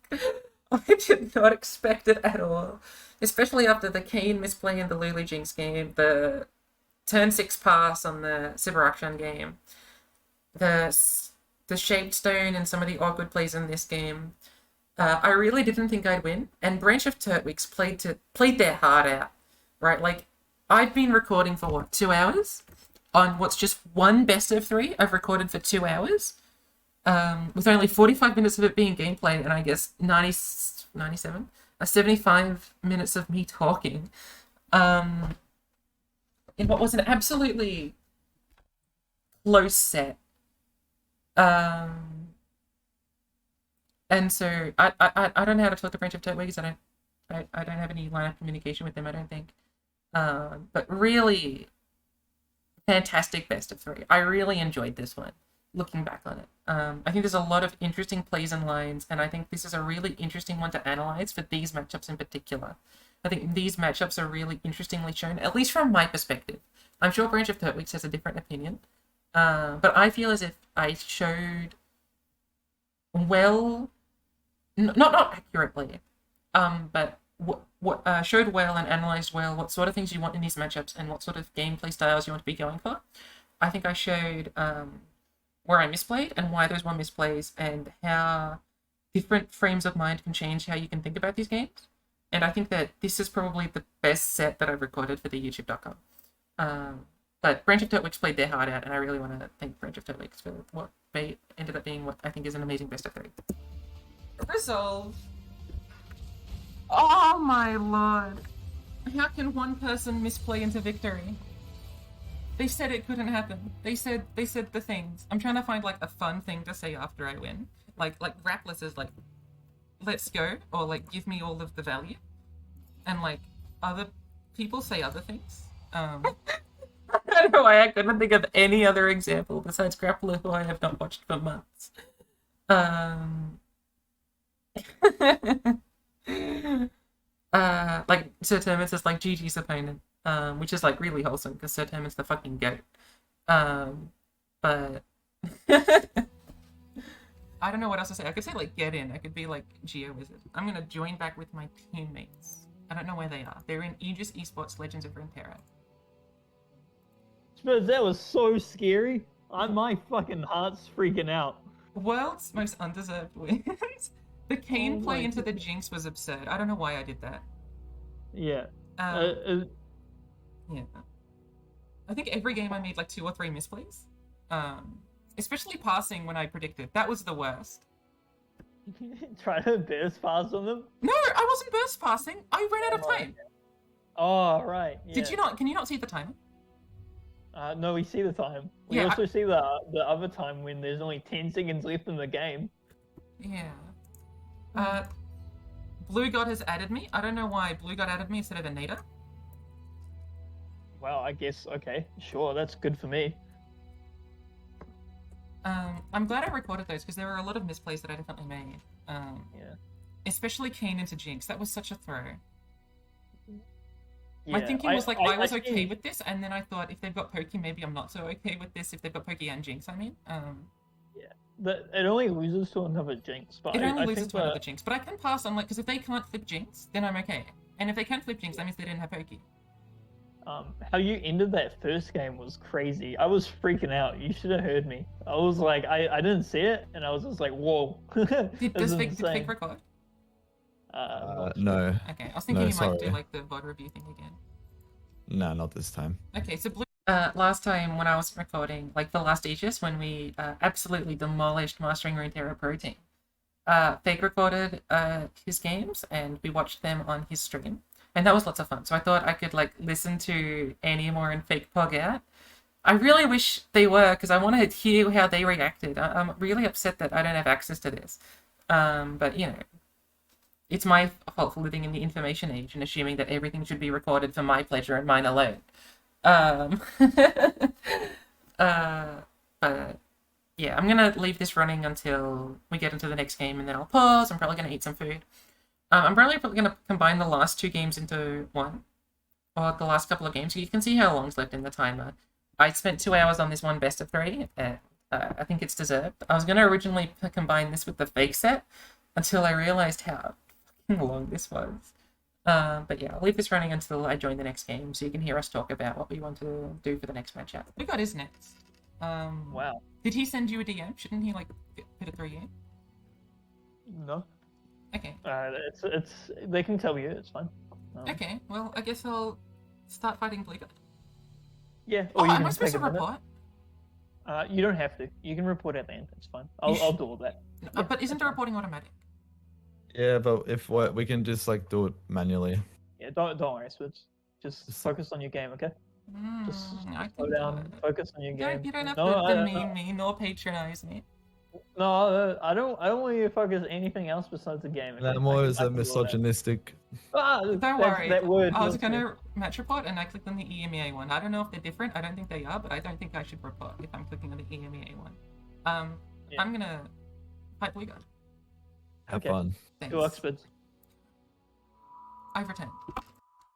I did not expect it at all, especially after the Kane misplay in the Lulu Jinx game, the turn 6 pass on the Sivarakshan game, the Shaped Stone and some of the awkward plays in this game. I really didn't think I'd win, and Branch of Turtwigs played their heart out, right? Like, I've been recording for what, 2 hours on what's just one best of 3. I've recorded for 2 hours, with only 45 minutes of it being gameplay, and I guess 75 minutes of me talking, in what was an absolutely close set. And so I don't know how to talk to Branch of Turtwigs. I don't have any line of communication with them, I don't think. But really fantastic best of 3. I really enjoyed this one, looking back on it. I think there's a lot of interesting plays and lines, and I think this is a really interesting one to analyze for these matchups in particular. I think these matchups are really interestingly shown, at least from my perspective. I'm sure Branch of Turtwigs has a different opinion. But I feel as if I showed well, not accurately, but showed well and analyzed well what sort of things you want in these matchups and what sort of gameplay styles you want to be going for. I think I showed where I misplayed and why those were misplays and how different frames of mind can change how you can think about these games. And I think that this is probably the best set that I've recorded for the YouTube.com. But Branch of Turtwigs played their heart out, and I really want to thank Branch of Turtwigs for what ended up being what I think is an amazing best of 3. Resolve. Oh my lord. How can one person misplay into victory? They said it couldn't happen. They said the things. I'm trying to find like a fun thing to say after I win. Like Rapless is like, let's go, or like give me all of the value. And like other people say other things. I don't know why I couldn't think of any other example besides Grappler, who I have not watched for months. Like Sir Terminus is like GG's opponent, which is like really wholesome because Sir Terminus the fucking goat. But I don't know what else to say. I could say like get in. I could be like Geo Wizard. I'm gonna join back with my teammates. I don't know where they are. They're in Aegis Esports Legends of Runeterra. Spidz, that was so scary. My fucking heart's freaking out. World's most undeserved wins. The Kane Oh play my into the Jinx was absurd. I don't know why I did that. Yeah. Yeah. I think every game I made like 2 or 3 misplays. Especially passing when I predicted. That was the worst. Try to burst past on them. No, I wasn't burst passing. I ran out of Oh, time. Oh, right. Yeah. Did you not? Can you not see the timer? No, we see the time. We Yeah, also see the other time when there's only 10 seconds left in the game. Yeah. Blue God has added me. I don't know why Blue God added me instead of Anita. Well, I guess, okay, sure, that's good for me. I'm glad I recorded those because there were a lot of misplays that I definitely made. Yeah. Especially Kane into Jinx. That was such a throw. Yeah, My thinking was like, I was okay think- with this, and then I thought if they've got Pokey, maybe I'm not so okay with this. If they've got Pokey and Jinx, I mean. It only loses to another Jinx, but It only I loses think to another Jinx, but I can pass on like because if they can't flip Jinx, then I'm okay. And if they can flip Jinx, that means they didn't have Pokey. how you ended that first game was crazy. I was freaking out. You should have heard me. I was like, I didn't see it, and I was just like, whoa. Did This is Fig insane. record? No. Okay, I was thinking No, you might do sorry. like the VOD review thing again. No, not this time. Okay, so Blue. Last time when I was recording, like the last Aegis, when we absolutely demolished Mastering Runeterra Pro Team, Fake recorded his games and we watched them on his stream, and that was lots of fun. So I thought I could like listen to Annie Moore and Fake Pog out. I really wish they were because I want to hear how they reacted. I'm really upset that I don't have access to this, but you know. It's my fault for living in the information age and assuming that everything should be recorded for my pleasure and mine alone. But yeah, I'm gonna leave this running until we get into the next game, and then I'll pause. I'm probably gonna eat some food. I'm probably gonna combine the last 2 games into one, or the last couple of games, so you can see how long's left in the timer. I spent 2 hours on this one best of 3. I think it's deserved. I was gonna originally combine this with the fake set until I realized how long this was. But yeah, I'll leave this running until I join the next game, so you can hear us talk about what we want to do for the next matchup. We got his next. Wow. Did he send you a DM? Shouldn't he like put it through you? No. Okay. It's they can tell you, it's fine. Okay. Well, I guess I'll start fighting Blue God. Yeah. Oh, Or you am I can supposed take to a minute. report? You don't have to. You can report at the end. It's fine. You I'll do all that. Yeah, but isn't the reporting automatic? Yeah, but if we can just like do it manually. Yeah, don't worry, Spidz. Just Just- focus on your game, okay? Just I slow can down. do it. Focus on your game. You don't have No, to demean me nor patronize me. No, I don't want you to focus anything else besides the game. okay? That more I is can a do all that. misogynistic. Don't worry. That word. I was not gonna match report and I clicked on the EMEA one. I don't know if they're different. I don't think they are, but I don't think I should report if I'm clicking on the EMEA one. Yeah. I'm gonna fight Blue God. Have Okay. fun. Thanks. Good luck, Spidz. I've returned.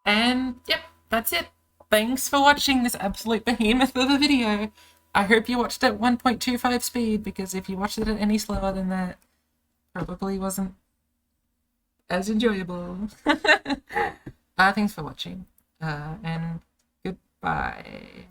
And yep, that's it. Thanks for watching this absolute behemoth of a video. I hope you watched at 1.25 speed, because if you watched it at any slower than that, probably wasn't as enjoyable. Thanks for watching, and goodbye.